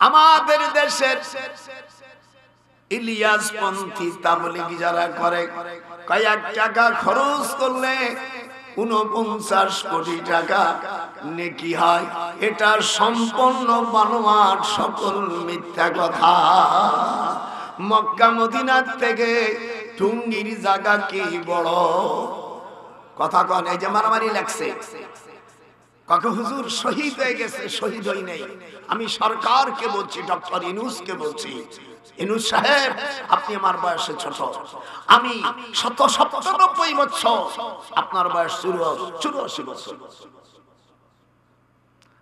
আমাদের দেশের ইলিয়াস পন্থী তাবলীগী যারা করে, কয়েক টাকা খরচ করলে 49 কোটি টাকা নেকি হয়। এটা সম্পূর্ণ বানোয়াট, সকল মিথ্যা কথা। মক্কা মদিনার থেকে টুঙ্গির জায়গা কি বড় কথা কন? এই যে মারামারি লাগছে, কাকে হুজুর শহীদ হয়ে গেছে, শহীদ হই নাই। আমি সরকারকে বলছি, ডক্টর ইউনূসকে বলছি, ইউনূস সাহেব আপনি আমার বয়সে ছোট, আমি 197 বছর, আপনার বয়স 84 বছর।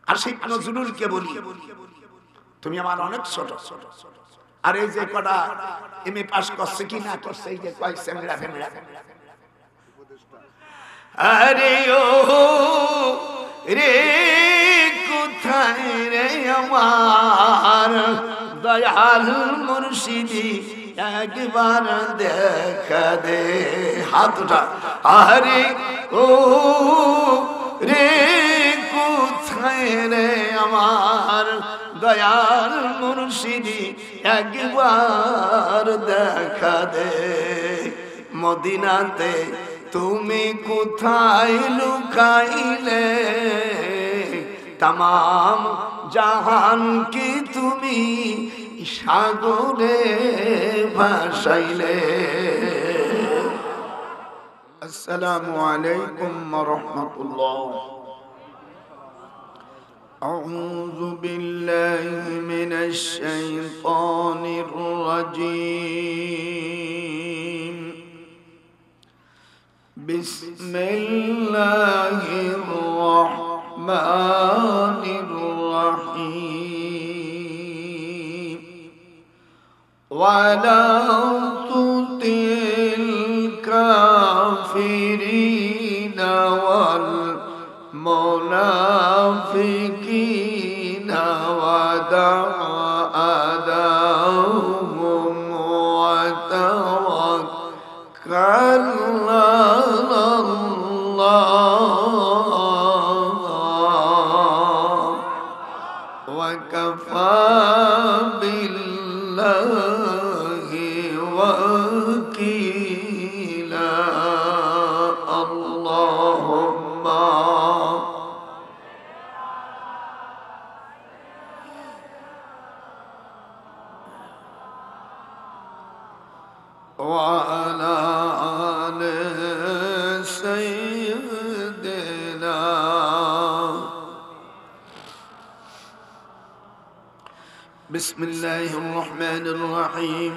আর সেই নজরুলকে বলি তুমি আমার অনেক ছোট। আর এই যে কটা এমএ পাস করছে কি না করছে, এই যে কয়েক সেমিরা ফেমিরা, আরে ও রে কোথায় রে আমার দয়াল মুর্শিদি, একবার দেখা দে। হাত উঠা। আরে ও রে কোথায় রে আমার দয়াল মুর্শিদি, একবার দেখা দে। মদিনাতে তুমি কোথায় লুকাইলে, তামাম জাহান কি তুমি সাগরে ভাসাইলে। আসসালামু আলাইকুম ওয়া রাহমাতুল্লাহ। আউযু বিল্লাহি মিনাশ শাইতানির রাজীম। বিসমিল্লাহির রাহমানির রাহিম। ওয়ালা তুতিল কাফিরিনা ওয়াল মুনাফিকিনা ওয়াদা আদাহুম ওয়া তাওয়াক্কাল بسم الله الرحمن الرحيم.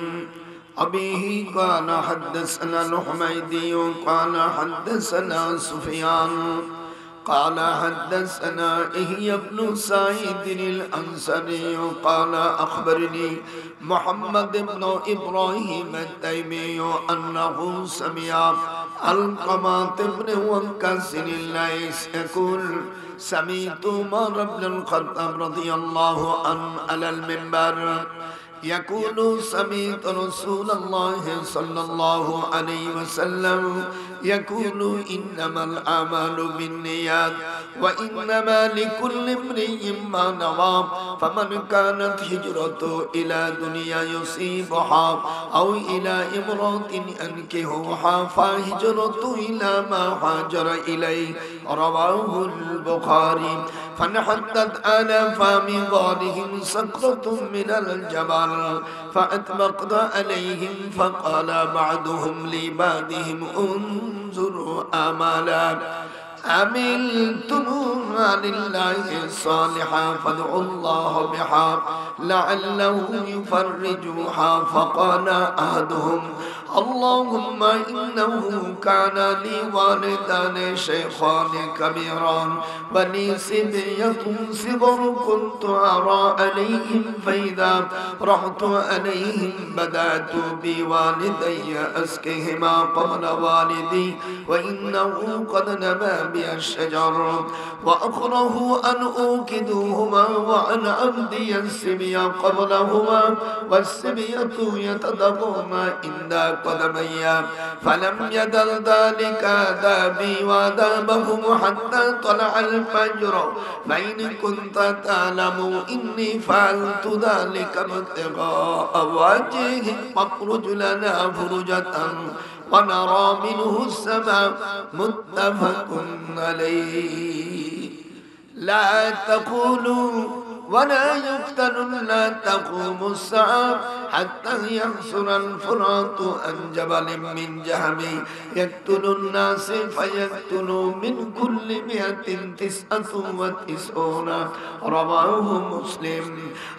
أبيه قال حدثنا الحميدي قال حدثنا سفيان قال حدثنا يحيى بن سعيد الأنصاري قال أخبرني محمد بن إبراهيم التيمي أنه سمع علقمة بن وقاص الليث يقول سمعت عمر بن الخطاب رضي الله عنه على المنبر يقول سمعت رسول الله صلى الله عليه وسلم يقول إنما الأعمال بالنيات وإنما لكل امرئ ما نوى فمن كانت هجرته إلى دنيا يصيبها أو إلى امرأة ينكحها فهجرته إلى ما هاجر إليه. رواه البخاري. فانحطت على فم غارهم سكرة من الجبل فأطبقت عليهم فقال بعضهم لبعضهم انظروا أعمالا عملتم لله صالحا فادعوا الله بها لعله يفرجها. فقال أحدهم اللهم إنه كان لي والدان شيخان كبيران ولي صبية صغر كنت أرى عليهم فإذا رحت عليهم بدأت بوالدي أسقيهما قبل والدي وإنه قد نبى بي الشجر وأكره أن أوكدهما وأن أبدي السبي قبلهما والسبية يتدقون عندك قدمي فلم يزل ذلك عذابي وعذابهم حتى طلع الفجر فإن كنت تعلم إني فعلت ذلك ابتغاء وجهه فاخرج لنا فرجة ونرى منه السماء متفق عليه لا تقولوا ولا يقتل لا تقوم الساعة حتى يحصر الفرات عن جبل من جهم يقتل الناس فيقتل من كل 199 رواه مسلم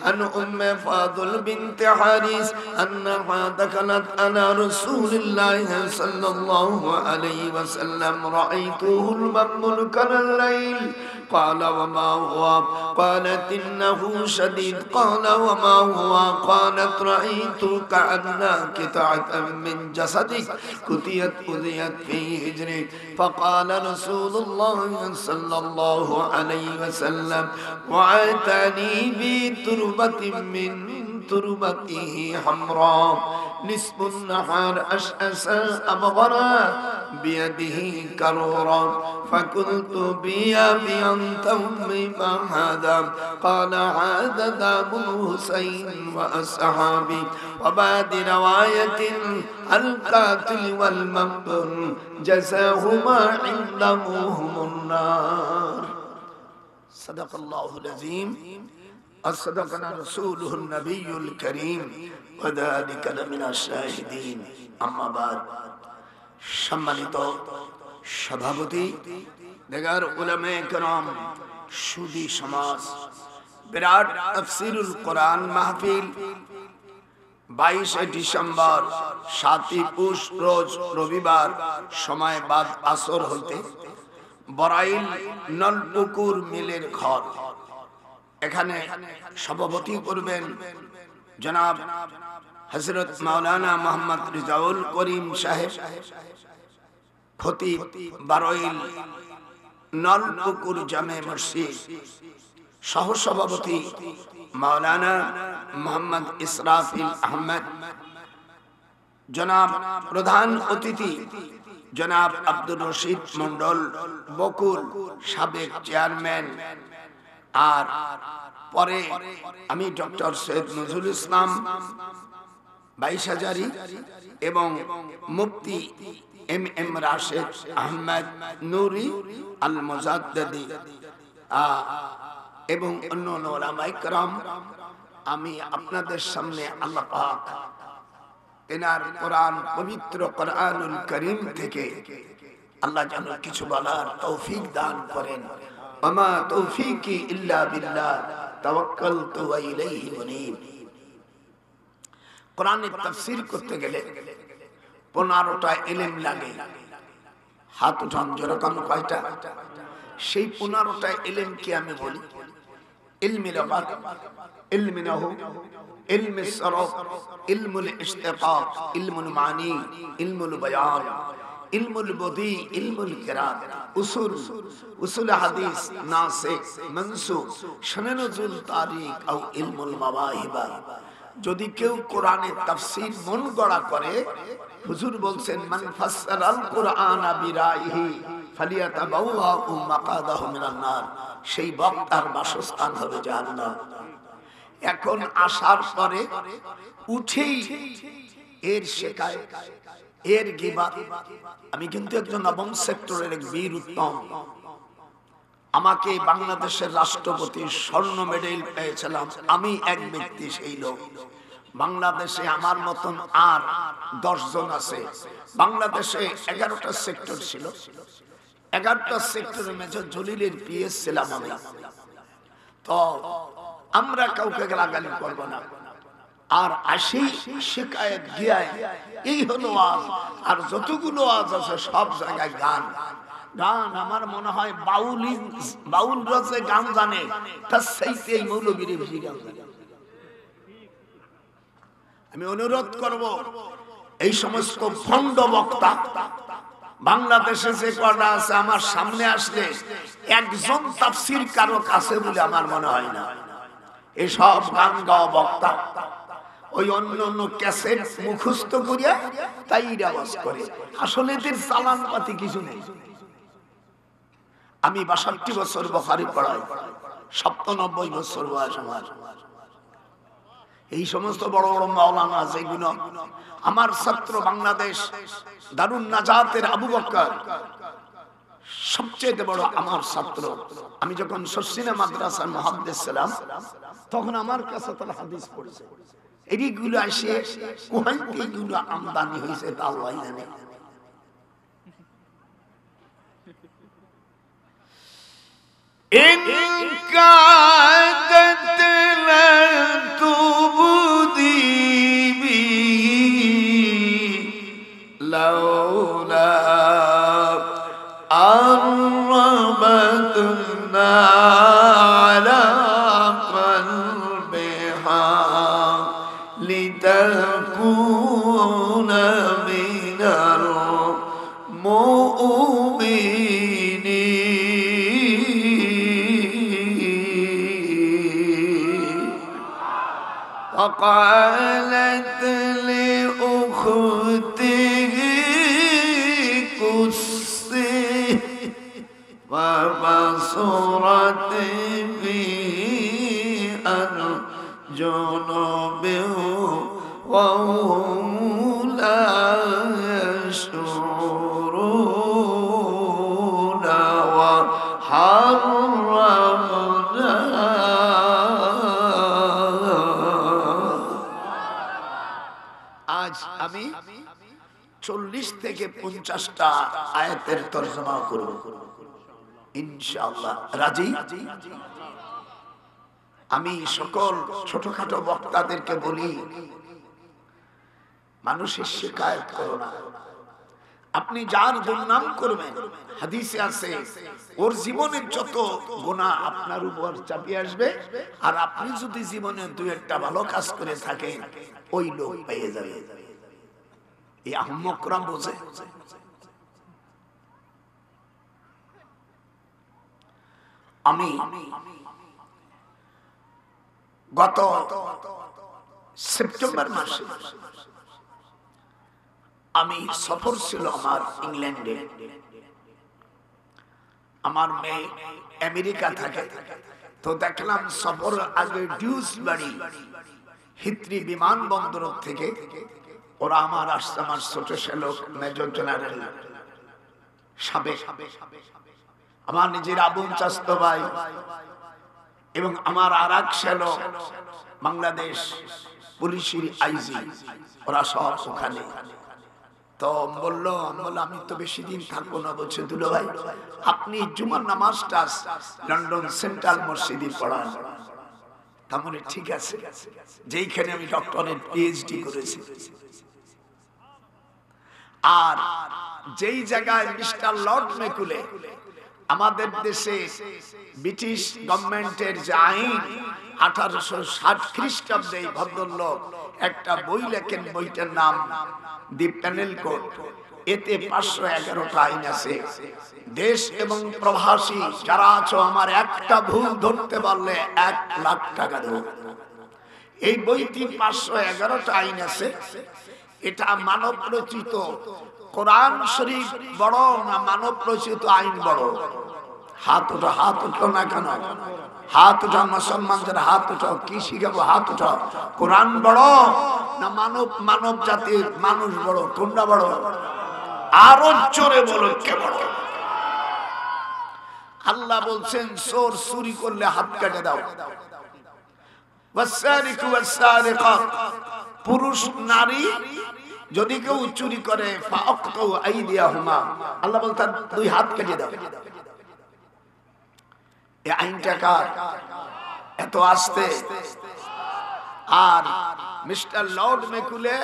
عن أم فاضل بنت حارث أنها دخلت على رسول الله صلى الله عليه وسلم رأيته المملكن الليل قال وما هو قالت إنه شديد قال وما هو قالت رأيت كأن قطعة من جسدك قطعت أذيت في هجرك فقال رسول الله صلى الله عليه وسلم وعاتني بتربة من تربته حمراء نصف النهار أشأس أبغرا بيده كرورا فقلت بأبي أنت أمي ما هذا قال هذا دم الحسين وأصحابي وبعد رواية القاتل والمقتول جزاهما عندهم النار صدق الله العظيم أصدقنا رسوله النبي الكريم وذلك لمن الشاهدين أما بعد সম্মানিত সভাপতি দেগার উলামায়ে কেরাম সুদী সমাজ বিরাট তাফসীরুল কোরআন মাহফিল 22 ডিসেম্বর 7 পুষ রোজ রবিবার সময় বাদ আসর হইতে বরাইল নলপুকুর মিলের ঘর এখানে সভাপতি করবেন জনাব হযরত মাওলানা মোহাম্মদ রিজাউল করিম সাহেব খতিব বারইল নলপুকুর জামে মসজিদ সহ সভাপতি মাওলানা মোহাম্মদ ইসরাফিল আহমেদ জনাব প্রধান অতিথি জনাব আব্দুর রশিদ মন্ডল বকুল সাবেক চেয়ারম্যান আর পরে আমি ডক্টর সৈয়দ নজরুল ইসলাম 22,000 এবং মুফতি এম রাশেদ আহমেদ নুরি আল মুজাদ্দিদি এবং অন্য উলামায়ে কেরাম আমি আপনাদের সামনে আল্লাহ পাক তেনার কোরআন পবিত্র কোরআনুল কারীম থেকে আল্লাহ যেন কিছু বলার তৌফিক দান করেন ওমা তৌফিকি ইল্লা বিল্লাহ তাওয়াক্কালতু ওয়া ইলাইহি মুনীব কোরআনের তাফসীর করতে গেলে 15টা ইলম লাগে হাত উঠান যেরকম কয়টা সেই 15টা ইলম কি আমি বলি ইলমে লগাত ইলমে নাহু ইলমে সরফ ইলমুল ইশতিকাক ইলমুল মানি ইলমুল বায়ান ইলমুল বদি ইলমুল কিরাত উসুল হাদিস নাসিখ মানসুখ শান নুজুল তারিখ ও ইলমুল মাওয়াহিব যদি কেউ কোরআনের তাফসীর মন গড়া করে হুজুর বলছেন মান ফাসসারাল কুরআনা বিরাইহি ফালিয়াতাবাওয়া মাকাদাহু মিনান নার সেই বক্তার বাসস্থান হবে জাহান্নাম এখন আসার পরে উঠেই এর শেখায় এর গিবাত আমি কিন্তু একজন নবম সেক্টরের এক বীর উত্তম আমাকে বাংলাদেশের রাষ্ট্রপতি স্বর্ণ মেডেল পেয়েছিলাম আমি এক ব্যক্তি সেই লোক বাংলাদেশে আমার মতন আর 10 জন আছে বাংলাদেশে 11টা সেক্টর ছিল 11টা সেক্টরে মেজর জলিলের পিএস ছিলাম আমি তো আমরা কাউকে গালাগালি করব না আর আসি শিকায়েত গিয়ায় এই হলো আজ আর যতগুলো আজ আছে সব জায়গায় গান গান আমার মনে হয় বাউল রসে গান জানে তার চাইতে এই মৌলবীর বেশি গান জানে আমি অনুরোধ করব এই সমস্ত ভণ্ড বক্তা বাংলাদেশে যে কটা আছে আমার সামনে আসলে একজন তাফসীর কারক আছে বলে আমার মনে হয় না এই সব গান গাওয়া বক্তা ওই অন্য অন্য ক্যাসেট মুখস্থ করিয়া তাই আওয়াজ করে, আসলে এদের চালান পাতি কিছু নেই। আমি ৬২ বছর বুখারী পড়াই, ৯৭ বছর বয়স আমার। এই সমস্ত বড় বড় মাওলানা আছে, এগুলো আমার ছাত্র বাংলাদেশ দারুন নাজাতের আবু বকর সবচেয়ে বড় আমার ছাত্র। আমি যখন শর্ষিনা মাদ্রাসার মুহাদ্দিস ছিলাম তখন আমার কাছে তার হাদিস পড়েছে। এইগুলো আসে কোথায় এইগুলো আমদানি হয়েছে তা আল্লাহ জানে। وقالت لأخته قصي وبصرت به عن جنب وهم لا يشعرون وحرمنا আমি 40 থেকে 50টা আয়াতের তরজমা করব ইনশাআল্লাহ। রাজি? আমি সকল ছোটখাটো বক্তাদেরকে বলি, মানুষের শিকায়ত করো না। আপনি যার দুর্নাম করবেন, হাদিসে আছে ওর জীবনের যত গুনাহ আপনার উপর চাপিয়ে আসবে, আর আপনি যদি জীবনে দুই একটা ভালো কাজ করে থাকেন ওই লোক পেয়ে যাবে। এই আহম্মকরা বোঝে। আমি গত সেপ্টেম্বর মাসে আমি সফর ছিল আমার ইংল্যান্ডে। আমার মেয়ে আমেরিকা থাকে, তো দেখলাম সফর আগে ডিউসবারি হিথ্রি বিমানবন্দর থেকে ওরা আমার আসছে, আমার ছোট শ্যালক মেজর জেনারেল সাবেক, আমার নিজের আবুল চাস্ত ভাই এবং আমার আর এক শ্যালক বাংলাদেশ পুলিশের আইজি, ওরা সব ওখানে। তো বললো আমি তো বেশি দিন থাকবো না। বলছে দুলো ভাই আপনি জুমার নামাজটা লন্ডন সেন্ট্রাল মসজিদে পড়ান। তাহলে ঠিক আছে, যেইখানে আমি ডক্টরেট পিএইচডি করেছি। আর যেই জায়গায় মিস্টার লর্ড মেকুলে আমাদের দেশে ব্রিটিশ গভর্নমেন্টের যে আইন 1860 খ্রিস্টাব্দে ভদ্রলোক একটা বই লেখেন, বইটার নাম দি প্যানেল কোড। এতে 511টা আইন আছে। দেশ এবং প্রবাসী যারা আছো, আমার একটা ভুল ধরতে পারলে 1 লাখ টাকা দেব। এই বইটি 511টা আইন আছে। এটা মানব রচিত কোরআন শরীফ বড় না মানব রচিত আইন বড়? হাত উঠো, হাত উঠো না কেন? হাত উঠো মুসলমানদের, হাত উঠো। কি শিখাবো? হাত উঠো। কোরআন বড় না মানব জাতির মানুষ বড়? কোনটা বড়? আরো জোরে বলো, কে বড়? আল্লাহ বলছেন চোর চুরি করলে হাত কেটে দাও। ওয়াসারিকু ওয়াসারিকা, পুরুষ নারী যদি কেউ চুরি করে ফাআকতু আইদিয়াহুমা, আল্লাহ বলতেন 2 হাত কেটে দাও। এই আইনটা কার? এত আস্তে। আর মিস্টার লর্ড মেকুলে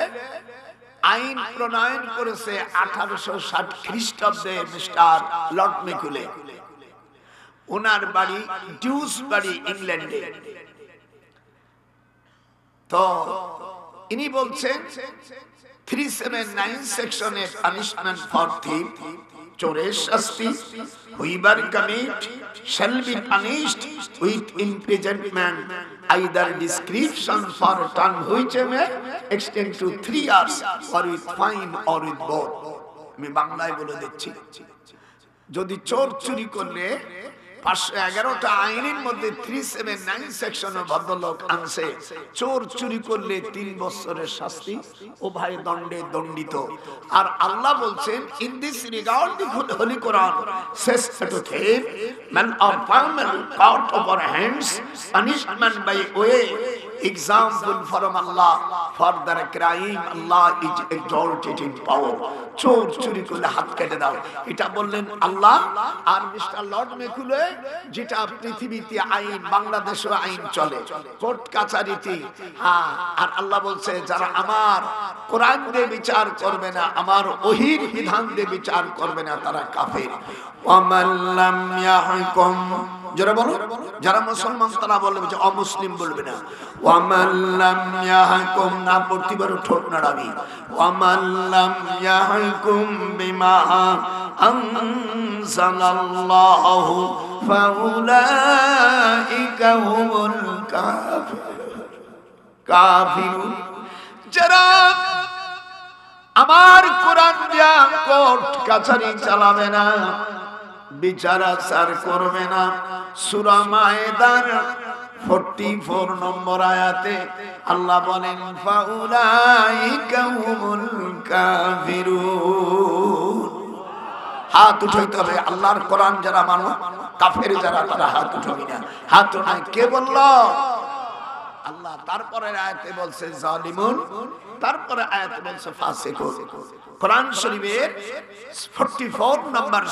আইন প্রণয়ন করেছে 1860 খ্রিস্টাব্দে। মিস্টার লর্ড মেকুলে, ওনার বাড়ি ডিউসবারি ইংল্যান্ডে। তো ইনি বলছেন 379 সেকশনে পানিশমেন্ট ফর থিফ চোরের শাস্তি হইবার commit shall be punished with imprisonment, either description for term which may extend to 3 years or with fine or with both. আমি বাংলায় বলে দিচ্ছি, যদি চোর চুরি করলে 511টা আইনের মধ্যে 379 সেকশনে ভদ্রলোক আনছে চোর চুরি করলে 3 বছরের শাস্তি, উভয় দণ্ডে দণ্ডিত। আর আল্লাহ বলছেন in this regard the holy Quran says to thief man of permanent caught over hands punishment by way example from Allah for the crime Allah is exalted in power. চোর চুরি করলে হাত কেটে দাও, এটা বললেন আল্লাহ। আর মিস্টার লর্ড মেকুলে যেটা পৃথিবীতে আইন, বাংলাদেশে আইন চলে কোর্ট কাছারিতে, হ্যাঁ, আর আল্লাহ বলছে যারা আমার কোরআন দিয়ে বিচার করবে না, আমার ওহীর বিধান দিয়ে বিচার করবে না, তারা কাফের। ওয়ামান লাম ইয়াহকুম, যারা বলো, যারা মুসলমান তারা বলবে যে অমুসলিম বলবে না। ওয়ামান লাম ইয়াহকুম, না পড়তে পারো ঠোঁট নাড়াবি। ওয়ামান লাম ইয়াহকুম বিমা আনজালাল্লাহু ফাউলাইকা হুমুল কাফিরুন, যারা আমার কোরআন দিয়া কোর্ট কাছারি চালাবে না, বিচার আচার করবে না। সূরা মায়েদার 44 নম্বর আয়াতে আল্লাহ বলেন ফাউলাইকা হুমুল কাফিরুন। হাত উঠাইতে হবে, আল্লাহর কোরআন যারা মানো, কাফের যারা তারা হাত উঠাবি না। হাত উঠাই কে বলল? আল্লাহ। তারপরে আয়াতে বলছে জালিমুন, তারপরে আয়াতে বলছে ফাসিকুন। কোরআন শরীফের 44 নম্বর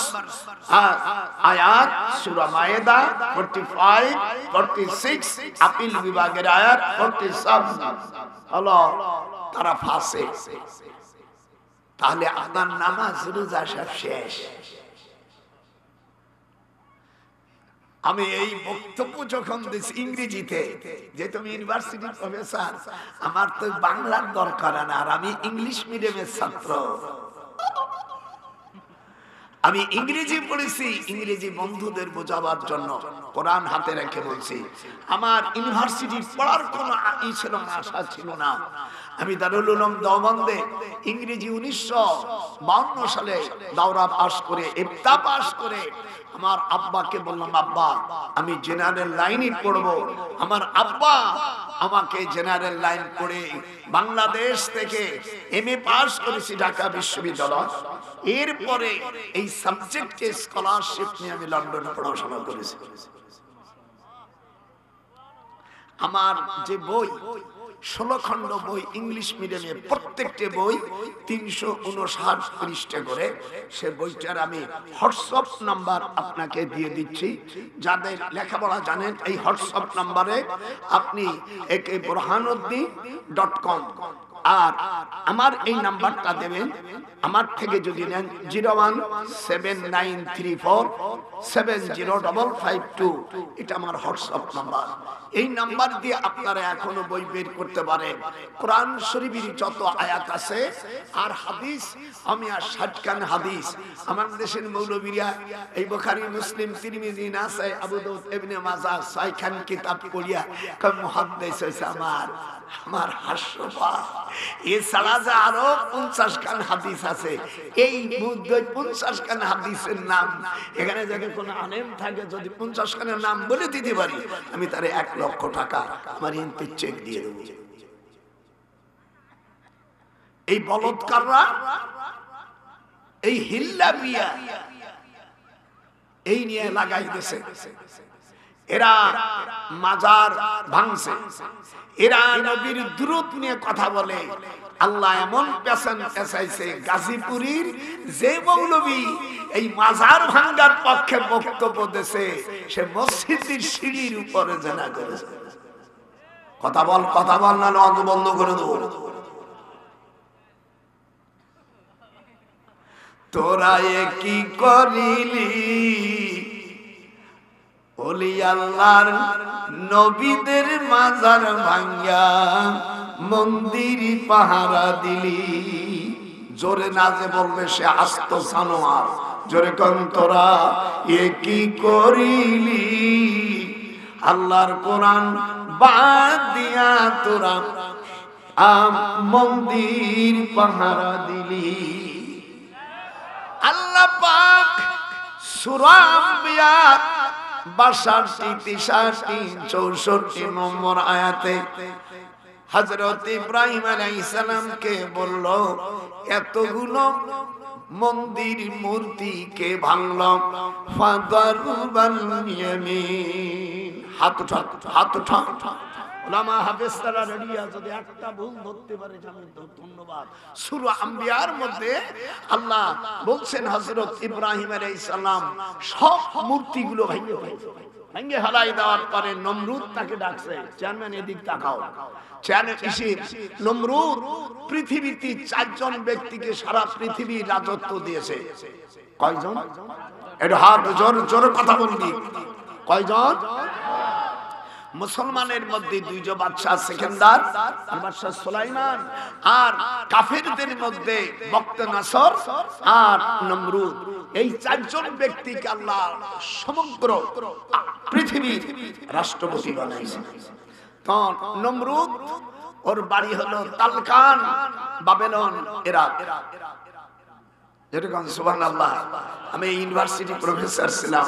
আয়াত সূরা মায়েদা 45, 46, আপিল বিভাগের আয়াত 47 হলো তারা ফাসিক। তাহলে আপনার নামাজ রোজা সব শেষ। আমি এই বক্তব্য যখন দিচ্ছি ইংরেজিতে, যে তুমি ইউনিভার্সিটির প্রফেসর, আমার তো বাংলার দরকার না, আর আমি ইংলিশ মিডিয়ামের ছাত্র, আমি ইংরেজি পড়েছি, ইংরেজি বন্ধুদের বোঝাবার জন্য কোরআন হাতে রেখে বলছি। আমার ইউনিভার্সিটি পড়ার কোনো ছিল না, আশা ছিল না। আমি দারুল উলুম দেওবন্দে ইংরেজি 1952 সালে দাওরা পাস করে, ইফতা পাস করে আমার আব্বাকে বললাম, আব্বা আমি জেনারেল লাইনে পড়বো। আমার আব্বা আমাকে জেনারেল লাইন পড়ে বাংলাদেশ থেকে এমএ পাস করেছি ঢাকা বিশ্ববিদ্যালয়। এরপরে এই সাবজেক্টে স্কলারশিপ নিয়ে আমি লন্ডনে পড়াশোনা করেছি। আমার যে বই 16 খণ্ড বই ইংলিশ মিডিয়ামে, প্রত্যেকটা বই 359 পৃষ্ঠা করে, সে বইটার আমি হোয়াটসঅ্যাপ নাম্বার আপনাকে দিয়ে দিচ্ছি। যাদের লেখাপড়া জানেন এই হোয়াটসঅ্যাপ নাম্বারে আপনি burhanuddin.com, আর আমার এই নাম্বারটা দেবেন। আমার থেকে যদি নেন 017934705552, এটা আমার হোয়াটসঅ্যাপ নাম্বার। এই নাম্বার দিয়ে আপনারা এখনো বই বের করতে পারেন। কোরআন শরীফের যত আয়াত আছে আর হাদিস, আমি আর 60 খান হাদিস। আমার দেশের মৌলবীরা এই বুখারী, মুসলিম, তিরমিজি, নাসাই, আবু দাউদ, ইবনে মাজাহ 6 খান কিতাব পড়িয়া কম মুহাদ্দিস হইছে আমার হাস্যপাত। এছাড়া যে আরো 50 খান হাদিস আছে, এই 50 খান হাদিসের নাম এখানে যদি কোনো আলেম থাকে, যদি 50 খানের নাম বলে দিতে পারি, আমি তারে 1 লক্ষ টাকা আমার ইনতে চেক দিয়ে দেব। এই বলৎকাররা, এই হিল্লা বিয়া এই নিয়ে লাগাই দিয়েছে। এরা মাজার ভাঙছে, এরা নবীর দুরূদ নিয়ে কথা বলে। আল্লাহ এমন পেছন পেছাইছে, গাজীপুরীর যে মৌলবী এই মাজার ভাঙ্গার পক্ষে বক্তব্য দিয়েছে, সে মসজিদের সিঁড়ির উপরে জেনা করেছে। কথা বল না বন্ধ করে দেবো। তোরা কি করিলি ওলি আল্লাহর নবীদের মাজার ভাঙ্গা মন্দির পাহারা দিলি। জোরে না যে বলবে সে আস্ত জানোয়ার, জোরে কোন তোরা এ কি করিলি আল্লাহর কোরআন বাদ দিয়া তোরা মন্দির পাহারা দিলি আল্লাহ পাক সূরা আম্বিয়া 62-63-64 নম্বর আয়াতে হযরত ইব্রাহিম আলাইহিস সালামকে বলল এতগুলো মন্দির মূর্তি কে ভাঙলো ফাদারবাল ইয়ামিন হাত উঠা ওলামা হাফেজরা রেডিয়া যদি একটা ভুল ধরতে পারে জানেন তো ধন্যবাদ সূরা আম্বিয়ার মধ্যে আল্লাহ বলছেন হযরত ইব্রাহিম আলাইহিস সালাম সব মূর্তিগুলো ভেঙে হালাই দেওয়ার পরে নমরুদ তাকে ডাকছে চেয়ারম্যান এদিক তাকাও নমরুদ পৃথিবীতে 4 জন ব্যক্তিকে সারা পৃথিবীর রাজত্ব দিয়েছে কয়জন একটু হাত জোরে কথা বলবি কয়জন মুসলমানের মধ্যে 2 জন বাদশা সেকেন্দার আর বাদশা সুলাইমান আর কাফেরদের মধ্যে বক্তনাসর আর নমরুদ এই 4 জন ব্যক্তিকে আল্লাহ সমগ্র পৃথিবীর রাষ্ট্রপতি বানাইছেন তো নমরুদ ওর বাড়ি হলো তালকান বাবেলন ইরাক যেরকম সুবহানাল্লাহ আমি ইউনিভার্সিটি প্রফেসর ছিলাম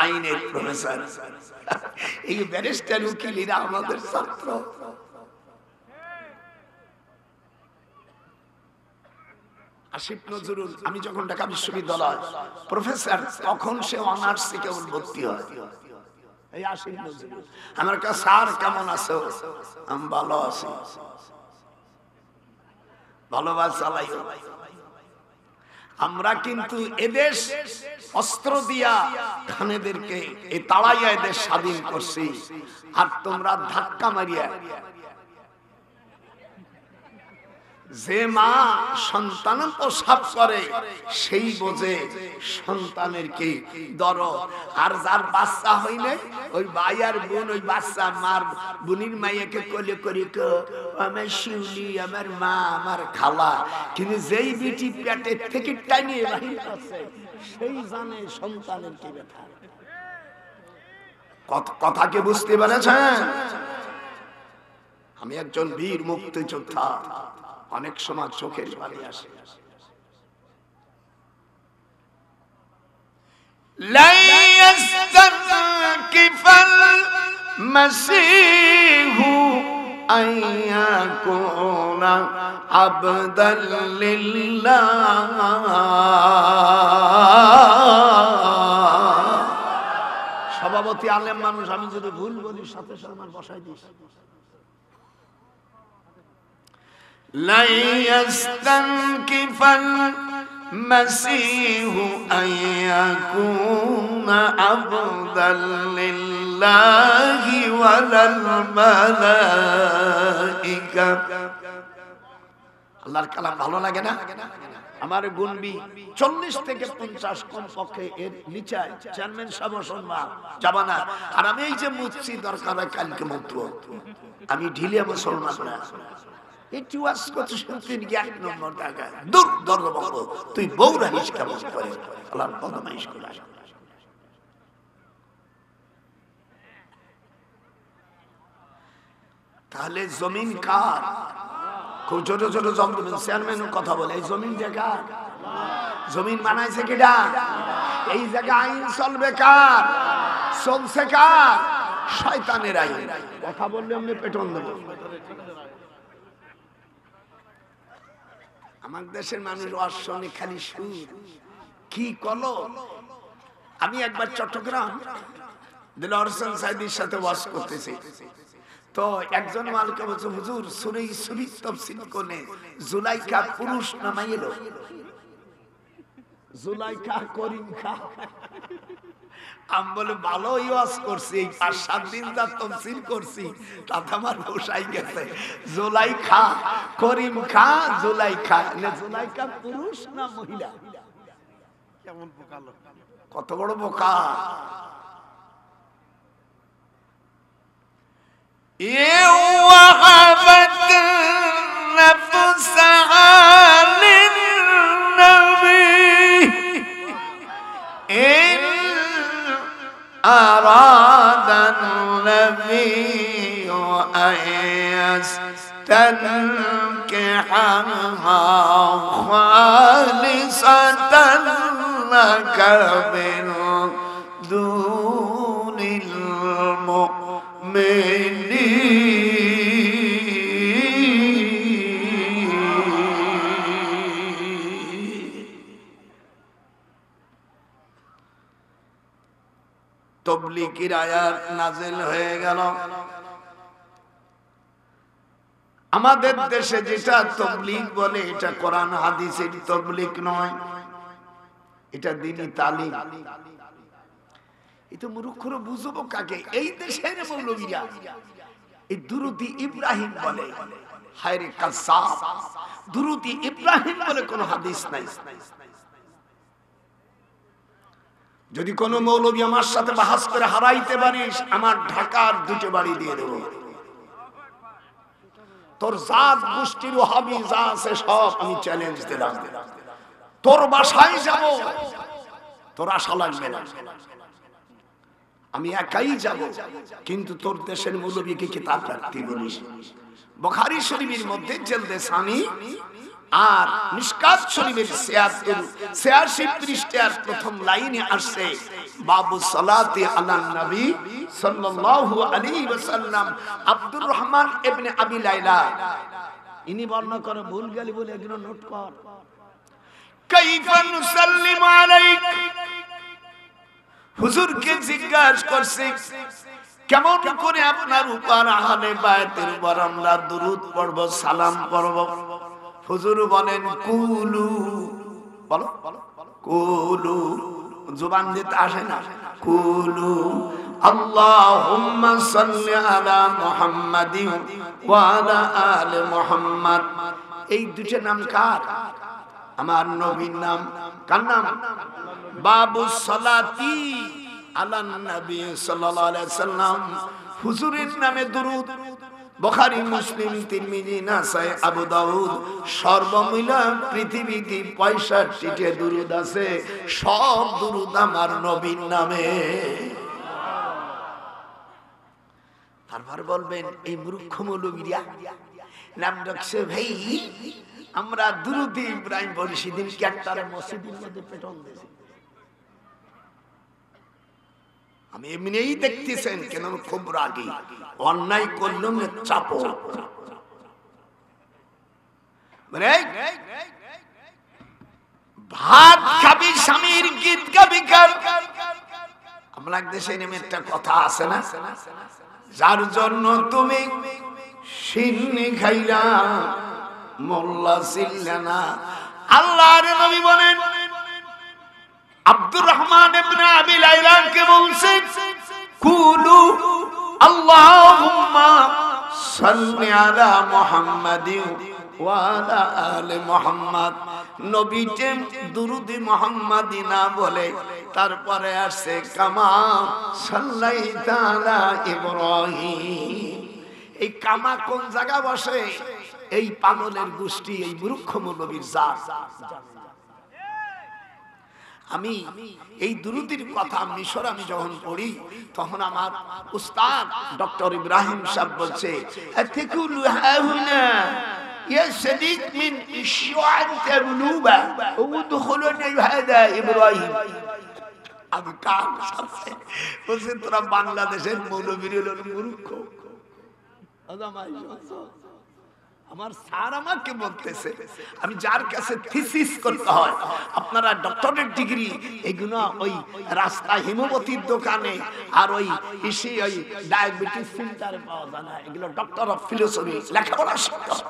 আইনের প্রফেসর এই ব্যারিস্টার উকিলেরা আমাদের ছাত্র আসিফ নজরুল আমি যখন ঢাকা বিশ্ববিদ্যালয় প্রফেসর তখন সে অনার্স থেকে ভর্তি হয় এই আসিফ নজরুল আমার কাছে স্যার কেমন আছো আমি ভালো আছি ভালোবাসা চালাইও আমরা কিন্তু এদেশ অস্ত্র দিয়া খানেদেরকে এই তাড়াইয়া এদেশ স্বাধীন করছি আর তোমরা ধাক্কা মারিয়া যে মা সন্তান প্রসব করে সেই বোঝে সন্তানের কি দরদ আর যার বাচ্চা হইলে ওই ভাই আর বোন ওই বাচ্চা মার বোনের মাইয়াকে কোলে করে আমার শিউলি আমার মা আমার খালা কিন্তু যেই বিটি পেটের থেকে টানিয়ে বাহির করছে সেই জানে সন্তানের কি ব্যথা কথা কি বুঝতে পেরেছেন আমি একজন বীর মুক্তিযোদ্ধা অনেক সময় চোখের পানি আসে লা ইয়াস্তানকিফাল মাসীহু আইয়াকুনা আবদাল লিল্লাহ সভাপতি আলেম মানুষ আমি যদি ভুল বলি সাথে সাথে বসাই দিই لا يستنكف المسيح أن يكون عبدا لله ولا الملائكة আল্লাহর কালাম ভালো লাগে না আমার গুনবি 40 থেকে 50 কম পক্ষে এর নিচে চেয়ারম্যান সাহেব শুনবা যাবা না আর আমি এই যে মুচ্ছি দরকার কালকে মন্ত্র আমি ঢিলিয়া মুসলমান না একটু ওয়াজ করতে শুনতে গিয়ে 1 নম্বর টাকা দূর দরদ বলো তুই বউরা হিস কেমন করে আল্লাহর বদমাইশ করে তাহলে জমিন কার খুব ছোট ছোট জমিন চেয়ারম্যান কথা বলে এই জমিন যে কার জমিন বানাইছে কিডা এই জায়গা আইন চলবে কার চলছে কার শয়তানের আইন কথা বললে আমি পেটন দেব আমার দেশের মানুষ অশ্বনে খালি সুর কি কলো আমি একবার চট্টগ্রাম দিলওয়ার হোসেন সাইদির সাথে ওয়াজ করতেছি তো একজন মালিক বলছে হুজুর সূরা ইসরার তাফসীর কোনে জুলাইখা পুরুষ নামাই এলো জুলাইখা করিম খা আমি বলে ভালো ওয়াজ করছি 5-7 দিন তার তাফসীর করছি তাতে আমার পোষাই গেছে জুলাইখা করিম খা জুলাইখা না জুলাইখা পুরুষ না মহিলা কেমন বোকালো কত বড় বোকা وهبت النفس للنبي ليستنكحها خالصة لك من دون المؤمنين তবলিগের আয়াত নাযিল হয়ে গেল। আমাদের দেশে যেটা তবলিগ বলে এটা কোরআন হাদিসের তবলিগ নয়, এটা দ্বীনি তালিম। এটা মূর্খরা বুঝবো কাকে? এই দেশের মৌলবীরা এই দুরুদি ইব্রাহিম বলে, হায়রে কাযাব, দুরুদি ইব্রাহিম বলে কোন হাদিস নাই। যদি কোন মৌলবী আমার সাথে বাহাস করে হারাইতে পারিস, আমার ঢাকার দুটো বাড়ি দিয়ে দেব। তোর জাত গোষ্ঠীর ওয়াহাবি যা আছে সব আমি চ্যালেঞ্জ দিলাম, তোর বাসায় যাব, তোর আশা লাগবে না, আমি একাই যাব, কিন্তু তোর দেশের মৌলবীকে কিতাব রাখতে বলিস। বুখারী শরীফের মধ্যে জলদে সানি আর মিশকাত শরীফের 86 পৃষ্ঠার প্রথম লাইনে আসছে বাবু সালাতি আলান নবী সাল্লাল্লাহু আলাইহি ওয়াসাল্লাম। আব্দুর রহমান ইবনে আবি লাইলা ইনি বর্ণনা করে, ভুল গেলি বলে এগুলো নোট কর। কাইফা নুসাল্লিমু আলাইক, হুজুরকে জিজ্ঞাসা করছে কেমন করে আপনার উপর আহলে বায়তের উপর আমরা দুরূদ পড়ব, সালাম পড়ব। হুজুর বলেন কুলু, বলো কুলু, জবান দিতে আসে না, কুলু আল্লাহুম্মা সাল্লি আলা মুহাম্মাদিন ওয়া আলা আলি মুহাম্মাদ। এই দুটো নাম কার? আমার নবীর নাম। কার নাম? বাবু সালাতি আলান নবী সাল্লাল্লাহু আলাইহি ওয়াসাল্লাম। হুজুরের নামে দুরূদ বুখারী, মুসলিম, তিরমিজি, নাসাই, আবু দাউদ সর্বমিলা পৃথিবীতে 65টি দুরূদ আছে, সব দুরূদ আমার নবীর নামে। তারপর বলবেন এই মূর্খ মৌলবীরা নাম রাখছে ভাই আমরা দুরূদ ইব্রাহিম বলি, সেদিন কি একটা মসজিদের মধ্যে পেটন দিয়েছি। আমি এমনিই দেখতেছেন কেন খুব রাগী, অন্যায় করলাম চাপো, মানে ভাত খাবি স্বামীর গীত গাবি কার। আমরা দেশে নেমে একটা কথা আছে না, যার জন্য তুমি সিন্নি খাইলা মোল্লা ছিল্লা না। আল্লাহর নবী বলেন, আব্দুর রহমান ইবনে আবি লাইলা কে বলছে কুলু আল্লাহুম্মা সাল্লি আলা মুহাম্মাদিন ওয়া আলা আলি মুহাম্মাদ। নবীতে দুরূদ মুহাম্মাদি না বলে তারপরে আসছে কামা সাল্লাইতা আলা ইব্রাহিম। এই কামা কোন জায়গা বসে? এই পাগলের গোষ্ঠী, এই মূর্খ মৌলবীর জাত। আমি এই দুরূদের কথা মিশর আমি যখন পড়ি তখন আমার উস্তাদ ডক্টর ইব্রাহিম সাহেব বলছে আতিকুলু হাহুনা ইয়া সাদিক মিন ইশওয়ান তাবলুবা উদখুলুনা হাদা ইব্রাহিম। আমি কান সাথে বলছেন তোরা বাংলাদেশের মৌলবীর মূর্খ। আমার স্যার আমাকে বলতেছে আমি যার কাছে থিসিস করতে হয়, আপনারা ডক্টরেট ডিগ্রি এগুলো ওই রাস্তা হিমবতীর দোকানে আর ওই ইসি ওই ডায়াবেটিস সেন্টারে পাওয়া যায় না, এগুলো ডক্টর অফ ফিলোসফি লেখাপড়া শিখতে হয়।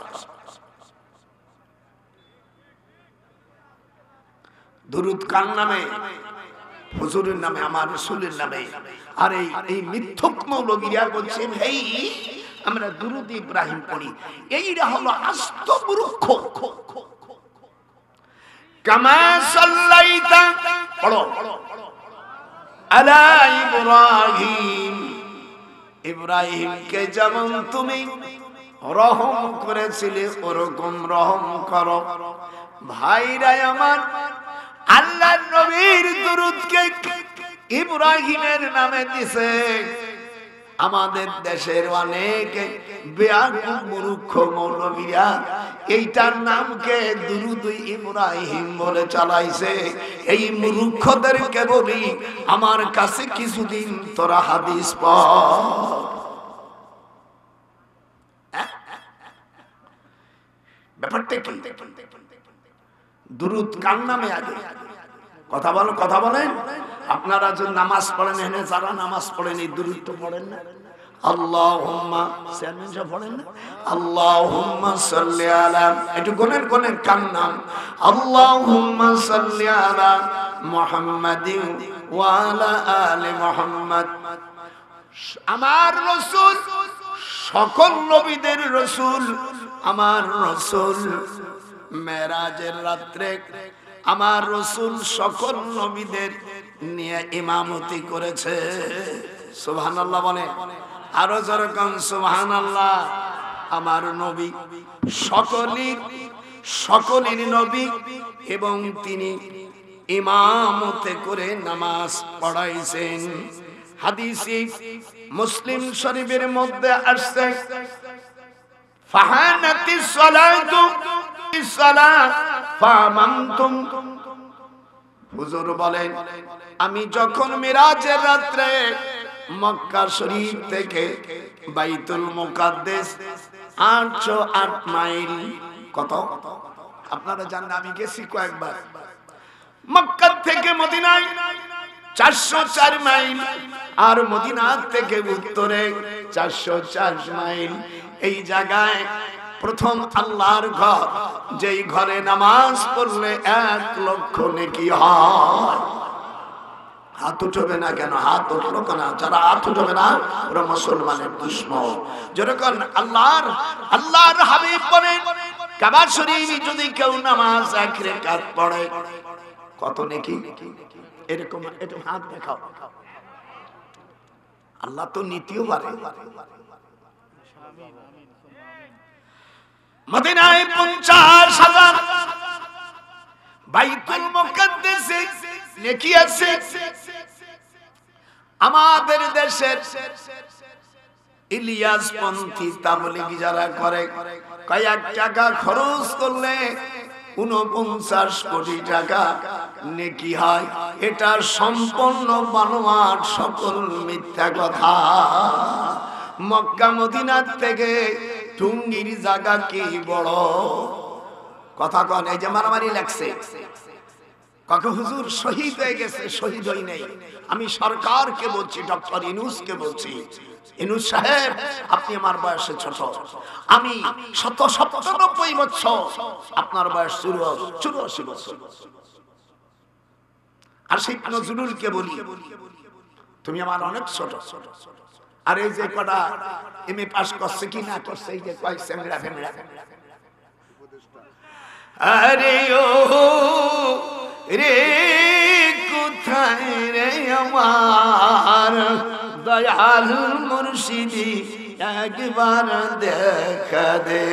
দুরূদ কার নামে? হুজুরের নামে, আমার রাসূলের নামে। আর এই মিথ্যক মৌলবীরা বলছে ভাই আমরা দুরূদ ইব্রাহিম পড়ি, এইটা হলো আস্ত মূর্খ। কামা সাল্লাইতা পড়ো আলা ইব্রাহিম, ইব্রাহিমকে যেমন তুমি রহম করেছিলে ওরকম রহম করো। ভাইরা আমার, আল্লাহর নবীর দুরূদকে ইব্রাহিমের নামে দিছে, আমাদের দেশের অনেক বেয়াকুব মূর্খ মৌলবীরা এইটার নামকে দুরুদ ইব্রাহিম বলে চালাইছে। এই মূর্খদেরকে বলি, আমার কাছে কিছুদিন তোরা হাদিস পড়। ব্যাপারটা কি? দুরুদ কার নামে আগে? কথা বলো, কথা বলেন। আপনারা যে নামাজ পড়েন, এখানে যারা নামাজ পড়েন এই দুরুদ তো পড়েন না? আল্লাহুম্মা সাল্লি পড়েন না? আল্লাহুম্মা সাল্লি আলা, একটু গোনেন গোনেন কার নাম? আল্লাহুম্মা সাল্লি আলা মুহাম্মাদিন ওয়া আলা আলি মুহাম্মাদ। আমার রাসূল সকল নবীদের রাসূল, আমার রাসূল মেরাজের রাত্রে আমার রাসূল সকল নবীদের নিয়ে ইমামতি করেছে। সুবহানাল্লাহ বলে, আরো যেরকম সুবহানাল্লাহ। আমার নবী সকলের নবী, এবং তিনি ইমামতে করে নামাজ পড়াইছেন। হাদিসে মুসলিম শরীফের মধ্যে আসছে, ফাহানাতিস সালাতু সালাত ফামানতুম। হুজুর বলেন, আমি যখন মিরাজের রাত্রে মক্কা শরীফ থেকে বাইতুল মুকাদ্দাস 808 মাইল, কত আপনারা জানেন, আমি গেছি কয়েকবার। মক্কা থেকে মদিনায় 404 মাইল, আর মদিনা থেকে উত্তরে 404 মাইল। এই জায়গায় প্রথম আল্লাহর ঘর, যেই ঘরে নামাজ পড়লে 1 লক্ষ নেকি হয়। হাত উঠবে না কেন? হাত উঠলো কেন? যারা হাত উঠবে না ওরা মুসলমানের দুশমন। যেরকম আল্লাহর হাবিব বলেন, কাবা শরীফে যদি কেউ নামাজ 1 রাকাত পড়ে কত নেকি? এরকম একটু হাত দেখাও। আল্লাহ তো নীতিও পারে। মদিনায় 50,000, বাইতুল মুকাদ্দাসে নেকি আছে। আমাদের দেশের ইলিয়াস পন্থী তাবলীগ যারা করে, কয়েক টাকা খরচ করলে 49 কোটি টাকা নেকি হয়। এটা সম্পূর্ণ বানোয়াট, সকল মিথ্যা কথা। মক্কা মদিনার থেকে টুঙ্গির জায়গা কি বড়? কথা কন। এই যে মারামারি লাগছে, কাকে হুজুর শহীদ হয়ে গেছে, শহীদ হই নাই। আমি সরকারকে বলছি, ডক্টর ইউনূসকে বলছি, ইউনূস সাহেব আপনি আমার বয়সে ছোট, আমি 97 বছর, আপনার বয়স 84 বছর। আর সেই নজরুলকে বলি, তুমি আমার অনেক ছোট। আর এই যে কটা এমএ পাস করছে কি না করছে, এই যে কয়েক সেমরা ফেমরা, আরে ও রে কোথায় রে আমার দয়াল মুর্শিদি, একবার দেখা দে।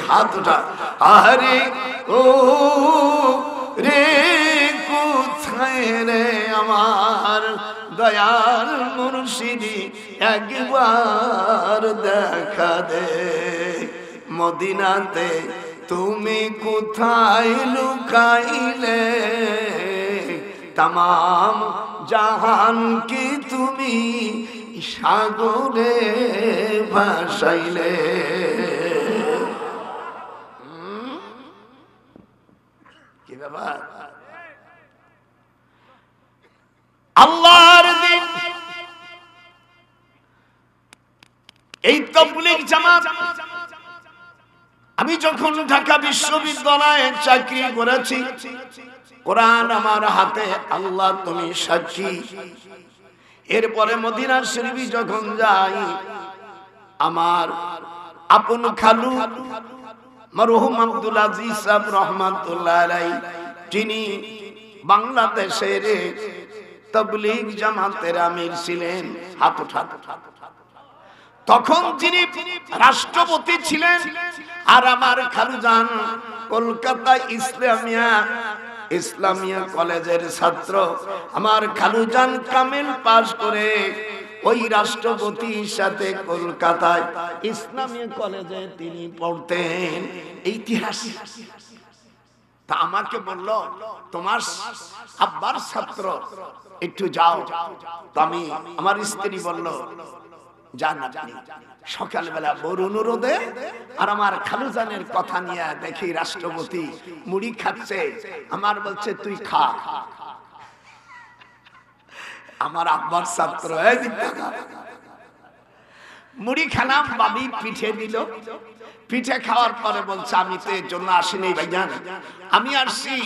হাত উঠা। আরে ও রে কোথায় রে আমার দয়াল মুর্শিদি, একবার দেখা দে। মদিনাতে তুমি কোথায় লুকাইলে, তামাম জাহান কি তুমি সাগরে ভাসাইলে। কি ব্যাপার? আল্লাহর দিন, এই তাবলীগ জামাত। আমি যখন ঢাকা বিশ্ববিদ্যালয়ে চাকরি করেছি, কোরআন আমার হাতে, আল্লাহ তুমি সাক্ষী। এরপরে মদিনা শরীফে যখন যাই, আমার আপন খালু মরহুম আব্দুল আজিজ সাহেব রহমাতুল্লাহ আলাইহি, যিনি বাংলাদেশের তাবলীগ জামাতের আমির ছিলেন, হাত উঠা। তখন যিনি রাষ্ট্রপতি ছিলেন, আর আমার খালুজান কলকাতা ইসলামিয়া কলেজের ছাত্র। আমার খালুজান কামিল পাস করে ওই রাষ্ট্রপতির সাথে কলকাতায় ইসলামী কলেজে তিনি পড়তেন ইতিহাস। তা আমাকে বলল তোমার আব্বার ছাত্র, একটু যাও। তো আমি, আমার স্ত্রী বলল যান আপনি। সকালবেলা বড় অনুরোধে আর আমার খালুজানের কথা নিয়ে দেখি রাষ্ট্রপতি মুড়ি খাচ্ছে। আমার বলছে তুই খা। আমার আব্বার ছাত্র মুড়ি খেলাম, বাবি পিঠে দিল। পিঠে খাওয়ার পরে বলছে আমি তো এর জন্য আসিনি ভাইজান, আমি আসছি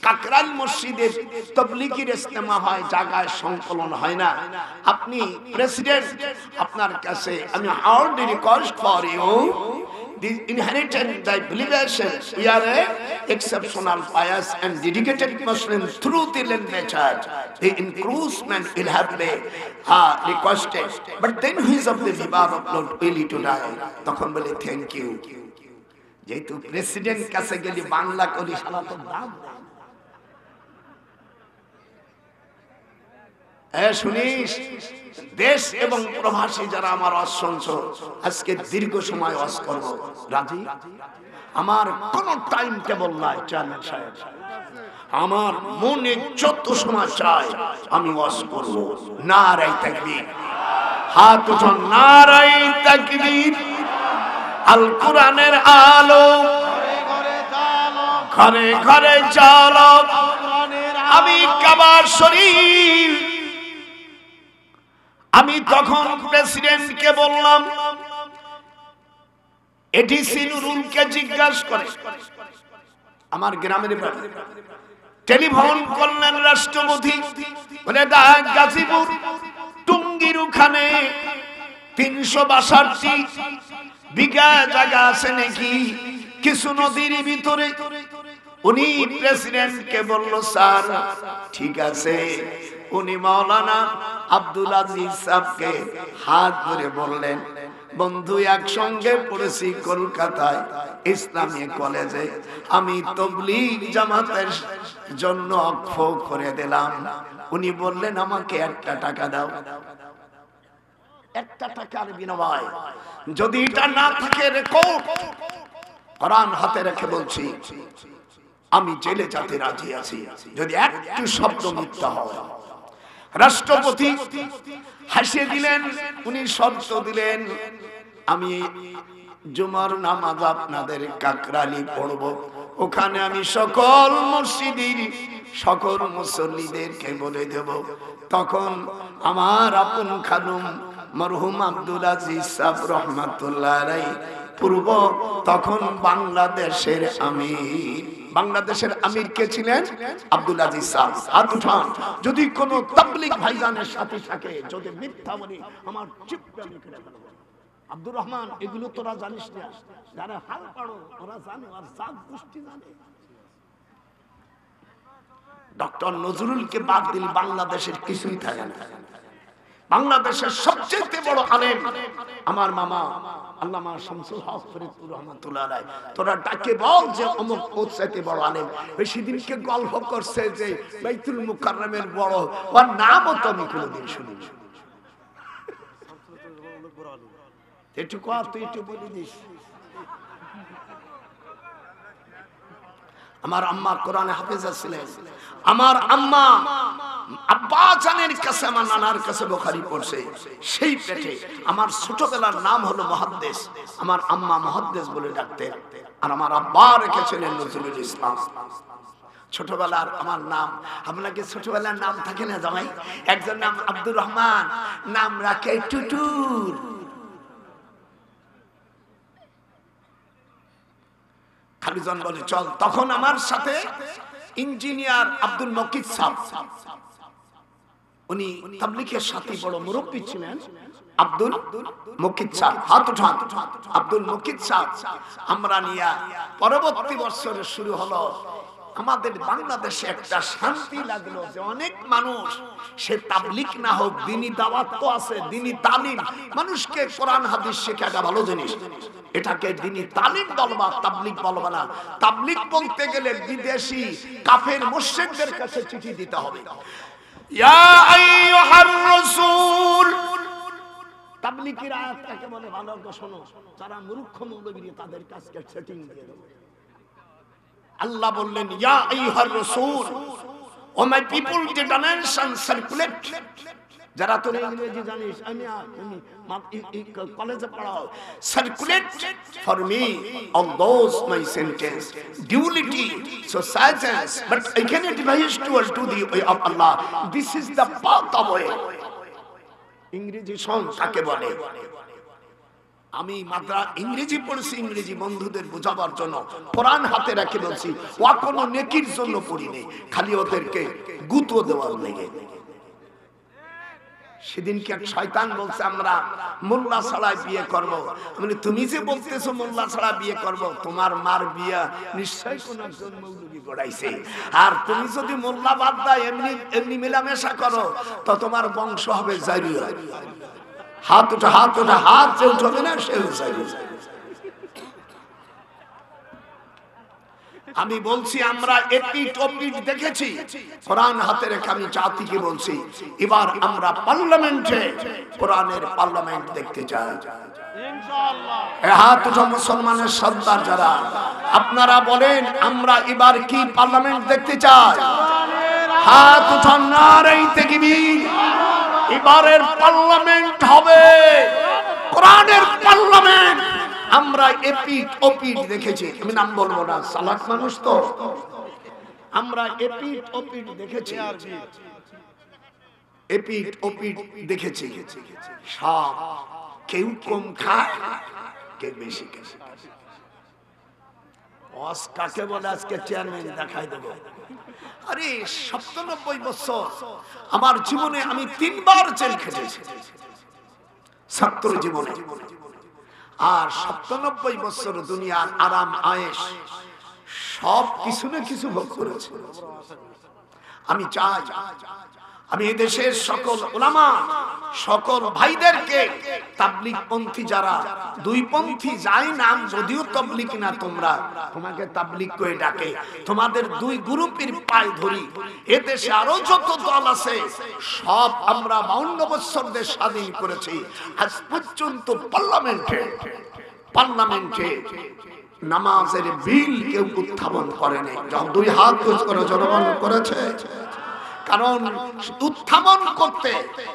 কাকরাইল মসজিদের তাবলীগের ইজতেমা হয়, জায়গায় সংকলন হয় না। আপনি প্রেসিডেন্ট, আপনার কাছে আমি hard request for you the inherited thy believation. We are a exceptional, pious and dedicated Muslim through the literature. The inclusion will have been requested. But then who is of the vibar of Lord willing to die? তখন বলে thank you. যেহেতু president কাছে গেলি বাংলা করি সারা তো দাম। শুনিস, দেশ এবং প্রবাসী যারা আমার ওয়াজ শুনছো, আজকে দীর্ঘ সময় ওয়াজ করব, রাজি? আমার কোন টাইম টেবল নাই চেয়ারম্যান সাহেব, আমার মনে যত সময় চাই আমি ওয়াজ করব। নারায়ে তাকবীর, হাত উঠান, নারায়ে তাকবীর। আল কোরআনের আলো ঘরে ঘরে জ্বালো। আমি কাবা শরীফ, আমি তখন প্রেসিডেন্টকে বললাম, এডিসি নুরুলকে জিজ্ঞাসা করে, আমার গ্রামের বাড়ি, টেলিফোন করলেন রাষ্ট্রপতি, বলে গাজীপুর টুঙ্গির ওখানে 362 বিঘা জায়গা আছে নাকি কিছু নদীর ভিতরে। উনি প্রেসিডেন্টকে বলল স্যার ঠিক আছে। উনি মাওলানা আব্দুল আজিজ সাহেবকে হাত ধরে বললেন, বন্ধু একসঙ্গে পড়েছি কলকাতায় ইসলামী কলেজে, আমি তাবলীগ জামাতের জন্য অক্ষ করে দিলাম। উনি বললেন আমাকে 1 টাকা দাও। 1 টাকার বিনিময় যদি এটা না থাকে রেকর্ড, কোরআন হাতে রেখে বলছি আমি জেলে যেতে রাজি আছি যদি একটু শব্দ মিথ্যা হয়। রাষ্ট্রপতি হাসিয়ে দিলেন। উনি শর্ত দিলেন, আমি জুমার নামাজ আপনাদের কাকরাইলে পড়ব, ওখানে আমি সকল মসজিদের সকল মুসল্লিদেরকে বলে দেব। তখন আমার আপন খালুম মরহুম আব্দুল আজিজ সাহেব রহমাতুল্লাহ আলাইহি পূর্ব তখন বাংলাদেশের আমির, বাংলাদেশের আমির কে ছিলেন? আব্দুল আজিজ সাহেব। হাত উঠান যদি কোন তাবলীগ ভাইজানের সাথে থাকে, যদি মিথ্যা বলি আমার চিপটা লিখে রাখো। আব্দুর রহমান, এগুলো তোরা জানিস না, যারা হাল পাড়ো ওরা জানে, আর জাত গোষ্ঠী জানে। ডক্টর নজরুলকে বাদ দিলে বাংলাদেশের কিছুই থাকে না। বাংলাদেশের সবচেয়ে বড় আলেম আমার মামা আল্লামা শামসুল হক ফরিদপুর রহমাতুল্লাহ আলাইহি। তোরা ডাকে বল যে অমুক ওসাইতে বড় আলেম। ওই সেদিনকে গল্প করছে যে বাইতুল মুকাররমের বড়, ওর নামও তো আমি কোনোদিন শুনিনি। একটু কর, তুই একটু বলে দিস। আমার আম্মা কোরআনে হাফেজা ছিলেন। আমার আম্মা আব্বা জানের কাছে, আমার নানার কাছে বুখারী পড়ছে, সেই পেটে আমার ছোটবেলার নাম হলো মুহাদ্দিস। আমার আম্মা মুহাদ্দিস বলে ডাকতেন, আর আমার আব্বা রেখেছিলেন নজরুল ইসলাম। ছোটবেলার আমার নাম, আপনাকে ছোটবেলার নাম থাকে না জামাই? একজন নাম আব্দুর রহমান, নাম রাখে টুটুর। খালিজন বলে চল। তখন আমার সাথে ইঞ্জিনিয়ার আব্দুল মকিদ সাহেব, উনি তাবলীগের সাথে বড় মুরব্বী ছিলেন। আব্দুল মকিদ সাহেব, হাত উঠান। আব্দুল মকিদ সাহেব আমরা নিয়ে পরবর্তী বছরে শুরু হলো আমাদের বাংলাদেশে একটা শান্তি লাগলো যে অনেক মানুষ, সে তাবলীগ না হোক, দ্বীনি দাওয়াত তো আছে, দ্বীনি তালিম, মানুষকে কোরআন হাদিস শেখাটা ভালো জিনিস। এটাকে দ্বীনি তালিম বলবা, তাবলীগ বলবা না। তাবলীগ বলতে গেলে বিদেশি কাফের মুশরিকদের কাছে চিঠি দিতে হবে। ইয়া আইয়ুহার রাসূল তাবলীগের আয়াত কাকে বলে ভালো করে শোনো, যারা মূর্খ মৌলবী তাদের কাছে সেটিং দিয়ে দেবো। আল্লাহ বললেন ইয়া আইয়ুহার রাসূল O my people generation circulate, যারা তোর ইংরেজি জানিস, আমি কলেজে পড়াও, circulate for me all those my sentence duality societies but I can advise to the way of আল্লাহ, this is the path of way. ইংরেজি শোন কাকে বলে। আমি মাত্র ইংরেজি পড়ছি, ইংরেজি বন্ধুদের বোঝাবার জন্য কোরআন হাতে রেখে বলছি, ও কোনো নেকির জন্য পড়ি নেই, খালি ওদেরকে গুঁতো দেওয়ার লেগে। সেদিনকে এক শয়তান বলছে আমরা মোল্লা ছাড়া বিয়ে করব। মানে তুমি যে বলতেছো মোল্লা ছাড়া বিয়ে করব, তোমার মার বিয়া নিশ্চয়ই কোন একজন মৌলবী গড়াইছে, আর তুমি যদি মোল্লা বাদ দাও এমনি এমনি মেলামেশা করো তো তোমার বংশ হবে জারিয়া। হাত উঠা, হাত উঠা, হাত যে উঠবে না সে জারিয়া। আমি বলছি আমরা এপিট ওপিট দেখেছি, কোরআন হাতে রেখে আমি জাতিকে বলছি এবার আমরা পার্লামেন্টে কোরআনের পার্লামেন্ট দেখতে চাই ইনশাআল্লাহ। হাত উঠা মুসলমানের সর্দার যারা, আপনারা বলেন আমরা এবার কি পার্লামেন্ট দেখতে চাই? হাত উঠান, নারে তাকবীর। এবারের পার্লামেন্ট হবে কোরআনের পার্লামেন্ট। আমরা এপিট ওপিট দেখেছি, আমি নাম বলবো না, সালাক মানুষ তো, আমরা এপিট ওপিট দেখেছি, এপিট ওপিট দেখেছি। সব কেউ কম খায়, কেউ বেশি খায়। কাকে বলে আজকে চেয়ারম্যান দেখাই দেবো। আরে ৯৭ বছর আমার জীবনে আমি ৩ বার জেল খেটেছি ছাত্র জীবনে, আর ৯৭ বছর দুনিয়ার আরাম আয়েশ সব কিছু না কিছু ভোগ করেছে। আমি চাই আমি এদেশের সকল উলামা, সকল ভাইদেরকে তাবলীগ পন্থী যারা দুই পন্থী যাই নাম, যদিও তাবলীগ না, তোমরা তোমাকে তাবলীগ করে ডাকে, তোমাদের দুই গ্রুপের পায়ে ধরি। এদেশে আরো যত দল আছে সব আমরা ৫২ বছর দেশ স্বাধীন করেছি, আজ পর্যন্ত পার্লামেন্টে নামাজের বিল কেউ উত্থাপন করেনি। যখন দুই হাত করে জনগণ করেছে, কারণ উত্থাপন করতে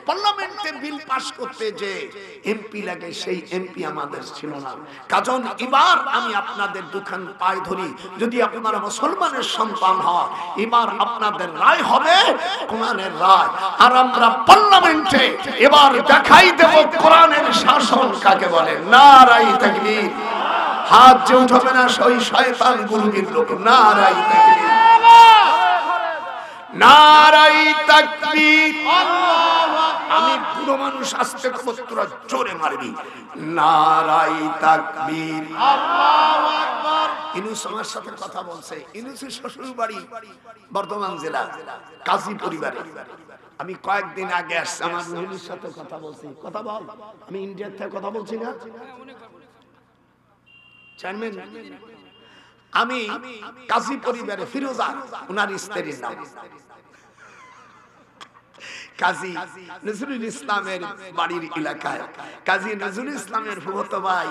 পার্লামেন্টে বিল পাস করতে যে এমপি লাগে সেই এমপি আমাদের ছিল না। কারণ এবার আমি আপনাদের দুখান পায়ে ধরি, যদি আপনারা মুসলমানের সন্তান হয় এবার আপনাদের রায় হবে কোরআনের রায়, আর আমরা পার্লামেন্টে এবার দেখাই দেব কোরআনের শাসন কাকে বলে। নারায়ে তাকবীর। হাত যে উঠবে না সেই শয়তান গুরুর লোক। নারায়ে তাকবীর, নারায়ে তাকবীর। আমি বুড়ো মানুষ, আস্তে করে তোরা জোরে মারবি। নারায়ে তাকবীর, আল্লাহু আকবার। ইনুস আমার সাথে কথা বলছে। ইনুসের শ্বশুর বাড়ি বর্ধমান জেলা কাজী পরিবারে। আমি কয়েকদিন আগে আসছি, আমার রুহির সাথে কথা বলছি। কথা বল, আমি ইন্ডিয়া থেকে কথা বলছি না চেয়ারম্যান। আমি কাজী পরিবারে ফিরোজা ওনার স্ত্রীর নাম, কাজী নজরুল ইসলামের বাড়ির এলাকায় কাজী নজরুল ইসলামের ফুফাতো ভাই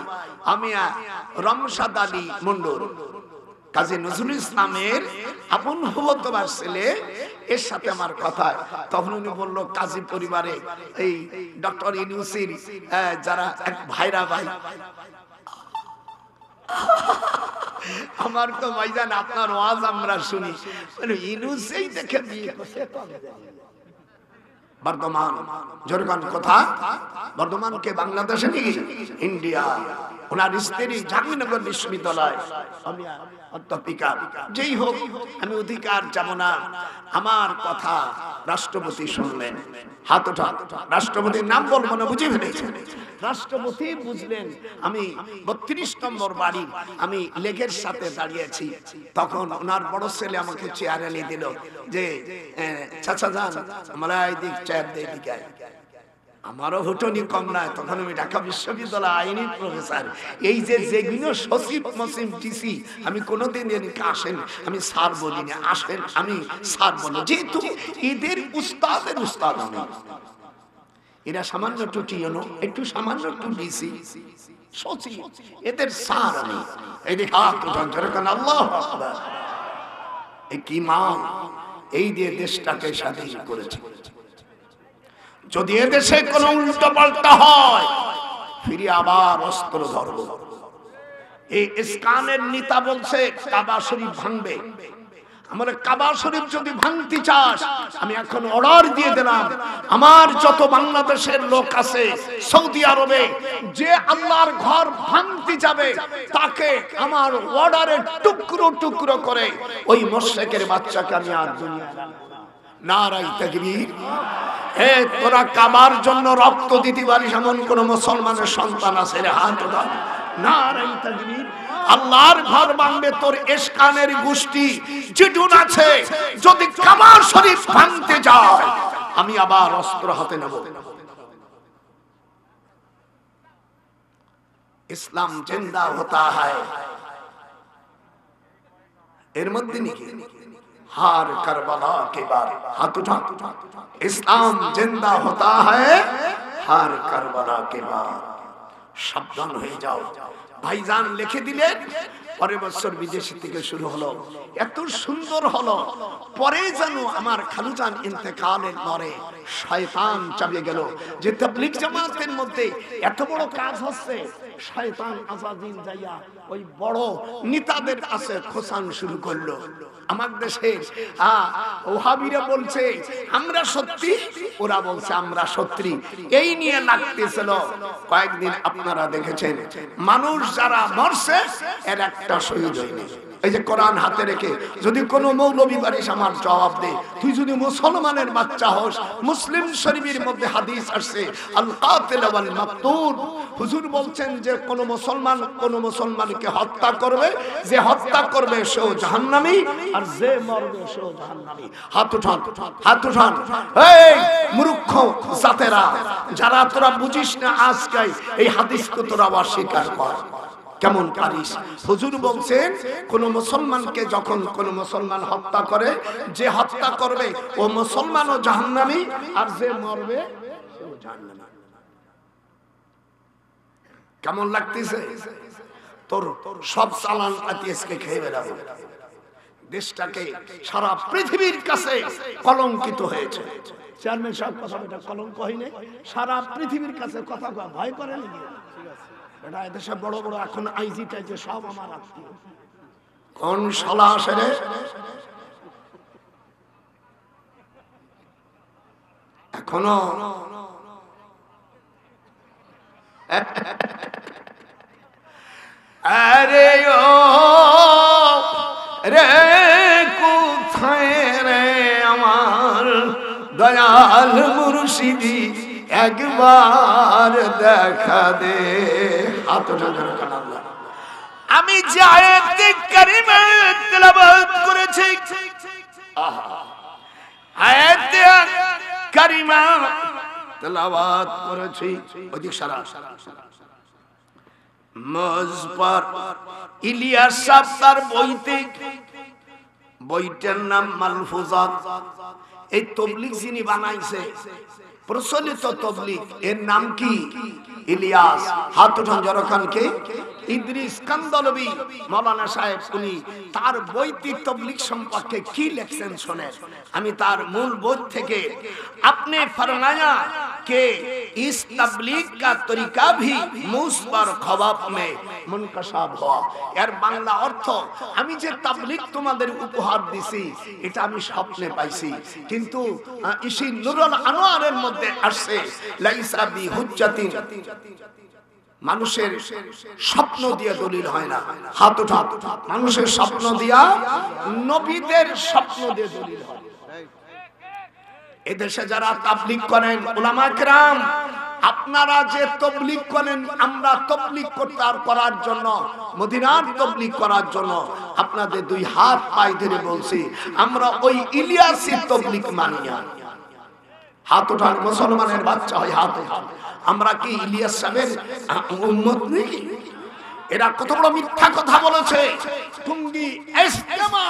আমি রমশাদ আলী মন্ডল, কাজী নজরুল ইসলামের আপন ফুফাতো ভাই ছেলে, এর সাথে আমার কথা। তখন উনি বললো কাজী পরিবারে এই ডক্টর ইউনূসীর যারা এক ভাইরা ভাই। আমার তো ভাইজান আপনার ওয়াজ আমরা শুনি, ইউনূসই দেখে বিয়ে করছে। বর্ধমান জোরগান কথা, বর্ধমানকে বাংলাদেশে নিয়ে ইন্ডিয়া। ওনার স্ত্রী জাহাঙ্গীরনগর বিশ্ববিদ্যালয় অধ্যাপিকা। যেই হোক, আমি অধিকার যাব না। আমার কথা রাষ্ট্রপতি শুনলেন, হাত ওঠা। রাষ্ট্রপতির নাম বলবো না, বুঝে ফেলেছেন। রাষ্ট্রপতি বুঝলেন আমি ৩২ নম্বর বাড়ি, আমি লেগের সাথে দাঁড়িয়েছি। তখন ওনার বড় ছেলে আমাকে চেয়ার এনে দিল যে চাচা যান আমরা এদিক চেয়ার দিয়ে দিকে। আমারও হুটনি কম নয়, তখন আমি ঢাকা বিশ্ববিদ্যালয় আইনি প্রফেসর। এই যে যেগুলো সচিব মসিম ডিসি, আমি কোনোদিন আসেন আমি স্যার বলি না, আসেন আমি স্যার বলি, যেহেতু এদের উস্তাদের উস্তাদ আমি। এরা সামান্য টুটি একটু সামান্য টুটিছি সচি এদের সার নেই। এই দেখ আল্লাহু আকবার, এই কি মাল, এই দিয়ে দেশটাকে স্বাধীন করেছে। যদি এদেশে কোনো উল্টো পাল্টা হয় ফিরে আবার অস্ত্র ধরব। এই ইসকানের নেতা বলছে কাবা শরীফ ভাঙবে। আমরা কাবা শরীফ যদি ভাঙতে চাস, আমি এখন অর্ডার দিয়ে দিলাম, আমার যত বাংলাদেশের লোক আছে সৌদি আরবে, যে আল্লাহর ঘর ভাঙতে যাবে তাকে আমার অর্ডারে টুকরো টুকরো করে ওই মুশরিকের বাচ্চাকে আমি আর দুনিয়া নারাই তাকবীর। হে তোরা কাবার জন্য রক্ত দিতে পারিস এমন কোন মুসলমানের সন্তান আছে রে? হাত উঠা, নারাই তাকবীর। আল্লাহর ঘর ভাঙবে তোর ইসকানের গোষ্ঠী যেটুন আছে, যদি কাবা শরীফ ভাঙতে যায় আমি আবার অস্ত্র হাতে নেব। ইসলাম জিন্দা হতা হয়, এর মধ্যে নাকি হার কারবালা के बाद हाथ उठा, इस्लाम जिंदा होता है हार কারবালা के बाद। সাবধান হয়ে যাও। ভাইজান লিখে দিলেন, পরের বছর বিদেশি থেকে শুরু হলো, এত সুন্দর হলো। পরে যেন আমার খালুজান ইন্তেকালের পরে শয়তান চাপিয়ে গেল যে তাবলীগ জামাতের মধ্যে এত বড় কাজ হচ্ছে, শয়তান আজাদিন যাইয়া ওই বড় নেতাদের কাছে খোসান শুরু করলো। আমার দেশে ওহাবিরা বলছে আমরা সত্যি, ওরা বলছে আমরা সত্যি, এই নিয়ে লাগতেছিল কয়েকদিন। আপনারা দেখেছেন মানুষ যারা মরছে এর একটা শহীদ হয়নি। এই যে কোরআন হাতে রেখে যদি কোন মৌলবী বাড়িস আমার জবাব দে, তুই যদি মুসলমানের বাচ্চা হোস, মুসলিম শরীফের মধ্যে হাদিস আসছে আল কাতিল ওয়াল মাকতুল। হুজুর বলছেন যে কোন মুসলমানকে হত্যা করবে, যে হত্যা করবে সেও জাহান্নামী, আর যে মরবে সেও জাহান্নামী। হাত উঠান, হাত উঠান। এই মূর্খ জাতেরা, যারা তোরা বুঝিস না, আজকে এই হাদিসকে তোরা অস্বীকার কর। কেমন পারিস? হুজুর বলছেন কোন মুসলমানকে যখন কোন মুসলমান হত্যা করে, যে হত্যা করবে ও মুসলমানও জাহান্নামী, আর যে মরবে সেও জাহান্নামী। কেমন লাগতেছে? তোর সব চালান আজকে খেয়ে বেড়াবো। দেশটাকে সারা পৃথিবীর কাছে কলঙ্কিত হয়েছে। চেয়ারম্যান সাহেব কথা, এটা কলঙ্ক হয়নি, সারা পৃথিবীর কাছে কথা ভয় করে নাকি? এটা এদেশে বড় বড় এখন আইজি টাইজে সব আমার আত্মীয়। কোন শালা আসে রে? এখনো আরে ও রে কোথায় রে আমার দয়াল মুর্শিদি, একবার দেখা দে। হাত উঠান। আমি যে আয়াতে কারিমা তেলাওয়াত করেছি, আয়াতে কারিমা তেলাওয়াত করেছি, ওদিক সারা মজবার ইলিয়াস সাহেব তার বইটার নাম মালফুজাত। এই তাবলীগ যিনি বানাইছে, প্রচলিত তাবলীগ, এর নাম কি? ইলিয়াস। হাত উঠান জরখান কে? ইদ্রিস কান্দলবি মাওলানা সাহেব। উনি তার বইটি তাবলীগ সম্পর্কে কি লিখছেন শুনেন। আমি তার মূল বই থেকে, আপনি ফরমায়া कि इस तबलीग का तरीका भी मुझ पर ख्वाब में मुनकशाफ हुआ। यार बांग्ला अर्थ, আমি যে তাবলীগ তোমাদের উপহার দিছি এটা আমি স্বপ্নে পাইছি, কিন্তু ইসি নুরুল আনোয়ারের মধ্যে আসছে লাইসা বি হুজ্জাতিন। মানুষের স্বপ্ন দিয়ে দলিল হয় না। হাত উঠা। মানুষের স্বপ্ন দিয়া, নবীদের স্বপ্ন দিয়ে দলিল হয়। এদেশে যারা তাবলীগ করেন উলামা কেরাম, আপনারা যে তাবলীগ করেন, আমরা তাবলীগ করার জন্য, মদিনার তাবলীগ করার জন্য আপনাদের দুই হাত পায়ে ধরে বলছি, আমরা ওই ইলিয়াসী তাবলীগ মানি না। হাত উঠান। মুসলমানের বাচ্চা হয় হাত উঠান। আমরা কি ইলিয়াস সাহেবের উম্মত নাকি? এরা কত বড় মিথ্যা কথা বলেছে। টুঙ্গি ইজতেমা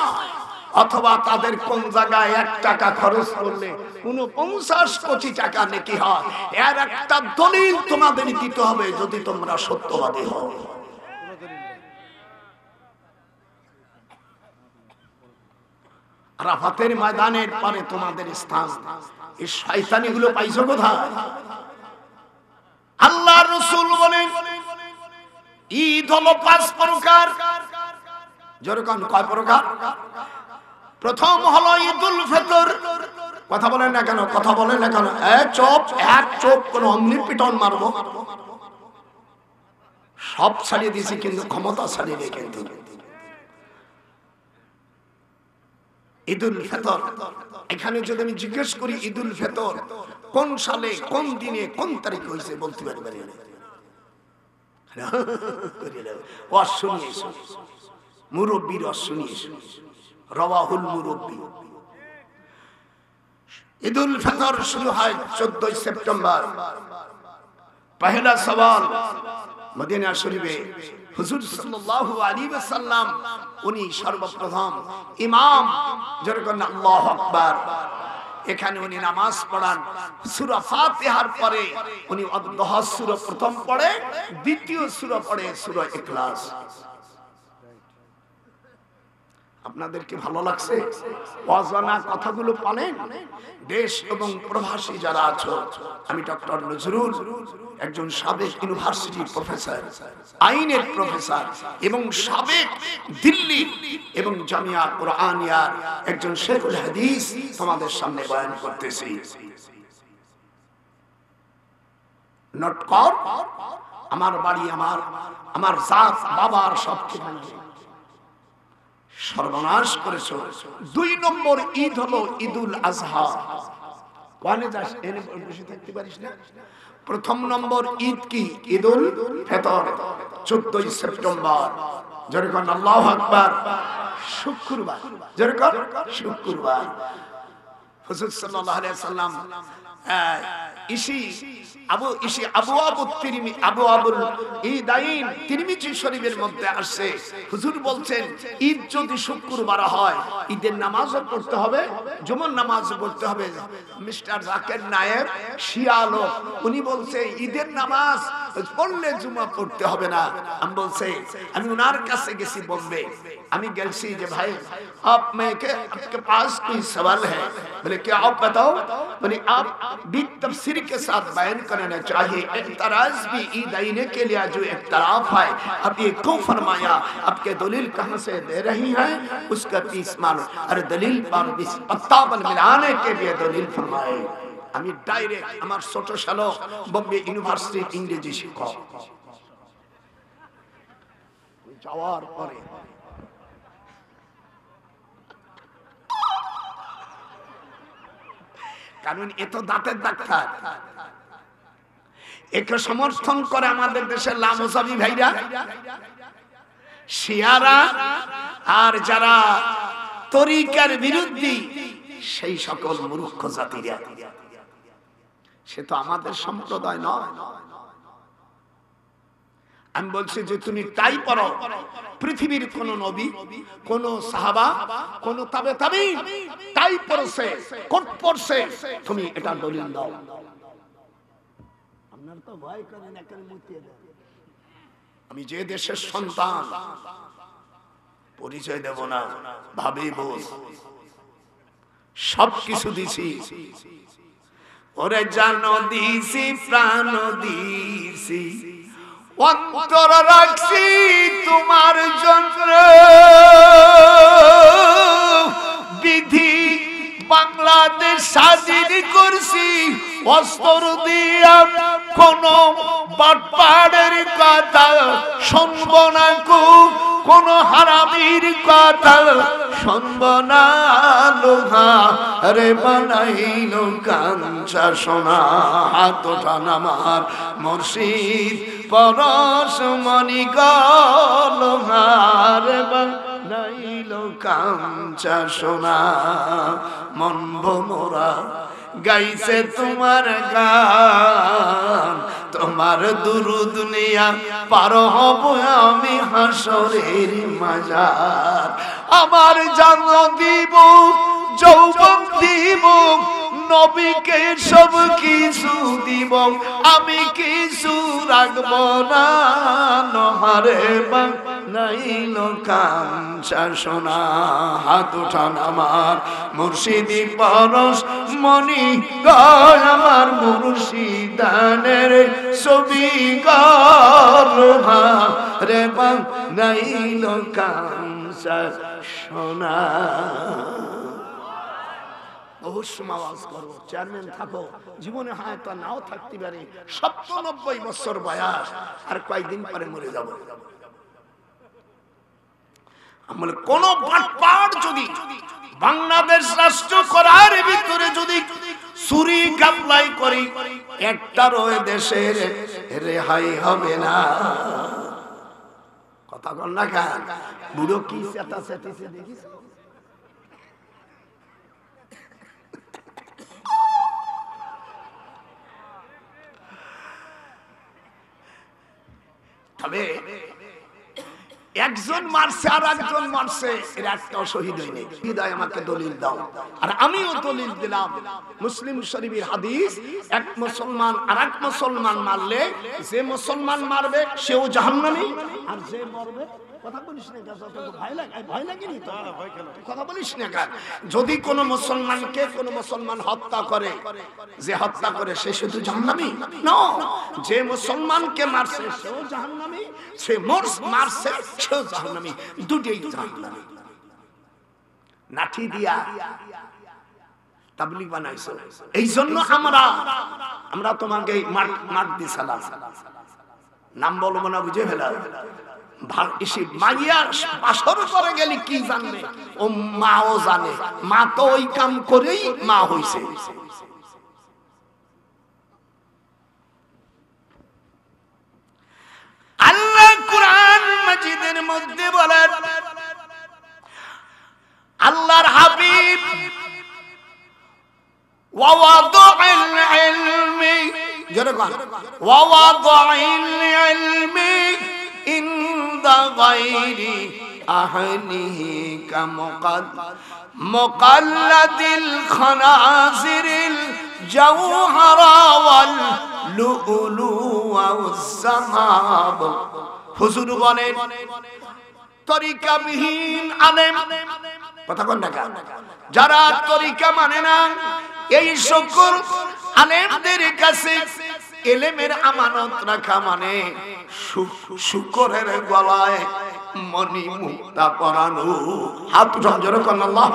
অথবা তাদের কোন জায়গায় 1 টাকা খরচ করলে 49 কোটি টাকা নেকি হয়, এর একটা দলিল তোমাদের দিতে হবে যদি তোমরা সত্যবাদী হও। আরাফাতের ময়দানের পরে তোমাদের স্থান, এই শয়তানিগুলো পাইছো কোথায়? আল্লাহর রাসূল বলেন ঈদ হলো 5 প্রকার। যেরকম কয় প্রকার? প্রথম হলো ঈদুল ফিতর। কথা বলেন না কেন? কথা বলেন না কেন? চুপ, এক চুপ, কোন অমনি পিটন মারবো। সব ছাড়িয়ে দিয়েছি কিন্তু ক্ষমতা ছাড়িয়ে নেই। কিন্তু ঈদুল ফিতর, এখানে যদি আমি জিজ্ঞেস করি ঈদুল ফিতর কোন সালে, কোন দিনে, কোন তারিখে হয়েছে বলতে পারবেন? মুরব্বীর শুনিয়েছে, রওয়াহুল মুরব্বী। ঈদুল ফিতর শুরু হয় 14 সেপ্টেম্বর। পহেলা সওয়াল মদিনা শরীফে হুজুর সাল্লাল্লাহু আলাইহি ওয়াসাল্লাম উনি সর্বপ্রথম ইমাম, যেরকম আল্লাহু আকবার, এখানে উনি নামাজ পড়ান। সূরা ফাতিহার পরে উনি আদ-দুহা সূরা প্রথম পড়ে, দ্বিতীয় সূরা পড়ে সূরা ইখলাস। আপনাদের কি ভালো লাগছে? অজানা কথাগুলো পালেন। দেশ এবং প্রবাসী যারা আছো, আমি ডক্টর নজরুল, একজন সাবেক ইউনিভার্সিটি প্রফেসর, আইনের প্রফেসর এবং সাবেক দিল্লি এবং জামিয়া কুরআনিয়ার একজন শেখুল হাদিস তোমাদের সামনে বয়ান করতেছি। নোট কর, আমার বাড়ি, আমার জাত, বাবার সব ঠিকানা সর্বনাশ করেছো। 2 নম্বর ঈদ হলো ঈদুল আজহা। কোনে যাস এনে বসে থাকতে পারিস না? প্রথম নম্বর ঈদ কি? ঈদুল ফিতর 14 সেপ্টেম্বর। যেরকম আল্লাহু আকবার, শুক্রবার। যেরকম শুক্রবার হুজুর সাল্লাল্লাহু আলাইহি ওয়াসাল্লাম তিরমিজি শরীফের মধ্যে আসছে, হুজুর বলছেন ঈদ যদি শুক্রবার হয় ঈদের নামাজও পড়তে হবে, জুমার নামাজও পড়তে হবে। মিস্টার জাকির নায়েব শিয়ালো, উনি বলছে ঈদের নামাজ পড়লে জুমা পড়তে হবে না। আমি বলছে, আমি ওনার কাছে গেছি বোম্বে, আমি গেছি যে भाई आप मैं के आपके पास कोई सवाल है? बोले क्या आप बताओ? बोले आप भी तफसीर के साथ बयान करना चाहिए। इतराज भी ईद आईने के लिए जो इख्तलाफ है, अब ये क्यों फरमाया? आपके दलील कहाँ से दे रही हैं उसका पीस मानो। अरे दलील पर पत्ता बन मिलाने के लिए दलील फरमाए। আমি ডাইরেক্ট আমার ছোট শালক বম্বে ইউনিভার্সিটি ইংরেজি শিক্ষক যাওয়ার পরে কারণ এত দাঁতের ডাক্তার, একে সমর্থন করে আমাদের দেশের লামোসাবি ভাইরা, শিয়ারা, আর যারা তরিকার বিরোধী সেই সকল মূর্খ জাতিরা। সে তো আমাদের সম্প্রদায় নয়। আমি বলছি যে তুমি তাই পড়ো, পৃথিবীর কোন নবী, কোন সাহাবা, কোন তাবে তাবিঈন তাই পড়ছে, কোট পড়ছে, তুমি এটা দলিল দাও। আপনারা তো ভয় করেন, একাল মুতিয়ে দেন। আমি যে দেশের সন্তান পরিচয় দেব না, ভাবি বোঝ, সব কিছু দিছি। ওরে জানো দিছি, প্রাণ দিছি, অন্তর রাখছি তোমার জন্য। বিধি বাংলাদেশ স্বাধীন করছি অস্ত্র দিয়া, কোন বাটপাড়ের কথা শুনব না, কোন হারামির কথা শুনব না। লোহা রে বানাইলো কাঞ্চা সোনা, হাত ওঠান আমার মুর্শিদ পরশমণি গো। লোহা রে বানাইলো কাঞ্চা সোনা, মন ভোমরা গাইছে তোমার গান, তোমার দুরুদ নিয়া পার হব আমি হাসরের মাজার। আমার জান দিব, যৌবন দিব, নবীকে সব কিছু দিব, আমি কিছু রাখব না। নহারে বানাইল কাঞ্চা সোনা, হাত উঠান আমার মুর্শিদি পরশ মনি গয়, আমার মুর্শিদানের ছবি রে বানাইল কাঞ্চা সোনা। অবশ্যই আওয়াজ করো, চেয়ারম্যান থাকো, জীবনে হয়তো নাও থাকতে পারে, ৯৭ বছর বয়স, আর কয়েকদিন পরে মরে যাব। আমলে কোন বাটপাট যদি বাংলাদেশ রাষ্ট্র করার ভিতরে যদি চুরি গাপলাই করি, একটারও দেশের রেহাই হবে না। কথা বল না কেন? বুড়ো কি চেতা চেতেছে দেখিস? তবে একজন মারছে আর একজন মারছে, এর একটাও শহীদ হয়নি। হৃদয় আমাকে দলিল দাও, আর আমিও দলিল দিলাম। মুসলিম শরীফের হাদিস, এক মুসলমান আর এক মুসলমান মারলে যে মুসলমান মারবে সেও জাহান্নামী, আর যে মরবে কথা বলিস না, ভয় লাগেনি তো? কথা বলিস না কেন? যদি কোন মুসলমানকে কোন মুসলমান হত্যা করে, যে হত্যা করে সে শুধু জাহান্নামী না, যে মুসলমানকে মারছে সেও জাহান্নামী, সে মারছে সেও জাহান্নামী, দুটোই জাহান্নামী। লাঠি দিয়া তাবলীগ বানাইছো, এই জন্য আমরা তোমাকে মার দিছিলাম। নাম বলবো না, বুঝে ফেলা। মাইয়া বাসর করে গেলে কি জানবে? ও মাও জানে, মা তো ওই কাম করেই মা হইছে। আল্লাহ কুরআন মাজিদের মধ্যে বলেন, আল্লাহর হাবিব ওয়াওয়াদুল ইলমি, যেরকম ওয়াওয়াদুল ইলমি ইনদা গায়রি আহলিহি কামুকাল্লাদিল খানাজিরিল জাওহারা ওয়াল লুলু ওয়াস সাহাব। হুজুর বলেন, তরিকাবিহীন আলেম, কথা কোন না, যারা তরিকা মানে না, এই সকল আলেমদের কাছে এলেমের আমানত রাখা মানে শুকরের গলায় মণি মুক্তা পরানো। হাত জোরে করুন আল্লাহ।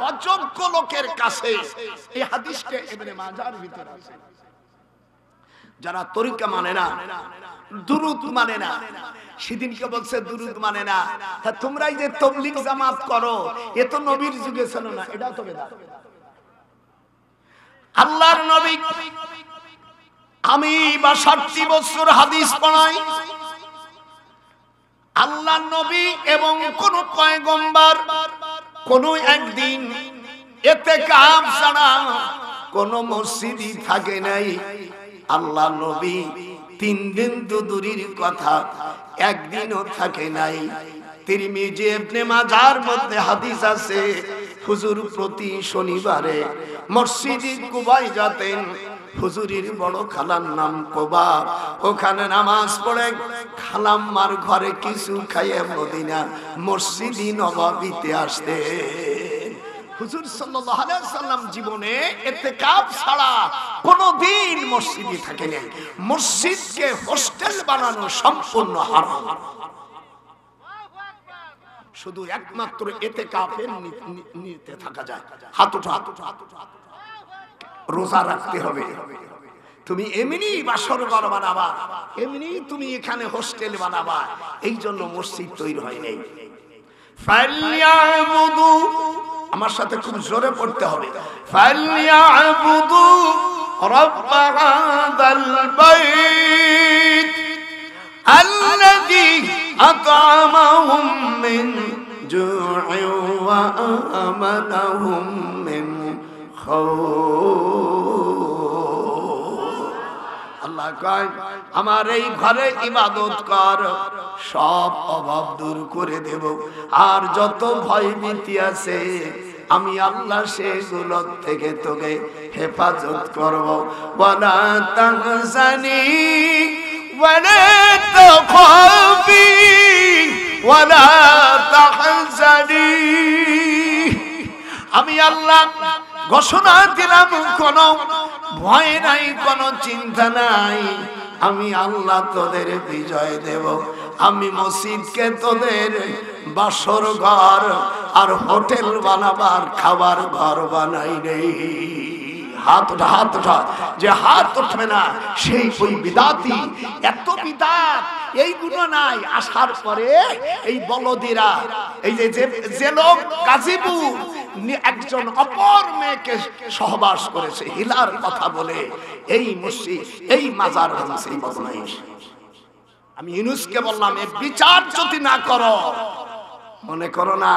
অযোগ্য লোকের কাছে এই হাদিসটা ইবনে মাজার ভিতরে আছে। যারা তরিকা মানে না, দুরুদ মানে না, সেদিনকে বলছে দুরুদ মানে না। তোমরা এই যে তাবলীগ জামাত করো, এ তো নবীর যুগে ছিল না, এটাও তো বেদাত। আল্লাহর নবী, আমি ৬২ বছর হাদিস পড়াই, আল্লাহ নবী এবং কোন পয়গম্বর কোন একদিন ইতিকাফ ছাড়া কোন মসজিদই থাকে নাই। আল্লাহ নবী ৩ দিন তো দূরের কথা, একদিনও থাকে নাই। তিরমিজি ইবনে মাজার মধ্যে হাদিস আছে, হুজুর প্রতি শনিবারে মসজিদে কুবায় যেতেন। হুজুরের বড় খালার নাম কোবা, ওখানে নামাজ পড়ে খালাম্মার ঘরে কিছু খাইয়ে মদিনা মসজিদে নববীতে আসতে। হুজুর সাল্লাল্লাহু আলাইহি ওয়াসাল্লাম জীবনে ইতিকাফ ছাড়া কোনদিন মসজিদে থাকেন। মসজিদকে হোস্টেল বানানো সম্পূর্ণ হারাম। শুধু একমাত্র ইতিকাফের নিতে থাকা যায়। হাত উঠা, রোজা রাখতে হবে। তুমি এমনি বাসর ঘর বানাবা, এমনি তুমি এখানে হোস্টেল বানাবা, এই জন্য মসজিদ তৈরি হয় নাই। ফালইয়াবুদু, আমার সাথে খুব জোরে পড়তে হবে, ফালইয়াবুদু রাব্ব হাযাল বাইত আল্লাযী আত'আমাহুম মিন জু'ইন ওয়া আমানাহুম মিন আল্লাহ কয় আমার এই ঘরে ইবাদত কর, সব অভাব দূর করে দেব, আর যত ভয় ভীতি আছে আমি আল্লাহ সেগুলো থেকে তোকে হেফাজত করব। ওয়ালা তাহজানি ওয়ালা তাখাফি ওয়ালা তাহজানি, আমি আল্লাহ ঘোষণা দিলাম কোনো ভয় নাই, কোনো চিন্তা নাই, আমি আল্লাহ তোদের বিজয় দেব। আমি মসজিদকে তোদের বাসর ঘর আর হোটেল বানাবার খাবার ঘর বানাই নেই। হাত উঠা, হাত উঠা, যে হাত উঠবে না সেই ওই বিদাতি। এত বিদাত এইগুলো নাই, আসার পরে এই বলদিরা, এই যে লোক গাজীপুর একজন অপর মেয়েকে সহবাস করেছে হিলার কথা বলে, এই মসজিদ এই মাজার ভাঙছে এই বদমাইশ। আমি ইউনূসকে বললাম এ বিচার যদি না করো, মনে করো না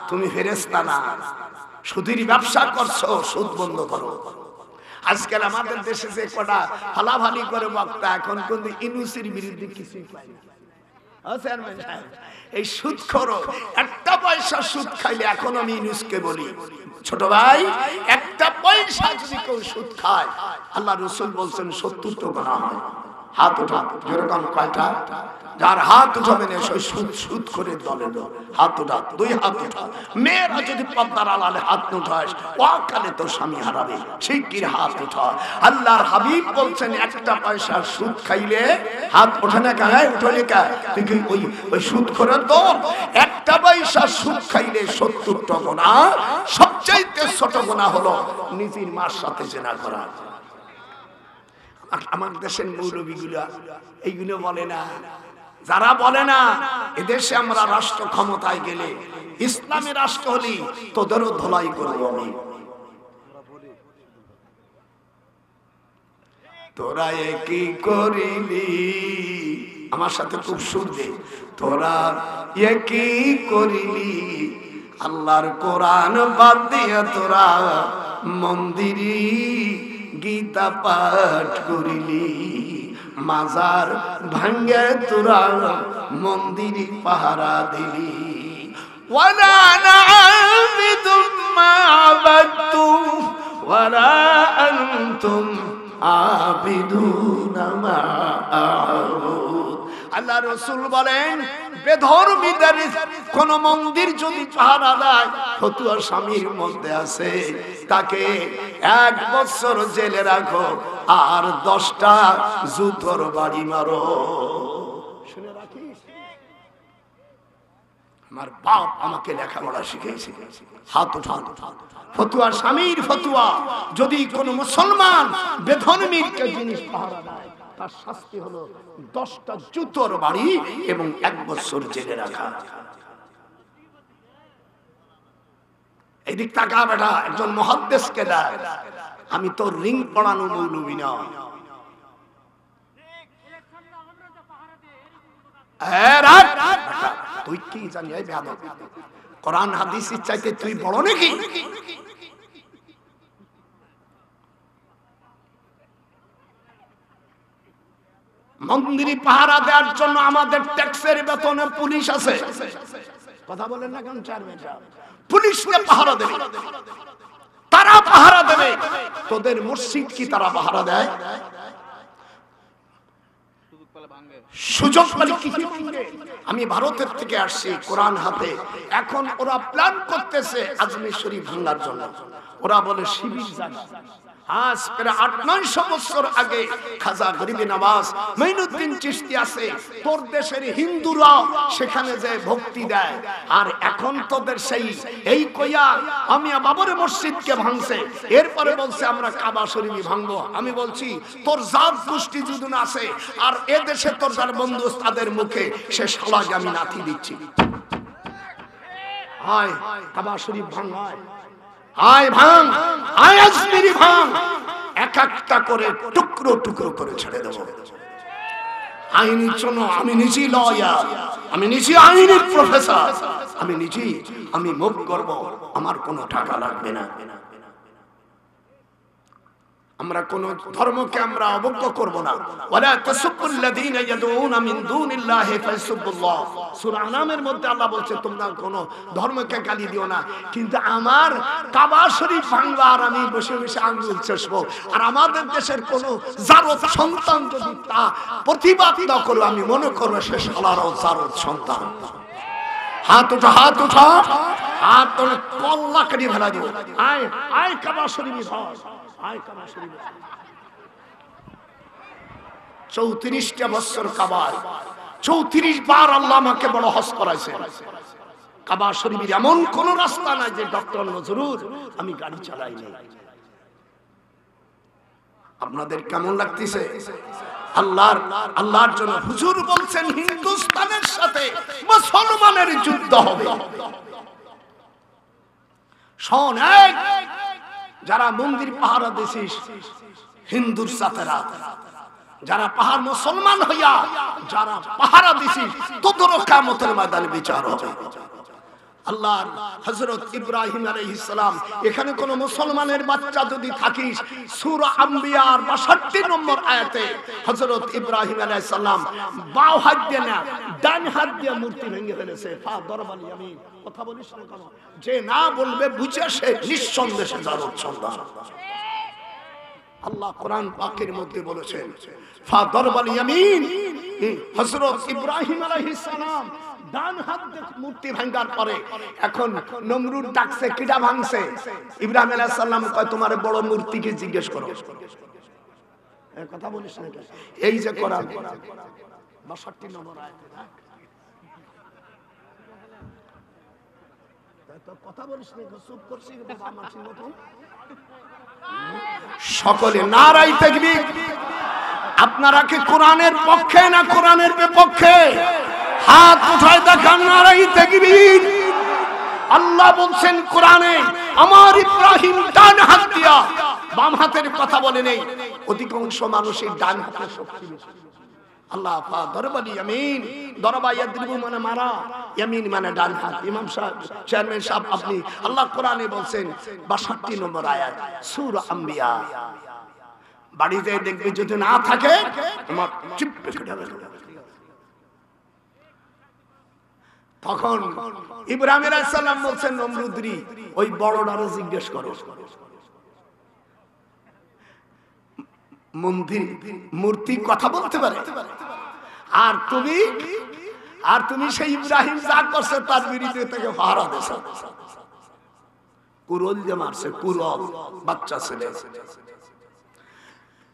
তুমি ফেরেশতা না, সুদের ব্যবসা করছো, সুদ বন্ধ করো। আজকাল আমাদের দেশে যে কটা ফালাফালি করে বক্তা, এখন কিন্তু ইউনূসের বিরুদ্ধে কিছুই পাই না। এই সুদ করো, একটা পয়সা সুদ খাইলে, এখন আমি ইউনূসকে বলি ছোট ভাই, একটা পয়সা যদি কেউ সুদ খায়, আল্লাহ রাসূল বলছেন 70টা গুনাহ হয়। হাত উঠা, যেরকম কয়টা, যার হাত উঠাবে না সেই সুদ সুদ করে দলে দল। হাত উঠা, দুই হাত উঠা। মেয়েরা যদি পর্দার আড়ালে হাত উঠাস, ওয়াকালে তো স্বামী হারাবে, শিগগির হাত উঠা। আল্লাহর হাবিব বলছেন একটা পয়সা সুদ খাইলে হাত ওঠে না, কায় উঠে লেখা তুই কি ওই সুদ করে তো। একটা পয়সা সুদ খাইলে 70টা গুনাহ, সবচাইতে ছোট গুনাহ হলো নিজের মার সাথে জিনা করা। আমার দেশের মৌলবীগুলা এইগুলো বলে না, যারা বলে না এদেশে আমরা রাষ্ট্র ক্ষমতায় গেলে, ইসলামী রাষ্ট্র হলি তোদেরও ধোলাই করব আমি। তোরা কি করিলি, আমার সাথে খুব সুর দে, তোরা কি করিলি, আল্লাহর কোরআন বাদ দিয়া তোরা মন্দিরে গীতা পাঠ করিলি, মাজার ভাঙ্গে তোরা মন্দিরে পাহারা দিলি। ওয়ালা না'বুদু মা আবাদতুম ওয়ালা আনতুম আবিদুনা মা আ'বুদ। আল্লাহ রাসূল বলেন বেধর্মীদের কোন মন্দির যদি পাহারা দেয়, ফতুয়া স্বামীর মধ্যে আছে, তাকে 1 বছর জেলে রাখো আর 10টা জুতোর বাড়ি মারো। শুনে রাখিস, আমার বাপ আমাকে লেখাপড়া শিখিয়েছে। হাত উঠান, ফতুয়া স্বামীর ফতুয়া, যদি কোন মুসলমান বেধর্মীর জিনিস পাহারা দেয়, তার শাস্তি হলো 10টা জুতোর বাড়ি এবং 1 বছর জেলে রাখা। এদিক তাকা বেটা, একজন মুহাদ্দিসকে দেখ, আমি তো রিং পড়ানো মৌলবী না। তুই কি জানি কোরআন হাদিসের চাইতে তুই বড় নাকি? মন্দিরে পাহারা দেওয়ার জন্য আমাদের ট্যাক্সের বেতনে পুলিশ আছে, কথা বলেন না কেন? পুলিশকে পাহারা দেবে, তারা পাহারা দেবে। তোদের মসজিদ কি তারা পাহারা দেয়? সুযোগ পেলে কি ভাঙবে? আমি ভারতের থেকে আসছি কোরআন হাতে, এখন ওরা প্ল্যান করতেছে আজমির শরীফ ভাঙার জন্য। ওরা বলে শিবির জায়গা। আজ প্রায় 800-900 বছর আগে খাজা গরিবে নওয়াজ মঈনুদ্দিন চিশতি আছে, তোর দেশের হিন্দুরা সেখানে যে ভক্তি দেয়, আর এখন তোদের সেই এই কইয়া আমি বাবরি মসজিদকে ভাঙছে, এরপরে বলছে আমরা কাবা শরীফ ভাঙবো। আমি বলছি তোর জাত গোষ্ঠী যদি না আছে, আর এ দেশে তোর যার বন্ধু তাদের মুখে সে শালাকে আমি নাথি দিচ্ছি। হায় কাবা শরীফ ভাঙায়, আয় ভাঙ, আয় আজমিরি ভাঙ, এক একটা করে টুকরো টুকরো করে ছেড়ে দেব। আইনি জন্য আমি নিজেই লয়ার, আমি নিজে আইনের প্রফেসর, আমি নিজেই আমি মুখ করব, আমার কোনো টাকা লাগবে না। আমরা কোন ধর্মকে আমরা অবজ্ঞা করব না। ওয়ালা তাসুবুল্লাযীনা ইয়াদউনা মিন দুনিল্লাহি ফায়াসুবুল্লাহ, সূরা আনামের মধ্যে আল্লাহ বলছে তোমরা কোন ধর্মকে গালি দিও না, কিন্তু আমার কাবা শরীফ ভাঙবা আর আমি বসে বসে আঙ্গুল চষবো, আর আমাদের দেশের কোন জারদ সন্তান যদি তা প্রতিবাদ না করে আমি মনে করব সে শালারও জারদ সন্তান। হাত উঠা, হাত উঠা, হাত তোলে কল্লা কেটে ফেলা দিও। আয় আয় কাবা শরীফ ধর, আয় কাবা শরীফ। 34টা বছর কাবায় 34 বার আল্লাহ আমাকে বড় হজ করাইছে। কাবা শরীফের এমন কোন রাস্তা নাই যে ডক্টর নজরুল আমি গাড়ি চালাই নাই। আপনাদের কেমন লাগতেছে? আল্লাহর জন্য হুজুর বলছেন হিন্দুস্তানের সাথে মুসলমানের যুদ্ধ হবে। শোন, যারা মন্দির পাহারা দিছিস হিন্দুর সাথেরা, যারা পাহাড় মুসলমান হইয়া যারা পাহারা দিছিস তোদেরও কিয়ামতের ময়দানে বিচার হবে। আল্লাহর হযরত ইব্রাহিম আলাইহিস সালাম, এখানে কোন মুসলমানের বাচ্চা যদি থাকিস, সূরা আম্বিয়ার 62 নম্বর আয়াতে হযরত ইব্রাহিম আলাইহিস সালাম বাও হাত দিয়ে না ডান হাত দিয়ে মূর্তি ভেঙে ফেলেছে। ফা দরবাল ইয়ামিন, কথা বলিস না কেন? যে না বলবে বুঝে সে নিঃসন্দেহে জারদ সন্তান। আল্লাহ কোরআন পাকের মধ্যে বলেছেন ফা দরবাল ইয়ামিন, হযরত ইব্রাহিম আলাইহিস সালাম ডান হাত দিয়ে মূর্তি ভাঙার পরে এখন নমরুদ ডাকছে, কিডা ভাঙছে? ইব্রাহিম আলাইহিস সালাম কয় তোমার বড় মূর্তিকে জিজ্ঞেস করো। এই কথা বলিস না? এই যে কোরআন 62 নম্বর আয়াতে, তো কথা বলিস না, চুপ করছিস বাবা মাছির মতো। সকলে নারাই তাকবীর। আপনারা কি কোরআনের পক্ষে না কোরআনের বিপক্ষে? হাত উঠায় দেখান নারাই তাকবীর। আল্লাহ বলছেন কোরআনে আমার ইব্রাহিম ডান হাত দিয়া, বাম হাতের কথা বলে নেই। অধিকাংশ মানুষের ডান হাতে শক্তি বেশি। আল্লাহ পা দরবালি ইয়ামিন, দরবা ইয়াদরিবু মানে মারা, ইয়ামিন মানে ডান হাত। ইমাম সাহেব, চেয়ারম্যান সাহেব, আপনি আল্লাহ কোরআনে বলছেন 62 নম্বর আয়াত সূরা আম্বিয়া। বাড়িতে দেখবে যদি না থাকে আমার চিপে কেটে দেবে। তখন ইব্রাহিম আলাইহিস সালাম বলছেন নমরুদরি ওই বড়টারে জিজ্ঞেস করো, মূর্তি কথা বলতে পারে? আর তুমি সেই ইব্রাহিম যা করছে তার বিরুদ্ধে থেকে পাহারা দিছো। কুরল যে মারছে, কুরল বাচ্চা ছেলে।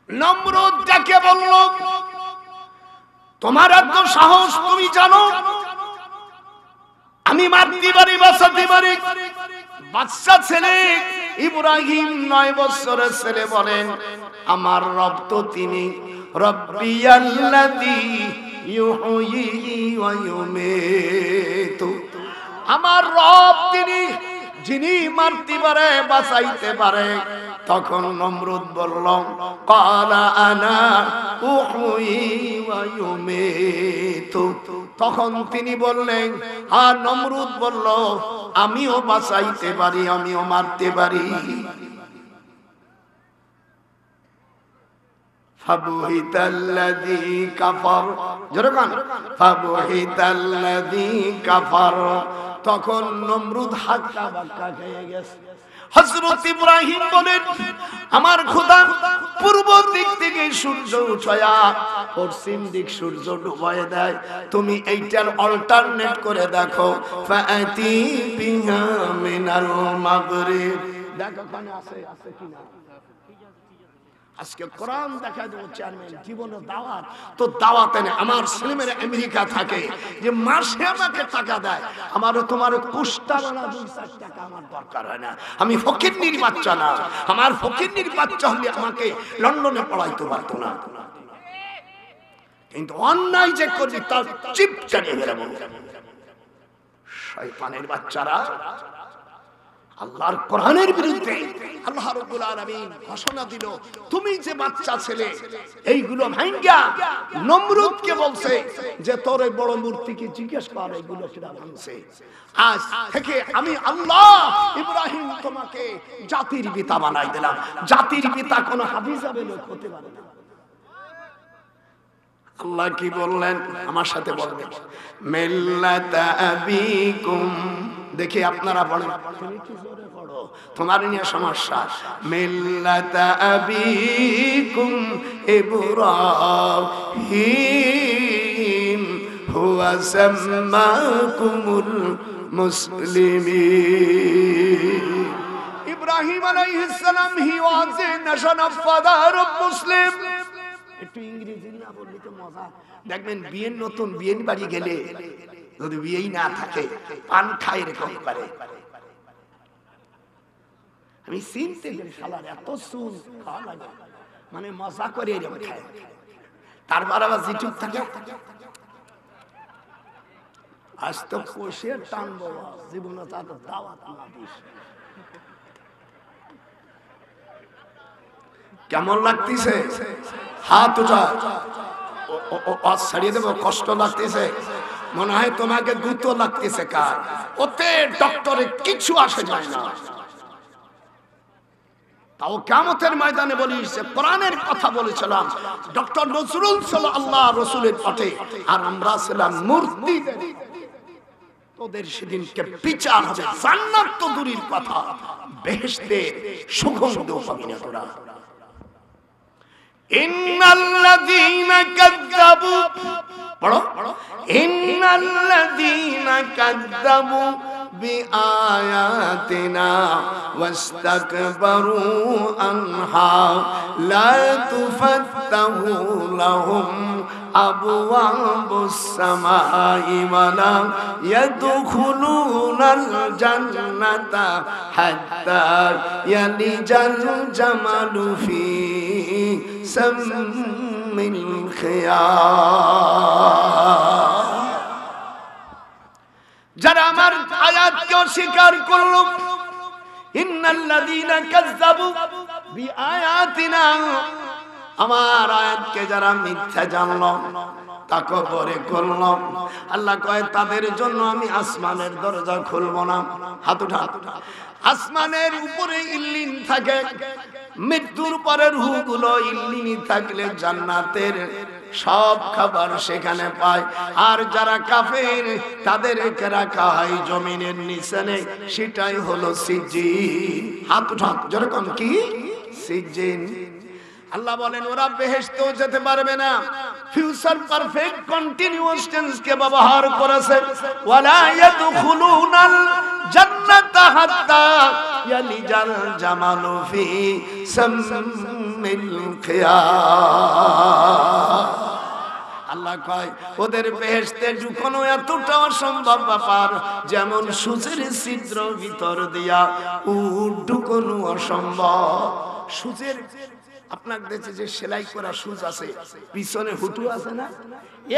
নমরুদ যাকে বলল তোমার এত সাহস, তুমি জানো আমি মারতে পারি, বাঁচাতে পারি? বাচ্চা ছেলে ইব্রাহিম 9 বছরের ছেলে বলেন আমার রব তো তিনি রব্বিয়াল্লাযী ইউহয়ী ওয়া ইউমীতু, আমার রব তিনি যিনি মারতে পারে বাঁচাইতে পারে। তখন নমরুদ বলল ক্বালা আনা উহয়ী ওয়া ইউমীতু, তখন তিনি বললেন, আর নমরুদ বলল আমিও বাঁচাইতে পারি, আমিও মারতে পারি। ফাবুহিতাল্লাযী কাফার, যেরকম ফাবুহিতাল্লাযী কাফার, তখন নমরুদ হাক্কা বাক্কা খেয়ে গেছে। হযরত ইব্রাহিম বলেন আমার খোদা পূর্ব দিক থেকে সূর্য উঠয়া পশ্চিম দিক সূর্য ডুবায় দেয়, তুমি এইটার অল্টারনেট করে দেখো ফাআতি বিহা মিনাল মাগরিব, দেখো ওখানে আছে কিনা। আজকে কোরআন দেখা দেবো চেয়ারম্যান জীবনে দাওয়াত, তো দাওয়াতে আমার ছেলেমেয়েরা আমেরিকা থাকে যে মাসে আমাকে টাকা দেয়, আমারও তোমার কুষ্টালা 2-4 টাকা আমার দরকার হয় না। আমি ফকিরনির বাচ্চা না, আমার ফকিরনির বাচ্চা হলে আমাকে লন্ডনে পড়াইতে পারতো না। কিন্তু অন্যায় যে করবি তার চিপ চালিয়ে বেরাবো। শয়তানের বাচ্চারা আল্লাহর কোরআনের বিরুদ্ধে আল্লাহ রাব্বুল আলামিন ঘোষণা দিল, তুমি যে বাচ্চা ছেলে এইগুলো ভাঙ্গা নমরুদকে বলছে যে তোর এই বড় মূর্তিকে জিজ্ঞেস কর এইগুলো কিরা ভাঙছে। আজ থেকে আমি আল্লাহ ইব্রাহিম তোমাকে জাতির পিতা বানাই দিলাম। জাতির পিতা কোন হাফিজাবে লোক হতে পারে না। আল্লাহ কি বললেন আমার সাথে বলবেন, মিল্লাতা আবিকুম, দেখি আপনারা বলেন, তুমি কি জোরে পড়ো, তোমার নিয়ে সমস্যা। মিল্লাতা আবিকুম ইব্রাহিম হুয়া সাম্মাকুমুল মুসলিমিন। ইব্রাহিম আলাইহিস সালাম he was a nation of father of Muslim. একটু ইংরেজি না বললে তো মজা। দেখবেন বিয়ের নতুন বিয়ে বাড়ি গেলে যদি বিয়েই না থাকে পান খাই এরকম করে। আমি চিনতে গেলে শালার এত চুল খাওয়া লাগে, মানে মজা করে এরকম খায়। তারপর আবার জিটুক থাকে, আজ তো কোষের টানবো জীবনে তাদের দাওয়াত না দিস। কেমন লাগতেছে? হাত উঠা, ছাড়িয়ে দেবো। কষ্ট লাগতেছে? মনে হয় তোমাকে গুতো লাগতেছে। কার ওতে ডক্টরে কিছু আসে যায় না। তাও কিয়ামতের ময়দানে বলিস কোরআনের কথা বলেছিলাম। ডক্টর নজরুল ছিল আল্লাহ রসুলের পথে, আর আমরা ছিলাম মূর্তি। তোদের সেদিনকে বিচার হবে। জান্নাত তো দূরের কথা, বেহেশতের সুগন্ধ পাবি না তোরা। ইন্নাল্লাযীনা কাযযাবু, পড়ো, ইন্নাল্লাযীনা কাযযাবু বিআয়াতিনা ওয়াস্তাকবারু আনহা লা তুফাত্তাহু লাহুম আবওয়াবুস সামাই ওয়ালা ইয়াদখুলুনাল জান্নাতা হাত্তা ইয়ালিজাল জামালু ফি সাম্মিল খিয়াম। যারা আমার আয়াতকে অস্বীকার করলো, ইন্নাল্লাযীনা কাযযাবু বিআয়াতিনা, আমার আয়াতকে যারা মিথ্যা জানলো, তাকবরে করলো, আল্লাহ কয় তাদের জন্য আমি আসমানের দরজা খুলবো না। হাত উঠা। আসমানের উপরে ইল্লিন থাকে, মৃত্যুর পরে রূহগুলো ইল্লিনি থাকলে জান্নাতের সব খাবার সেখানে পায়। আর যারা কাফের তাদেরকে রাখা হয় জমিনের নিচে, সেটাই হলো সিজ্জিন। হাত উঠা যেরকম কি সিজ্জিন। আল্লাহ বলেন ওরা বেহেশতেও যেতে পারবে না। ফিউচার পারফেক্ট কন্টিনিউয়াস টেন্স কে ব্যবহার করেছে। ওয়ালা ইয়াদখুলুনাল জান্নাতা হাত্তা ইয়ালিজাল জামালু ফি সাম্মিল খিয়াম। আল্লাহ কয় ওদের বেহেশতে ঢুকানো এতটা অসম্ভব ব্যাপার, যেমন সূচের ছিদ্র ভিতর দিয়া উট ঢুকানো অসম্ভব। সূচের আপনার দেশে যে সেলাই করা সুচ আছে, পিছনে হুটু আছে না,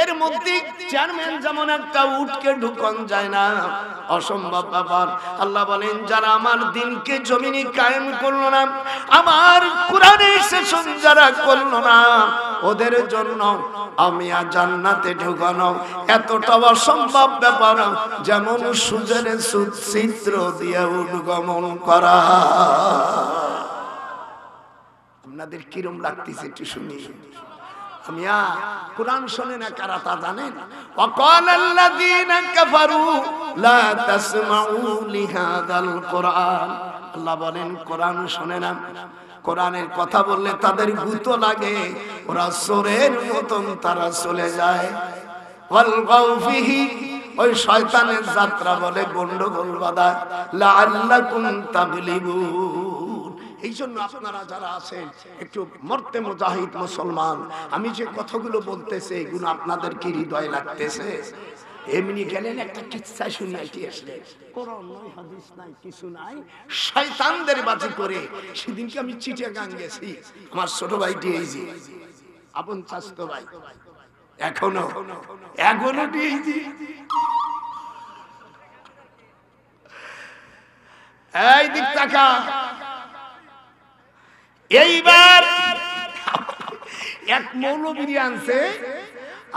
এর মধ্যে চেয়ারম্যান যেমন একটা উটকে ঢুকান যায় না, অসম্ভব ব্যাপার। আল্লাহ বলেন যারা আমার দিনকে জমিনে কায়েম করলো না, আমার কোরআনের শাসন যারা করলো না, ওদের জন্য আমি জান্নাতে ঢুকানো এতটা অসম্ভব ব্যাপার, যেমন সূচের ছিদ্র দিয়ে উট গমন করা। আপনাদের কিরম লাগতেছে একটু শুনি। আমি কোরআন শুনে না কারা তা জানেন? ওয়াকালাল্লাযীনা কাফারু লা তাসমাউ লিহাযাল কোরআন। আল্লাহ বলেন কোরআন শুনে না, কোরআনের কথা বললে তাদের গুতো লাগে, ওরা চোরের মতন তারা চলে যায়। ওয়ালগাউ ফিহি, ওই শয়তানের যাত্রা বলে গন্ডগোল বাঁধায়। লাআল্লাকুম তাগলিবুন। এই জন্য আপনারা যারা আছেন একটু মরতে মুজাহিদ মুসলমান, আমি যে কথাগুলো বলতেছে এগুলো আপনাদের কি হৃদয় লাগতেছে? এমনি গেলেন একটা কিচ্ছা শুনিয়ে কি আসলে, কোরআন নাই হাদিস নাই কিছু নাই, শয়তানদের বাজি করে। সেদিনকে আমি চিটাগাং গেছি, আমার ছোট ভাইটি এই যে আপন চাচতো ভাই, এখনো এই দিক তাকা। এইবার এক মৌলবী আনছে,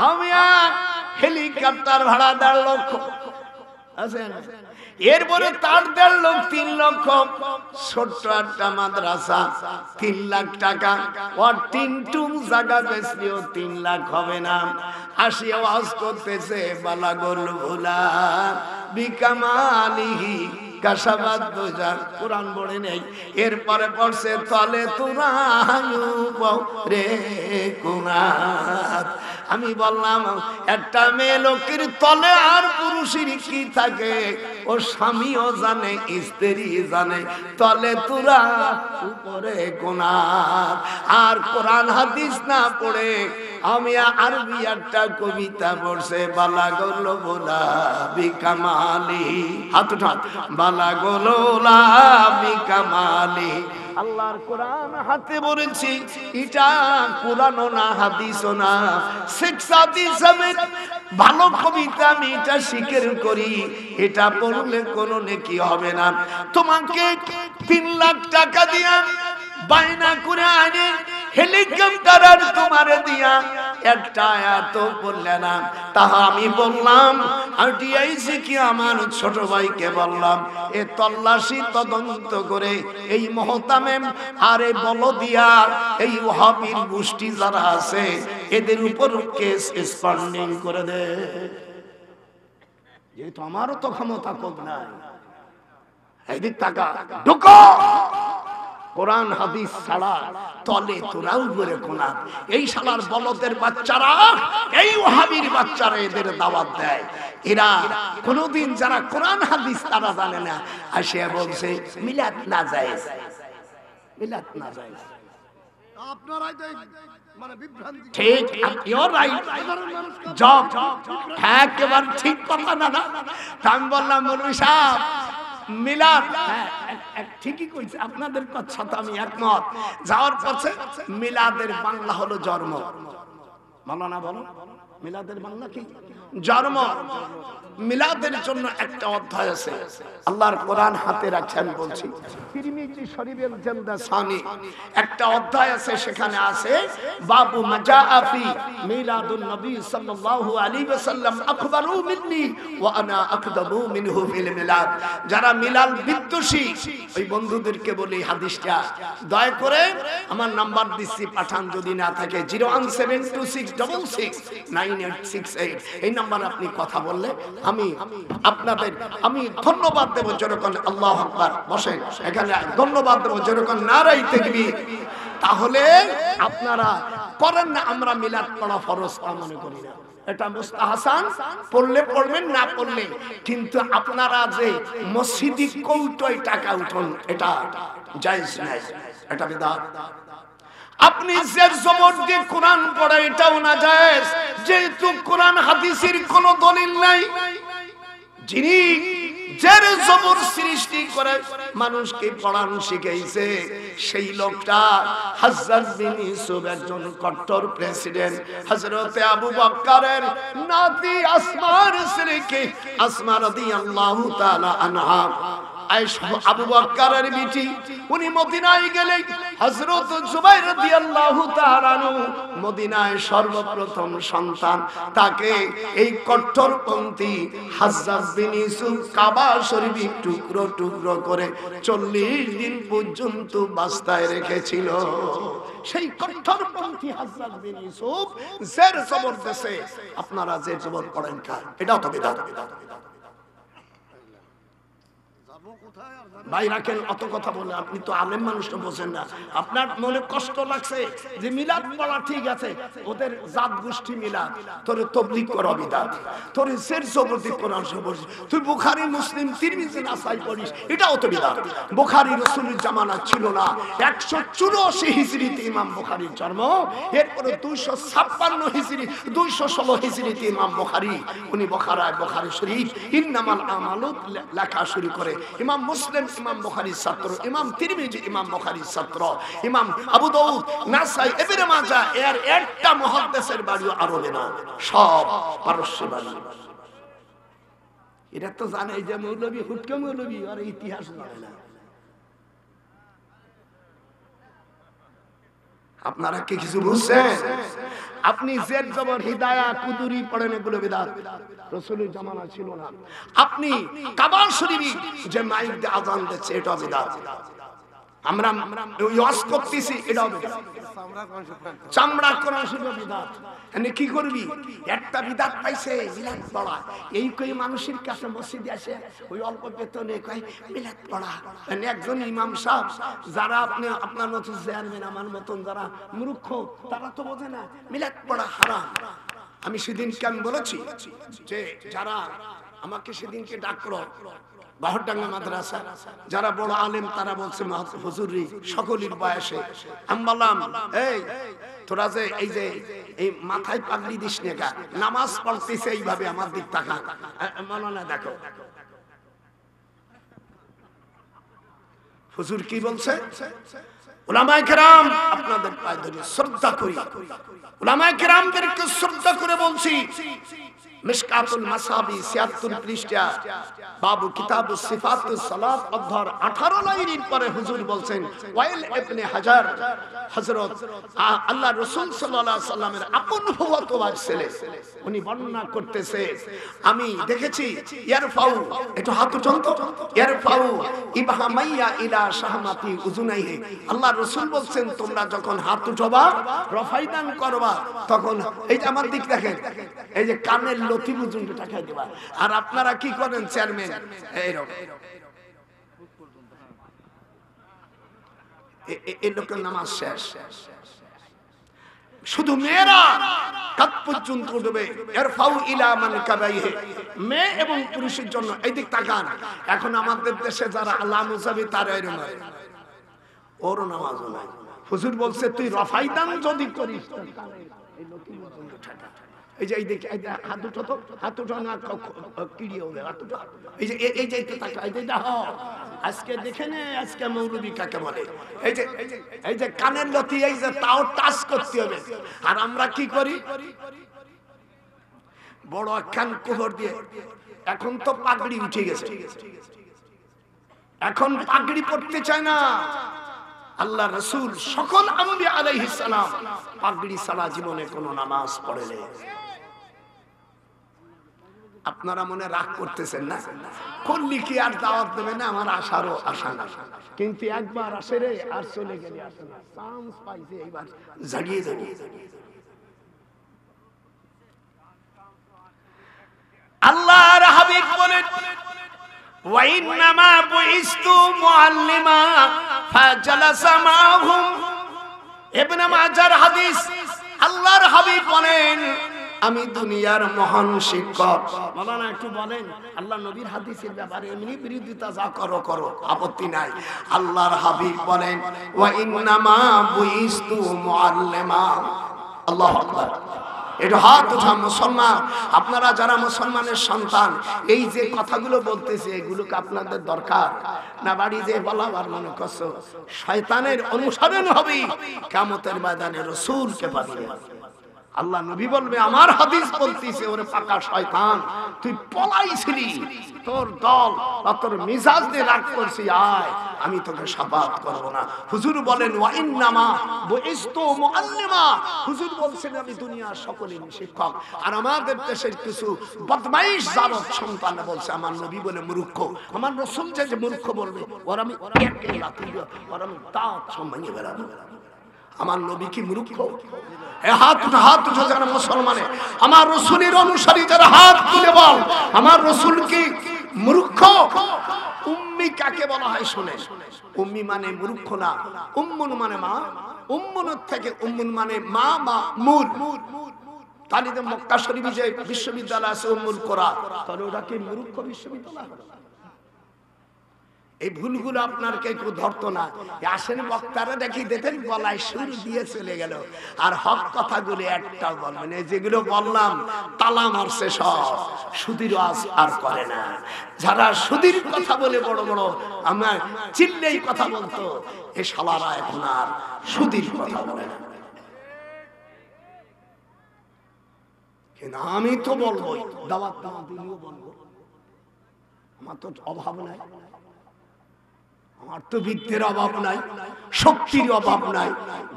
আমি হেলিকপ্টার ভাড়া 1.5 লক্ষ আছে, এরপরে তার 1.5 লক্ষ 3 লক্ষ, ছোট্ট একটা মাদ্রাসা 3 লাখ টাকা, ওর 3 জায়গা বেচলেও 3 লাখ হবে না। আসি আওয়াজ করতেছে বালাগল ভোলা বিকামালিহি কাশাবাদ দোজা, কোরআন পড়ে নেই। এরপরে পড়ছে তলে তোরা রে কুনাত। আমি বললাম একটা মেয়ে লোকের তলে আর পুরুষের কি থাকে ও স্বামীও জানে, স্ত্রী জানে, তলে তোরা উপরে কোনাত। আর কোরআন হাদিস না পড়ে আমি আরবি একটা কবিতা পড়ছে, বালা গল বোলা বিকামালি, হাত উঠান, বালা গলোলা বিকামালি। আল্লাহর কোরআন হাতে বলেছি, এটা কোরআনও না হাদিসও না, শেখ সাদি সাহেবের ভালো কবিতা, আমি এটা স্বীকার করি। এটা পড়লে কোনো নেকি হবে না। তোমাকে 3 লাখ টাকা দিয়া বায়না করে আনে হেলিকপ্টার আর তোমার দিয়া একটা আয়াত বললে না। তাহা আমি বললাম, আর ডিআইসি কি আমার ছোট ভাইকে বললাম, এ তল্লাশি তদন্ত করে এই মহতামেম আর এই বলদিয়া এই ওয়াহাবির গোষ্ঠী যারা আছে এদের উপর কেস স্পন্ডিং করে দে। যেহেতু আমারও তো ক্ষমতা কম নাই, এইদিক টাকা ঢুকো, কোরআন হাদিস ছাড়া তলে তোরা উপরে কোনা। এই শালার বলদের বাচ্চারা, এই ওয়াহাবির বাচ্চারা এদের দাওয়াত দেয়। এরা কোনদিন যারা কোরআন হাদিস তারা জানে না, আসিয়া বলছে মিলাদ না জায়েজ, মিলাদ না জায়েজ। আপনারাই মানে বিভ্রান্তি, ঠিক ইউর রাইট, জব একেবারে ঠিক কথা না। আমি বললাম মৌলভী সাহেব মিলাদ ঠিকই কইছে, আপনাদের সাথে আমি একমত। যাওয়ার পথে মিলাদের বাংলা হলো জন্ম, বলো না বলো, মিলাদের বাংলা কি? জন্ম। মিলাদের জন্য একটা অধ্যায় আছে, আল্লাহর কোরআন হাতে রাখেন বলছি, তিরমিজি শরীফের জালদা সানি একটা অধ্যায় আছে, সেখানে আছে বাবু মাজাআফি মিলাদুন নবী সাল্লাল্লাহু আলাইহি ওয়াসাল্লাম আকবারু মিন্নি ওয়া আনা আকদাবু মিনহু ফিল মিলাদ। যারা মিলাদ বিদ্বেষী ওই বন্ধুদেরকে বলি হাদিসটা দয়া করে আমার নাম্বার দিচ্ছি, পাঠান যদি না থাকে 01726669868 এই নাম্বার আপনি কথা বললে আমি আপনাদের আমি ধন্যবাদ দেব। যেরকম আল্লাহু আকবার, বসেন এখানে, ধন্যবাদ দেব যেরকম নারাই তাকবীর। তাহলে আপনারা করেন না, আমরা মিলাদ পড়া ফরজ মনে করি না, এটা মুস্তাহাসান, পড়লে পড়বেন না পড়লে, কিন্তু আপনারা যে মসজিদি কৌটোয় টাকা উঠান এটা জায়েজ নাই, এটা বিদআত। আপনি জের জবর দিয়ে কোরআন পড়া এটাও না জায়েজ, যেহেতু কোরআন হাদিসের কোনো দলিল নাই। যিনি জের জবর সৃষ্টি করে মানুষকে পড়ান শিখাইছে সেই লোকটা হযরত বিন ইউসুফ, একজন কট্টর প্রেসিডেন্ট, হযরতে আবু বকরের নাতি আসমার সিদ্দিক, আসমা রাদিয়াল্লাহু তাআলা আনহা, আবু বকরের বিটি, উনি মদিনায় গেলে হযরত জুবাইর রাদিয়াল্লাহু তাআলা আনহু মদিনায় সর্বপ্রথম সন্তান, তাকে এই কট্টরপন্থী হযরত বিন ইউসুফ কাবা শরীফ টুকরো টুকরো করে 40 দিন পর্যন্ত বাস্তায় রেখেছিল। সেই কট্টরপন্থী হযরত বিন ইউসুফ জের জবর দেশে আপনারা যে জবর পড়েন কার, এটাও তো বিদআত। ভাই রাখেন, অত কথা বলে আপনি তো আলেম মানুষ, তো বোঝেন না। আপনার মনে কষ্ট লাগছে যে মিলাদ পড়া ঠিক আছে, ওদের জাত গোষ্ঠী মিলাদ, তোর তাবলীগ করা বিদআত, তোর শের জবরদস্তি কোরআন শরীফ, তুই বুখারী মুসলিম তিরমিজি নাসাই পড়িস, এটাও তো বিদআত। বুখারী রাসূলের জামানা ছিল না, 184 হিজরিতে ইমাম বুখারীর জন্ম, এরপরে 256 হিজরি 216 হিজরিতে ইমাম বুখারী উনি বুখারী শরীফ ইন্নামাল আমালু লেখা শুরু করে। ইমাম মুসলিম ইমাম বুখারীর ছাত্র, ইমাম তিরমিজি ইমাম বুখারীর ছাত্র, ইমাম আবু দাউদ, নাসাই, ইবনে মাজাহ, এর একটা মুহাদ্দিসের বাড়িও আরবে না, সব পারস্য বাড়ি। এটা তো জানে যে মৌলবী হুটকে মৌলবী, আর ইতিহাস জানে না। আপনারা কি কিছু বুঝছেন? আপনি জেদ জবর হিদায়া কুদুরি পড়েন, এগুলো বিদআত, রাসূলের জামানা ছিল না। আপনি কাবা শরীফে যে মাইক দিয়ে আযান দিচ্ছে, এটা বিদআত। আমরা ওয়াজ করতেছি, এটাও বিদআত। চামড়া কোরআন শরীফ বিদআত। এনে কি করবি? একটা বিদআত পাইছে মিলাদ পড়া, এই কই মানুষের কাছে মসজিদে আসে ওই অল্প বেতনে কয় মিলাদ পড়া। এনে একজন ইমাম সাহেব, যারা আপনি আপনার মতো চেয়ারম্যান আমার মতন যারা মূর্খ, তারা তো বোঝে না মিলাদ পড়া হারাম। আমি সেদিনকে আমি বলেছি যে যারা আমাকে সেদিনকে ডাকলো বাহরডাঙ্গা মাদ্রাসা, যারা বড় আলেম তারা বলছে হুজুরি সকলের বয়সে, আমি বললাম এই তোরা যে এই যে এই মাথায় পাগড়ি দিস না, নামাজ পড়তেছে এইভাবে আমার দিক তাকা, মাওলানা দেখো হুজুর কি বলছে। উলামায়ে কেরাম আপনাদের পায়ে ধরে শ্রদ্ধা করি, উলামায়ে কেরামদেরকে শ্রদ্ধা করে বলছি। মিশকাতুল মাসাবি ৭৬ পৃষ্ঠা বাবু কিতাবুস সিফাতুস সালাত অধ্যায় ১৮ লাইনের পরে হুজুর বলছেন ওয়াইল ইবনে হাজার, হযরত আল্লাহ রাসূল সাল্লাল্লাহু আলাইহি সাল্লামের আপন ফুফাতো ছেলে, উনি বর্ণনা করতেছে আমি দেখেছি ইয়ারফাউ, একটু হাত উঠান তো, ইয়ারফাউ ইবহামাইয়া ইলা শাহমাতি উযুনাইহি। আল্লাহ রাসূল বলছেন তোমরা যখন হাত উঠাবা রফাইদান করবা, তখন এই যে আমার দিক দেখেন, এই যে কানের লতি পর্যন্ত টাকা দেবা। আর আপনারা কি করেন চেয়ারম্যান, এইরকম এই লোকের নামাজ শেষ, শুধু মেয়েরা কাত পর্যন্ত উঠবে। ইরফাউ ইলা মান কাবাইহি, মেয়ে এবং পুরুষের জন্য এই দিক তাকান। এখন আমাদের দেশে যারা আল্লাহ মুসাবি তার এরকম ওর নামাজও নাই। হুজুর বলছে তুই রফাইদান যদি করিস এই লতি পর্যন্ত টাকা, এই যে এই দেখে হাত উঠো তো, হাত উঠো না কিড়িয়ে হবে, হাত উঠো, এই যে এই যে টাকা, এই যে দেখো আজকে দেখে নে আজকে মৌলবী কাকে বলে। এই যে কানের লতি, এই যে তাও টাচ করতে হবে। আর আমরা কি করি, বড় কান কোহর দিয়ে, এখন তো পাগড়ি উঠে গেছে, এখন পাগড়ি পড়তে চায় না। আল্লাহ রাসূল সকল আম্বিয়া আলাইহিস সালাম পাগড়ি ছাড়া জীবনে কোনো নামাজ পড়েনি। আপনারা মনে রাগ করতেছেন না, করলি কি আর দাওয়াত দেবে না, আমার আশারও আশা না, কিন্তু একবার আসে রে আর চলে গেলে আসে না, চান্স পাইছে এইবার জাগিয়ে জাগিয়ে। আল্লাহর হাবিব বলেন ওয়া ইন্নামা বুইস্তু মুআল্লিমা ফাজালাসা মাহুম। ইবনে মাজার হাদিস, আল্লাহর হাবিব বলেন আমি দুনিয়ার মহান শিক্ষক। মাওলানা একটু বলেন আল্লাহ নবীর হাদিসের ব্যাপারে এমনি বিরোধিতা যা করো করো, আপত্তি নাই। আল্লাহর হাবিব বলেন ওয়া ইন্নামা বুইস্তু মুআল্লিমা। আল্লাহু আকবার। এটা হাত উঠা মুসলমান, আপনারা যারা মুসলমানের সন্তান, এই যে কথাগুলো বলতেছে এগুলোকে আপনাদের দরকার না? বাড়ি যে বলাবার মনে করছো শয়তানের অনুসরণ হবে, কিয়ামতের ময়দানে রাসূলকে পাবে। আল্লাহ নবী বলবে আমার হাদিস বলতেছে ওরে পাকা শয়তান, তুই পলাইছিলি, তোর দল বা তোর মিজাজ দিয়ে রাগ করছি, আয় আমি তোকে শাফাত করব না। হুজুর বলেন ওয়া ইন্নামা বুইস্তু মুআল্লিমা। হুজুর বলছেন আমি দুনিয়ার সকলের শিক্ষক। আর আমাদের দেশের কিছু বদমাইশ জারদ সন্তান বলছে আমার নবী বলে মূর্খ, আমার রাসূল যে মূর্খ বলবে ওর আমি একে লাথি দিব, ওর আমি দাঁত সম্মানিয়ে বেরাবো। আমার নবী কি মূর্খ? হাত উঠে যারা মুসলমানে আমার রাসূলের অনুসারী যারা হাত তুলে বল আমার রাসূল কি মূর্খ? উম্মি কাকে বলা হয় শুনে, উম্মি মানে মূর্খ না, উম্মুন মানে মা, উম্মুন থেকে উম্মুন মানে মা, মা মূল। তাহলে যে মক্কা শরীফে যে বিশ্ববিদ্যালয় আছে উম্মুল কোরআন, তাহলে ওটা কি মূর্খ বিশ্ববিদ্যালয়? এই ভুলগুলো আপনার কেউ ধরতো না। আসেন বক্তারা দেখি দেখেন গলায় সুর দিয়ে চলে গেল, আর হক কথাগুলো একটাও বলবেন। এই যেগুলো বললাম তালা মারছে সব, সুধীর আর করে না। যারা সুধীর কথা বলে বড় বড় আমার চিল্লেই কথা বলতো, এ শালারা এখন আর সুধীর কথা বলে না। কিন্তু আমি তো বলবোই, দাওয়াত দিলেও বলবো। আমার তো অভাব নাই, আমার তো বিদ্যের অভাব নাই, শক্তির অভাব নাই।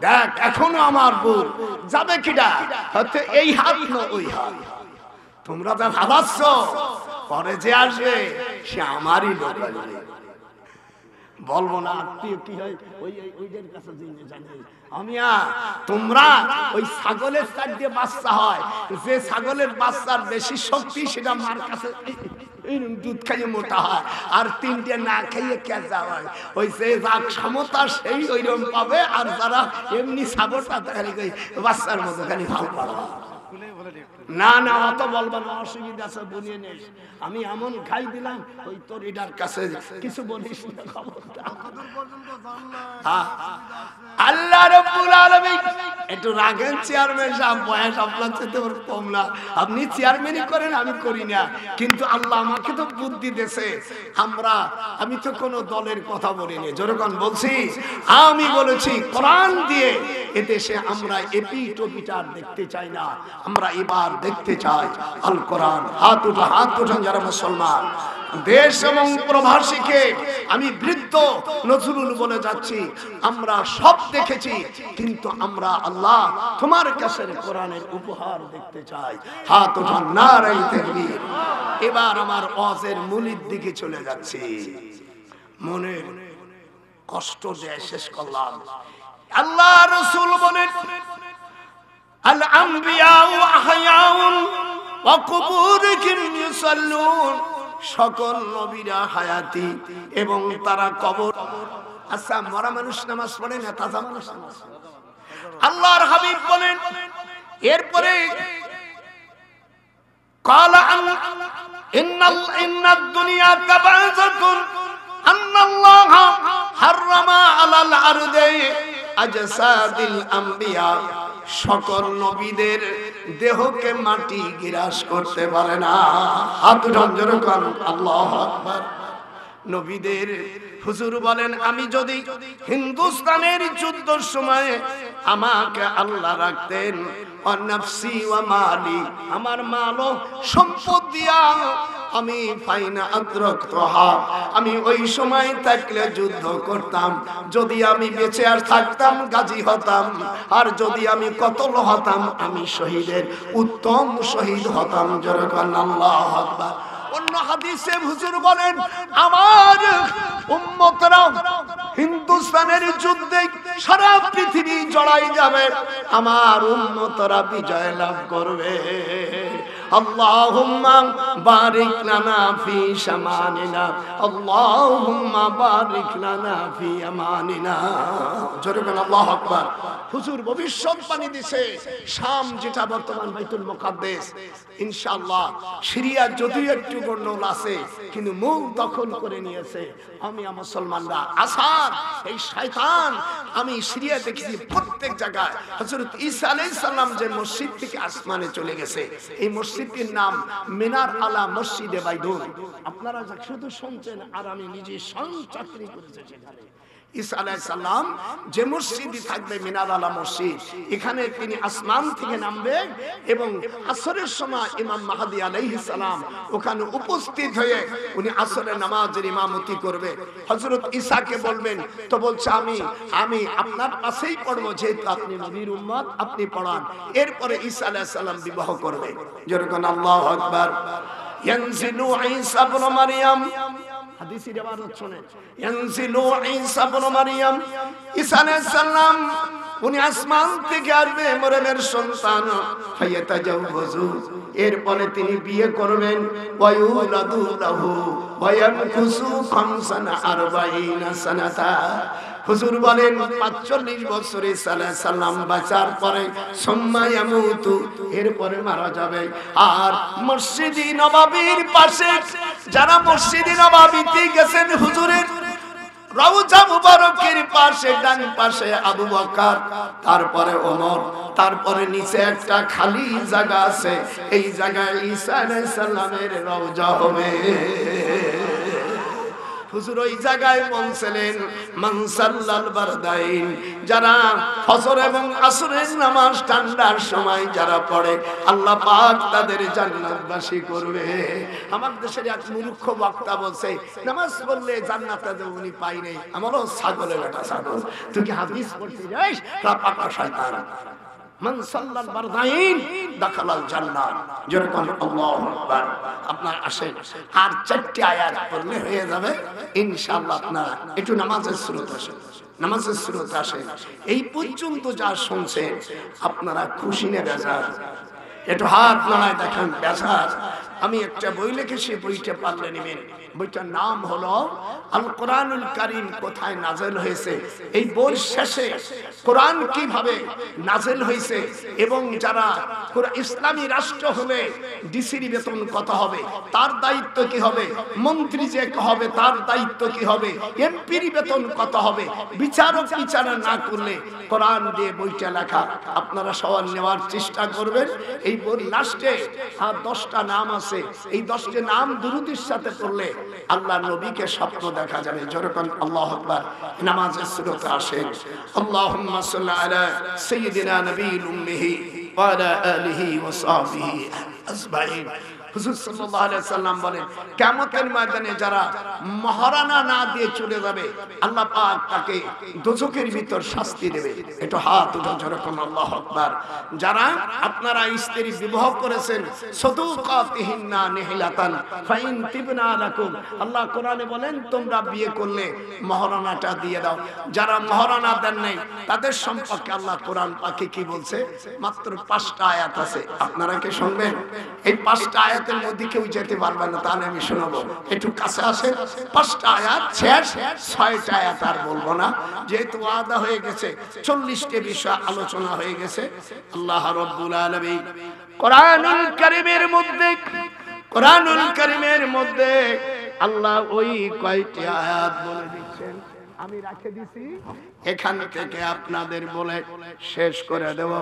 দেখ এখনো আমার বউ যাবে কিনা, হয়তো এই হাত না ওই হাত। তোমরা যা ভাবাচ্ছ পরে যে আসবে সে আমারই লোক আসবে। বলবো না আত্মীয় কি হয় ওইদের কাছে জানি আমিয়া। তোমরা ওই ছাগলের চার দিয়ে বাচ্চা হয়, যে ছাগলের বাচ্চার বেশি শক্তি সেটা মার কাছে দুধ খাইয়ে মোটা হয়, আর তিনটে না খাইয়ে কেঁচা হয়। ওই যে যার ক্ষমতা সেই ওইরকম পাবে, আর যারা এমনি ছাগলটা খালি বাচ্চার মতো খালি ভালো পাবে। না না অত বলবা না, অসুবিধা আছে, বলিয়ে নিস। আমি এমন খাই দিলাম ওই তোর এটার কাছে কিছু বলিস না, আল্লাহ রাব্বুল আলামিন একটু রাগেন চেয়ারম্যান সাহেব, বয়স আপনার চেয়ে ওর কম না, আপনি চেয়ারম্যানই করেন আমি করি না, কিন্তু আল্লাহ আমাকে তো বুদ্ধি দিয়েছে। আমি তো কোনো দলের কথা বলিনি, যেরকম বলছি আমি বলেছি কোরআন দিয়ে এদেশে আমরা এপিটোপিটার দেখতে চাই না, আমরা এবার দেখতে চাই আল কোরআন। হাত উঠান যারা মুসলমান। দেশ এবং প্রবাসীকে আমি বৃদ্ধ নজরুল বলে যাচ্ছি, আমরা সব দেখেছি, কিন্তু আমরা আল্লাহ তোমার কাছে কোরআনের উপহার দেখতে চাই। হাত উঠান, নারে তাকবীর। এবার আমার ওয়াজের মূলের দিকে চলে যাচ্ছি, মনে কষ্ট দিয়ে শেষ করলাম। আল্লাহ রাসূল বলেন আল আম্বিয়া আহয়াউন ওয়া কুবুরুহুম ইউসাল্লুন, সকল নবীরা হায়াতি এবং তারা কবর। আচ্ছা, মরা মানুষ নামাজ পড়ে না, তাজা মানুষ নামাজ পড়ে? আল্লাহর হাবিব বলেন এরপরে ক্বালা ইন্নাদ দুনিয়া কাবাযাতুন আন্নাল্লাহ হারামা আলাল আরদি আজসাদিল আম্বিয়া, সকল নবীদের দেহকে মাটি গ্রাস করতে পারে না। হাত উঠান জোরে কর আল্লাহু আকবার। নবীদের হুজুর বলেন আমি যদি হিন্দুস্তানের যুদ্ধের সময় আমাকে আল্লাহ রাখতেন অনাফসি ওয়া মালি, আমার মাল ও সম্পদ দিয়া আমি ফাইনা আদ্রাকতহা, আমি ওই সময় থাকলে যুদ্ধ করতাম। যদি আমি বেঁচে আর থাকতাম গাজী হতাম, আর যদি আমি কতল হতাম আমি শহীদের উত্তম শহীদ হতাম। যেরকম আল্লাহু আকবার। অন্য হাদিসে হুজুর বলেন আমার উম্মতরা হিন্দুস্তানের যুদ্ধে সারা পৃথিবী জড়াই যাবে, আমার উম্মতরা বিজয় লাভ করবে। আল্লাহুম্মা বারিক লানা ফি শামানিনা, আল্লাহুম্মা বারিক লানা ফি আমানিনা। জোরে বলেন আল্লাহু আকবার। হুজুর ভবিষ্যৎবাণী দিয়েছে শাম, যেটা বর্তমান বাইতুল মুকাদ্দাস, ইনশাআল্লাহ সিরিয়া যদিও একটু গন্ডগোল আছে, কিন্তু মুখ দখল করে নিয়েছে। আমি মুসলমানরা আসাদ এই শয়তান আমি সিরিয়া দেখেছি প্রত্যেক জায়গায়। হযরত ঈসা আলাইহিস সালাম যে মসজিদ থেকে আসমানে চলে গেছে, এই মসজিদের নাম মিনার আলা মসজিদে বাইদুন। আপনারা শুধু শুনছেন, আর আমি নিজে চাকরি করেছি সেখানে। ঈসা আলাইহিস সালাম যে মসজিদে থাকবে মিনার আলা মসজিদ, এখানে তিনি আসমান থেকে নামবেন এবং আসরের সময় ইমাম মাহদী আলাইহিস সালাম ওখানে উপস্থিত হয়ে উনি আসরের নামাজের ইমামতি করবে। হযরত ঈসাকে বলবেন, তো বলছে আমি আপনার পাশেই পড়বো, যেহেতু আপনি নবীর উম্মত, আপনি পড়ান। এরপরে ঈসা আলাইহিস সালাম বিবাহ করবে। যেরকম আল্লাহু আকবার। ইয়ানজিলু ঈসা ইবনে মারইয়াম, হাদিসের ইবারত শুনেন, ইয়ানজিলু ঈসা ইবনে মারইয়াম, ঈসা আলাইহিস সালাম উনি আসমান থেকে আসবে, মরিয়মের সন্তান, ফায়াতাজাওয়াজু, এরপরে তিনি বিয়ে করবেন, ওয়ায়ুলাদু লাহু ওয়ায়ামকুসু খামসানা আরবাঈনা সানাতা। হুজুর বলেন ৪৫ বছর ঈসা আলাইহিস সালাম বাঁচার পরে সুম্মা ইয়ামুতু, এরপরে মারা যাবে। আর মসজিদে নববীর পাশে যারা মসজিদে নববীতে গেছেন, হুজুরের রওজা মুবারকের পাশে ডান পাশে আবু বকর, তারপরে ওমর, তারপরে নিচে একটা খালি জায়গা আছে, এই জায়গায় ঈসা আলাইহিস সালামের রওজা হবে। হুজুর ওই জায়গায় বলছিলেন মান সাল্লাল বারদাইন, যারা ফজর এবং আসরের নামাজ ঠান্ডার সময় যারা পড়ে আল্লাহ পাক তাদের জান্নাতবাসী করবে। আমার দেশের এক মূর্খ বক্তা বলছে নামাজ পড়লে জান্নাতে উনি পাই নাই। আমারও ছাগলের বেটা ছাগল, তুই কি হাদিস পড়তে যাস? পাকা শয়তান। মান সাল্লাল বারদাইন দাখালাল জান্নাত। যেরকম আল্লাহু আকবার। আপনার আসেন আর 4টি আয়াত পড়লে হয়ে যাবে ইনশাআল্লাহ। আপনারা একটু নামাজের সুরত আসেন, নামাজের সুরত আসেন। এই পর্যন্ত যা শুনছেন আপনারা খুশি না বেজার? একটু হাত নাড়ায় দেখেন বেজার। আমি একটা বই লিখেছি, বইটা পারলে নেবেন। বইটার নাম হলো আল কোরআনুল কারীম কোথায় নাযিল হয়েছে। এই বই শেষে কোরআন কিভাবে নাযিল হয়েছে এবং যারা ইসলামী রাষ্ট্র হলে ডিসির বেতন কত হবে, তার দায়িত্ব কি হবে, মন্ত্রী যে হবে তার দায়িত্ব কি হবে, এমপির বেতন কত হবে, বিচারক বিচারা না করলে কোরআন দিয়ে বইটা লেখা। আপনারা সবাই নেওয়ার চেষ্টা করবেন। এই বই লাস্টে আর 10টা নাম আছে। এই 10টি নাম দুরূদের সাথে পড়লে আল্লাহ নবীকে স্বপ্ন দেখা যাবে। যেরকম আল্লাহু আকবার। নামাজের সুরতে আসেন আল্লাহুম্মা সাল্লি আলা সাইয়্যিদিনা নবিয়্যিল উম্মিহি ওয়া আলা আলিহি ওয়া সাহবিহি আজমাইন। হুজুর সাল্লাল্লাহু আলাইহি সাল্লাম বলেন কিয়ামতের ময়দানে যারা মহারানা না দিয়ে চলে যাবে আল্লাহ পাক তাকে দোজখের ভিতর শাস্তি দেবে। একটু হাত উঠান যেরকম আল্লাহু আকবার। যারা আপনারা স্ত্রী বিবাহ করেছেন সাদুকাতিহিন্না নিহিলাতান ফাইন তিবনা লাকুম, আল্লাহ কোরআনে বলেন তোমরা বিয়ে করলে মহারানাটা দিয়ে দাও। যারা মহারানা দেন নাই তাদের সম্পর্কে আল্লাহ কোরআন পাকে কি বলছে? মাত্র 5টা আয়াত আছে। আপনারা কি শুনবেন? এই 5টা আয়াতের মধ্যে কেউ যেতে পারবে না, তাহলে আমি শোনাবো। একটু কাছে আসেন। 5টা আয়াত শেষ, 6টা আয়াত আর বলবো না, যেহেতু ওয়াদা হয়ে গেছে। 40টি বিষয় আলোচনা হয়ে গেছে। আল্লাহ রাব্বুল আলামিন কোরআনুল কারীমের মধ্যে আল্লাহ ওই কয়টি আয়াত বলে দিচ্ছেন আমি রেখে দিছি, এখান থেকে আপনাদের বলে শেষ করে দেব।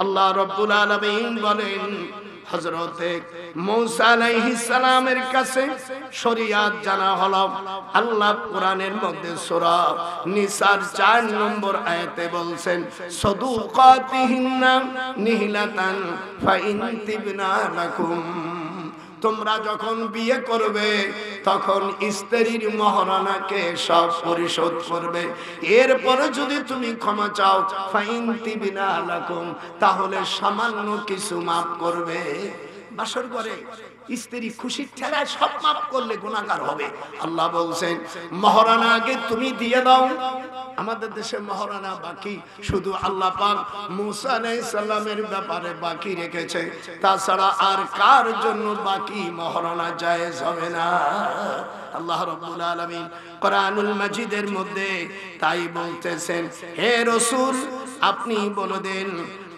আল্লাহ রাব্বুল আলামিন বলেন হযরতে মূসা আলাইহিস সালামের কাছে শরীয়ত জানা হলো। আল্লাহ কোরআনের মধ্যে সূরা নিসার 4 নম্বর আয়াতে বলছেন সাদুকাতিহিন্না নিহিলাতান ফাইন তিবনা লাকুম, তোমরা যখন বিয়ে করবে তখন স্ত্রীর মহারানাকে সব পরিশোধ করবে। এরপরে যদি তুমি ক্ষমা চাও ফাইন তিবনা লাকুম, তাহলে সামান্য কিছু মাফ করবে। বাসর করে স্ত্রী খুশির ঠেলায় সব মাফ করলে গুনাহগার হবে। আল্লাহ বলছেন মহারানা আগে তুমি দিয়ে দাও। আমাদের দেশে মহারানা বাকি শুধু আল্লাহ পাক মূসা আলাইহিস সালামের ব্যাপারে বাকি রেখেছে, তাছাড়া আর কার জন্য বাকি মহারানা জায়েজ হবে না। আল্লাহ রাব্বুল আলামিন কোরআনুল মাজিদের মধ্যে তাই বলতেছেন হে রাসূল আপনি বলে দেন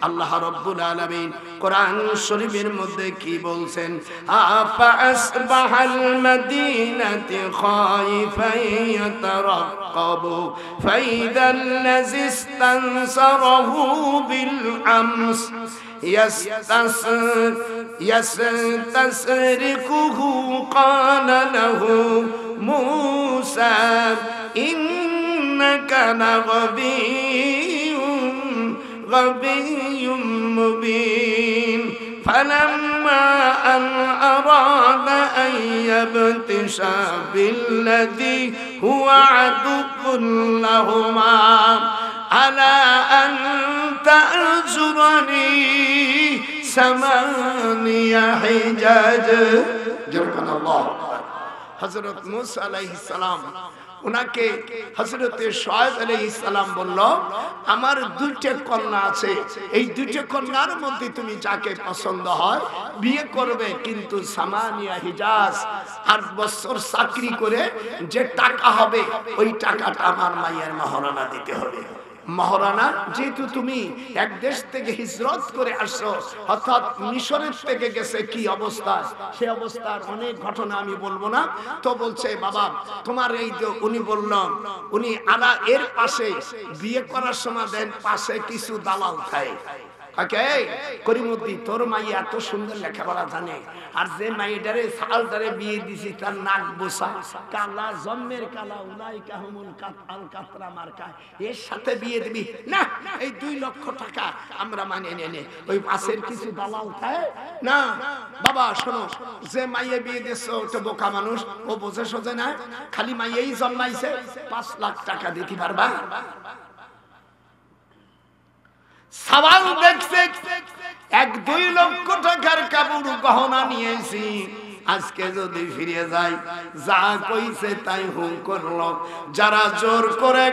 আল্লাহ রাব্বুল আলামিন কোরআন শরীফের মধ্যে কি বলছেন? আফা আসবাহাল মাদিনাতি খাইফান ইয়াতারাক্কাবু ফাইদাল্লাযী ইস্তানসারাহু বিল আমস ইয়াসতাসরিকুহু ক্বালা লাহু মূসা ইন্নাকা غبي مبين فلما أن أراد أن يبتش بالذي هو عدو لهما على أن تأجرني 8 حجاج جركن الله হযরত মূসা আলাইহিস সালাম উনাকে হযরতে শুআয়ব আলাইহিস সালাম বলল আমার 2টা কন্যা আছে, এই 2টা কন্যার মধ্যে তুমি যাকে পছন্দ হয় বিয়ে করবে, কিন্তু 8 হিজাজ 8 বছর চাকরি করে যে টাকা হবে ওই টাকাটা আমার মায়ের মহারানা দিতে হবে। মহারানা যেহেতু তুমি এক দেশ থেকে হিজরত করে আসছো, অর্থাৎ মিশরের থেকে গেছে কি অবস্থা, সেই অবস্থার অনেক ঘটনা আমি বলবো না। তো বলছে বাবা তোমার এই যে উনি বললাম উনি আলা এর পাশে বিয়ে করার সময় দেন পাশে কিছু দালাল খায়, কাকে করিমউদ্দিন তোর মাই এত সুন্দর লেখাপড়া জানে আর যে মাইটারে সালটারে বিয়ে দিছি তার নাক বোসা কালা জন্মের কালা উলাই কাহুমুল কাতাল কাতরা মার্কা এর সাথে বিয়ে দিবি না এই 2 লক্ষ টাকা আমরা মানে নেনে ওই পাশের কিছু দালাল খায় না বাবা শোনো যে মাইয়ে বিয়ে দিছো তো বোকা মানুষ ও বোঝে সোজে না খালি মাইয়েই জন্মাইছে 5 লাখ টাকা দিতে পারবা সওয়াল দেখছে 1-2 লক্ষ টাকার কাপড় গহনা নিয়েছি আজকে যদি ফিরে যাই যা কইছে তাই হুম করলো যারা জোর করে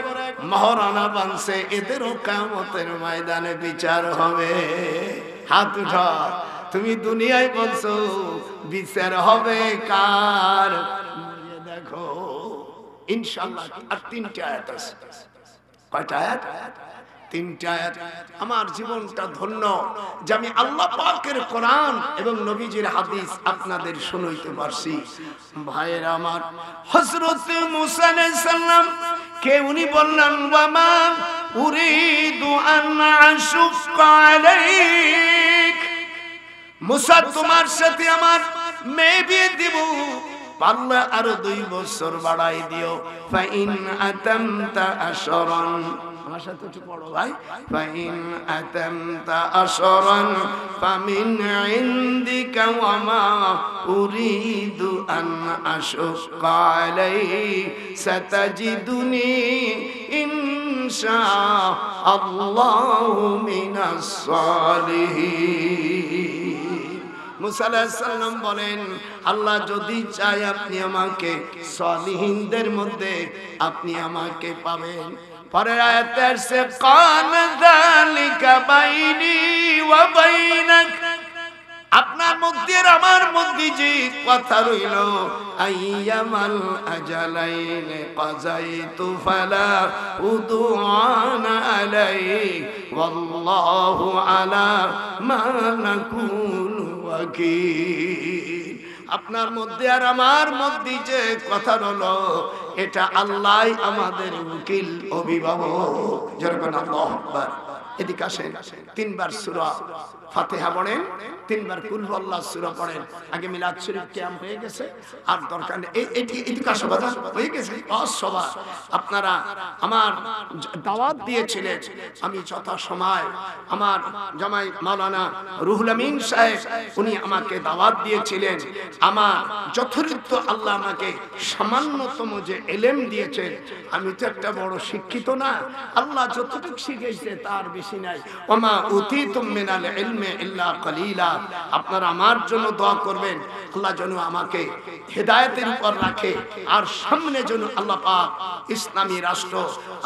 মহারানা বানছে এদেরও কিয়ামতের ময়দানে বিচার হবে হাত উঠা তুমি দুনিয়ায় বলছো বিচার হবে কার দেখো ইনশাআল্লাহ আর 3টা আয়াত আছে কয়টা আয়াত 3টা আয়াত আমার জীবনটা ধন্য যে আমি আল্লাহ পাকের কোরআন এবং নবীজির হাদিস আপনাদের শুনাইতে পারছি ভাইরা আমার হযরত মুসা আলাইহিস সালাম কে উনি বললেন ওয়ামা উরিদু আন আশুক্কা আলাইক মুসা তোমার সাথে আমার মেয়ে বিয়ে দিব পারলে আরো 2 বছর বাড়াই দিও ফাইন আতামতা আশরান আমার সাথে একটু পড়ো ভাই ফাইন আতামতা আশরান ফামিন ইনদিকা ওয়া মা উরিদু আন আশুক্কা আলাইহি সাতাজিদুনি ইনশাআল্লাহু মিনাস সালিহিন মুসা আলাইহিস সালাম বলেন আল্লাহ যদি চায় আপনি আমাকে সালিহিনদের মধ্যে আপনি আমাকে পাবেন পরের আয়াতে আছে কান যালিকা বাইনি ওয়া বাইনাক আপনার মধ্যে আর আমার মধ্যে যে কথা রইল আইয়ামাল আজালাইন কাযাইতু ফালা উদুআনা আলাই ওয়াল্লাহু আলা মা নাকুলু ওয়াকিল আপনার মধ্যে আর আমার মধ্যে যে কথা হলো এটা আল্লাহই আমাদের উকিল অভিভাবক যেরকম আল্লাহু আকবার এদিকে আসেন 3 বার সূরা ফাতিহা পড়েন 3 বার কুল হুয়াল্লাহ সূরা পড়েন আগে মিলাদ শরীফ কিয়াম হয়ে গেছে আর দরকার নেই এদিকে সভা হয়ে গেছে সভা আপনারা আমার দাওয়াত দিয়েছিলেন আমি যথা সময় আমার জামাই মাওলানা রুহুল আমিন সাহেব উনি আমাকে দাওয়াত দিয়েছিলেন আমার যথার্থ আল্লাহ আমাকে সামান্যতম যে ইলম দিয়েছেন আমি তো একটা বড় শিক্ষিত না আল্লাহ যতটুকু শিখিয়েছে তার বেশি নাই ওমা উতিতুম মিনাল ইলমি ইল্লা কালিলা আপনারা আমার জন্য দোয়া করবেন আল্লাহ যেন আমাকে হেদায়েতের উপর রাখে আর সামনে যেন আল্লাহ পাক ইসলামী রাষ্ট্র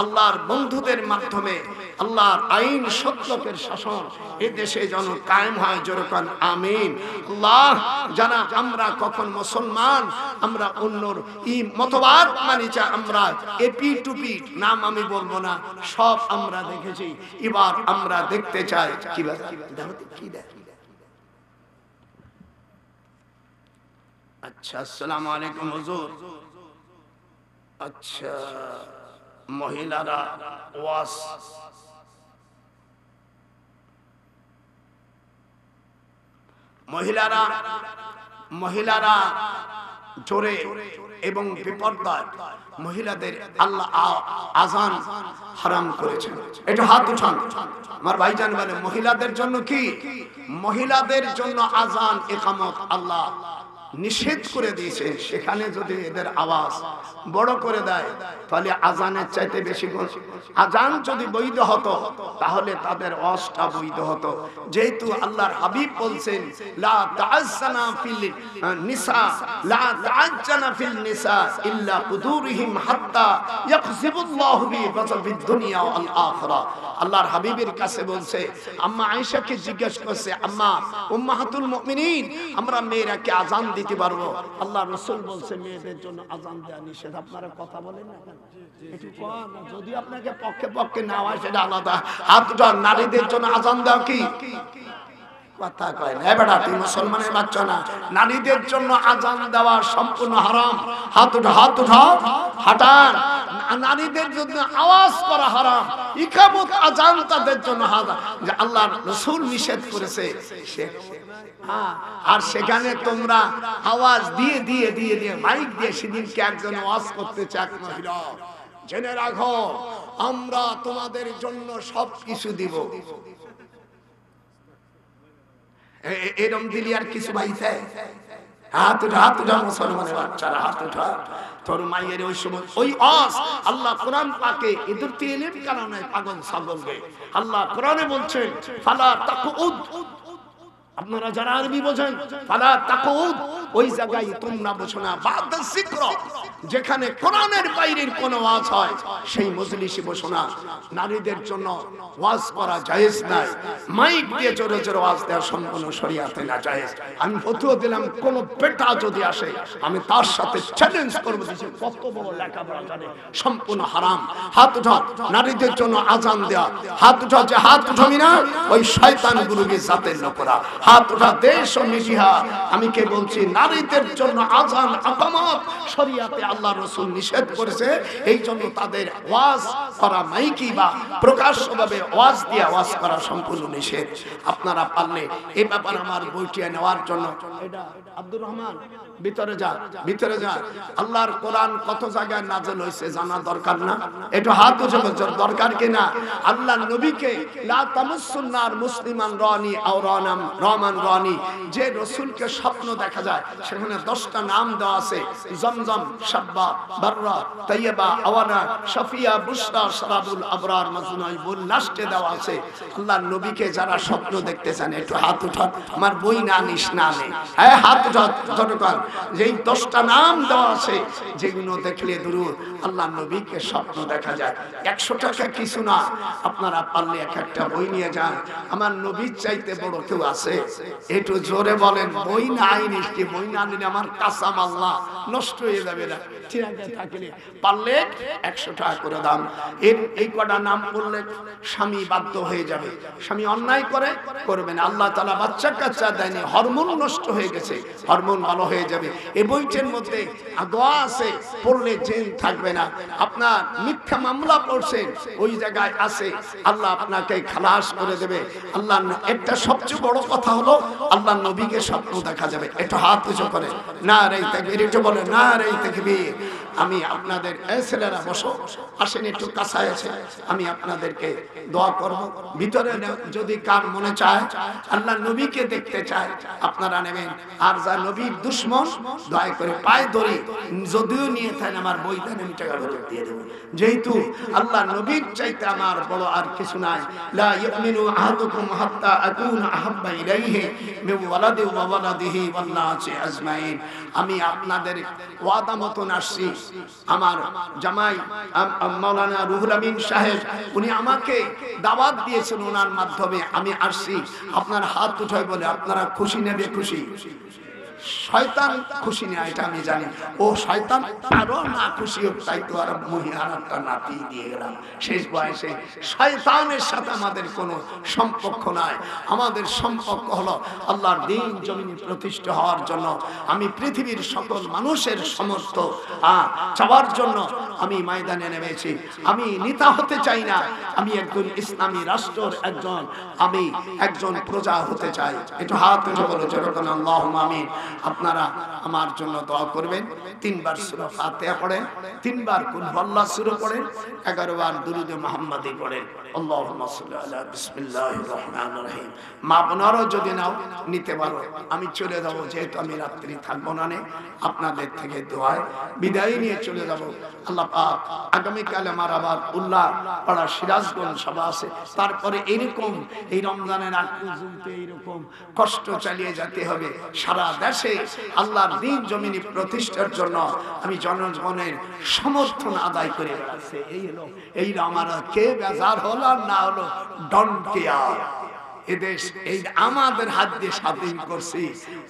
আল্লাহর বন্ধুদের মাধ্যমে আল্লাহর আইন সত্যকের শাসন এই দেশে যেন কায়েম হয় যেরকম আমিন আল্লাহ জানা আমরা কখন মুসলমান আমরা অন্যর এই মতবাদ মানি যা আমরা এপি টুপি নাম আমি বলবো না সব আমরা দেখেছি এবার আমরা দেখতে চাই কি কি দেখ আচ্ছা আসসালামু আলাইকুম হুজুর আচ্ছা মহিলারা ওয়াজ মহিলারা জোরে এবং বিপর্দায় মহিলাদের আল্লাহ আযান হারাম করেছেন এটা হাত উঠান আমার ভাইজান বলে মহিলাদের জন্য কি মহিলাদের জন্য আযান ইকামত আল্লাহ নিষেধ করে দিয়েছে সেখানে যদি এদের আওয়াজ বড় করে দেয় তাহলে আযানের চাইতে বেশি আযান যদি বৈধ হতো তাহলে তাদের ওয়াজটা বৈধ হতো যেহেতু আল্লাহর হাবিব বলছেন লা তাআজ্জানা ফিল নিসা লা তাআজ্জানা ফিল নিসা ইল্লা কুদুরিহিম হাত্তা ইয়াকযিবুল্লাহু বিগযবিদ দুনিয়া ওয়াল আখিরা আল্লাহর হাবিবের কাছে বলছে আম্মা আয়েশাকে জিজ্ঞাসা করছে আম্মা উম্মাহাতুল মুমিনিন আমরা মেয়েরা কি আযান দিতে পারবো আল্লাহ রাসূল বলছে মেয়েদের জন্য আযান দেয়া নিষেধ আপনারা কথা বলেন না একটু কোন যদি আপনাকে পক্ষে না হয় সেটা আলাদা হাতটা নারীদের জন্য আযান দেওয়া কি কথা কয় না বেটা তুই মুসলমানের বাচ্চা না নারীদের জন্য আযান দেওয়া সম্পূর্ণ হারাম হাত উঠাও হাঁটান নারীদের জন্য আওয়াজ করা হারাম, ইকামত আযান তাদের জন্য হারাম, যে আল্লাহর রাসূল নিষেধ করেছে। আর সেখানে তোমরা আওয়াজ দিয়ে দিয়ে দিয়ে দিয়ে মাইক দিয়ে সেদিনকে একজন আওয়াজ করতেছে, এক মহিলা, জেনে রাখো আমরা তোমাদের জন্য সবকিছু দিব। এরম দিলি আর কিছু পাইছে? হাত উঠা, হাত উঠা মুসলমানের বাচ্চারা, হাত উঠা। তোর মায়ের ওই সময় ওই আওয়াজ আল্লাহ কোরআন পাকে এদের তেলের কারণে পাগল ছাগলকে আল্লাহ কোরআনে বলছেন ফালা তাকুদ, আপনারা যারা আরবি বোঝেন, ফালা তাকুদ, ওই জায়গায় তোমরা বসো না, বাদা যিকর, যেখানে কোরআনের বাইরের কোন ওয়াজ হয় সেই মজলিসে বসো না। নারীদের জন্য ওয়াজ করা জায়েজ নাই, মাইক দিয়ে জোরে জোরে ওয়াজ দেওয়া সম্পূর্ণ শরীয়তে না জায়েজ। আমি ফতোয়া দিলাম, কোন বেটা যদি আসে আমি তার সাথে চ্যালেঞ্জ করব, যে কত বড় লেখাপড়া জানে, সম্পূর্ণ হারাম। হাত উঠা, নারীদের জন্য আজান দেয়া, হাত উঠা, যে হাত উঠাবি না ওই শয়তান গুরুকে জাতের লোকেরা, হাত উঠা। দেশ ও মিডিয়া, আমি কে বলছি, নারীদের জন্য আজান আকামত শরীয়তে আল্লাহ রাসূল নিষেধ করেছে, এই জন্য তাদের ওয়াজ করা মাইকি বা প্রকাশ্যভাবে ওয়াজ দিয়ে ওয়াজ করা সম্পূর্ণ নিষেধ। আপনারা পারলে এই ব্যাপারে আমার বইটিয়া নেওয়ার জন্য, এটা আব্দুর রহমান ভিতরে যা, ভিতরে যা। আল্লাহর কোরআন কত জায়গায় নাযিল হয়েছে জানা দরকার না? একটু হাত উঠে বলছো দরকার কিনা? আল্লাহ নবীকে লা তামাসসুন্নার মুসলিমান রানি আও রানাম রহমান রানি, যে রাসূলকে স্বপ্ন দেখা যায় সেখানে 10টা নাম দেওয়া আছে, জমজম, শাব্বা, বাররা, তাইয়্যিবা, আওয়ানা, শাফিয়া, বুশরা, শরাবুল আবরার, মাজনুইবুল, লাস্টে দেওয়া আছে। আল্লাহ নবীকে যারা স্বপ্ন দেখতে চান একটু হাত উঠান। আমার বই না নিস না নে, হ্যাঁ হাত উঠান জনগণ। যেই 10টা নাম দেওয়া আছে যেগুলো দেখলে দুরূদ আল্লাহ নবীকে স্বপ্ন দেখা যায়। 100 টাকা কিছু না, আপনারা পারলে এক একটা বই নিয়ে যান। আমার নবীর চাইতে বড় কেউ আছে? একটু জোরে বলেন। বই নাই নিশ্চি, বই না নিলে আমার কাসাম আল্লাহ নষ্ট হয়ে যাবে না। ঠিক আছে, থাকলে পারলে 100 টাকা করে দাম। এই কটা নাম করলে স্বামী বাধ্য হয়ে যাবে, স্বামী অন্যায় করে করবেন। আল্লাহ তাআলা বাচ্চা কাচ্চা দেয়নি, হরমোন নষ্ট হয়ে গেছে, হরমোন ভালো হয়ে যাবে। এই বইটার মধ্যে দোয়া আছে, পড়লে জেন থাকবে না। আপনার মিথ্যা মামলা পড়ছেন ওই জায়গায় আছে, আল্লাহ আপনাকে খালাস করে দেবে। আল্লাহ একটা সবচেয়ে বড় কথা হলো আল্লাহ নবীকে স্বপ্ন দেখা যাবে। একটু হাত উঁচু করে না রে তাকবীর, একটু বলে না রে তাকবীর। আমি আপনাদের ছেলেরা বসো, আসেন একটু কাছায় আছে, আমি আপনাদেরকে দোয়া করব। ভিতরে যদি কার মনে চায় আল্লাহ নবীকে দেখতে চায় আপনারা নেবেন, আর যা নবীর দুশমন দয়া করে পায়ে ধরে যদিও নিয়ে থাকেন আমার বইটা আমি টাকা ফেরত দিয়ে দেব। যেহেতু আল্লাহ নবীর চাইতে আমার বড় আর কিছু নাই। লা ইউমিনু আহাদুকুম হাত্তা আকুনা আহাব্বা ইলাইহি মিন ওয়ালাদি ওয়া ওয়ালাদিহি ওয়ান নাসি আজমাইন। আমি আপনাদের ওয়াদা মতন আসছি। আমার জামাই মাওলানা রুহুল আমিন সাহেব উনি আমাকে দাওয়াত দিয়েছেন, ওনার মাধ্যমে আমি আসছি। আপনার হাত উঠায় বলে আপনারা খুশি নেবে, খুশি। শয়তান খুশি না এটা আমি জানি, ও শয়তান আরো না খুশি হোক, তাই তো আর মহিলাটা নাতি দিয়ে গেলাম শেষ বয়সে। শয়তানের সাথে আমাদের কোনো সম্পর্ক নাই, আমাদের সম্পর্ক হলো আল্লাহর দ্বীন জমিনে প্রতিষ্ঠা হওয়ার জন্য। আমি পৃথিবীর সকল মানুষের সমর্থ চাওয়ার জন্য আমি ময়দানে নেমেছি। আমি নেতা হতে চাই না, আমি একজন ইসলামী রাষ্ট্রের একজন প্রজা হতে চাই। একটু হাত উঠে বলো যেরকম আল্লাহুম্মা আমিন। আপনারা আমার জন্য দোয়া করবেন। 3 বার সূরা ফাতিহা পড়েন, 3 বার কুল হুয়াল্লাহ সূরা পড়েন, 11 বার দুরূদ মুহাম্মাদি পড়েন। আল্লাহুম্মা সাল্লি আলা বিসমিল্লাহির রহমানির রহিম। মা বোনেরা যদি নাও নিতে পারো, আমি চলে যাব, যেহেতু আমি রাত্রি থাকবো না। আপনাদের থেকে দোয়ায় বিদায় নিয়ে চলে যাব। আল্লাহ পাক আগামীকাল আমার আবার উল্লাহ পাড়া সিরাজগঞ্জ সভা আছে। তারপরে এরকম এই রমজানের আগ পর্যন্ত এইরকম কষ্ট চালিয়ে যেতে হবে। সারা দেশে আল্লাহর দ্বীন জমিনে প্রতিষ্ঠার জন্য আমি জনগণের সমর্থন আদায় করে বেড়াচ্ছি। এই হলো আমার কে বেজার হলো আর না হলো ডন কেয়ার। এদেশ এই আমাদের হাত দিয়ে স্বাধীন করছি,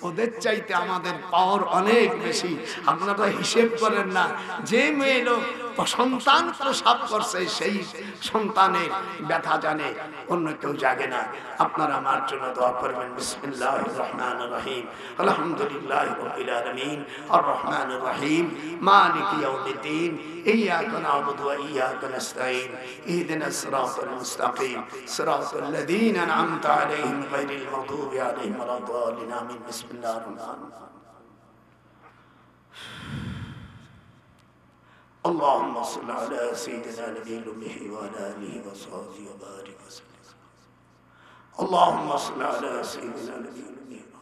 ওদের চাইতে আমাদের পাওয়ার অনেক বেশি। আপনারা হিসেব করেন না, যে মেয়ে লোক সন্তান প্রসব করছে সেই সন্তানের ব্যথা জানে, অন্য কেউ জাগে না। আপনারা আমার জন্য দোয়া করবেন। বিসমিল্লাহির রহমানির রহিম, আলহামদুলিল্লাহি রাব্বিল আলামিন, আর রহমানির রহিম, মালিকি ইয়াউমিদ্দিন, ইয়্যাকা না'বুদু ওয়া ইয়্যাকা নাস্তাঈন, ইহদিনাস সিরাতাল মুস্তাকিম, সিরাতাল লাযীনা আন'আমতা আলাইহিম গায়রিল মাগদুবি আলাইহিম ওয়ালাদ-দাল্লিন। আমিন। বিসমিল্লাহির রহমানির রহিম। اللهم صل على سيدنا نبي الأمه وعلى آله وصحبه وبارك وسلم. اللهم صل على سيدنا نبي الأمه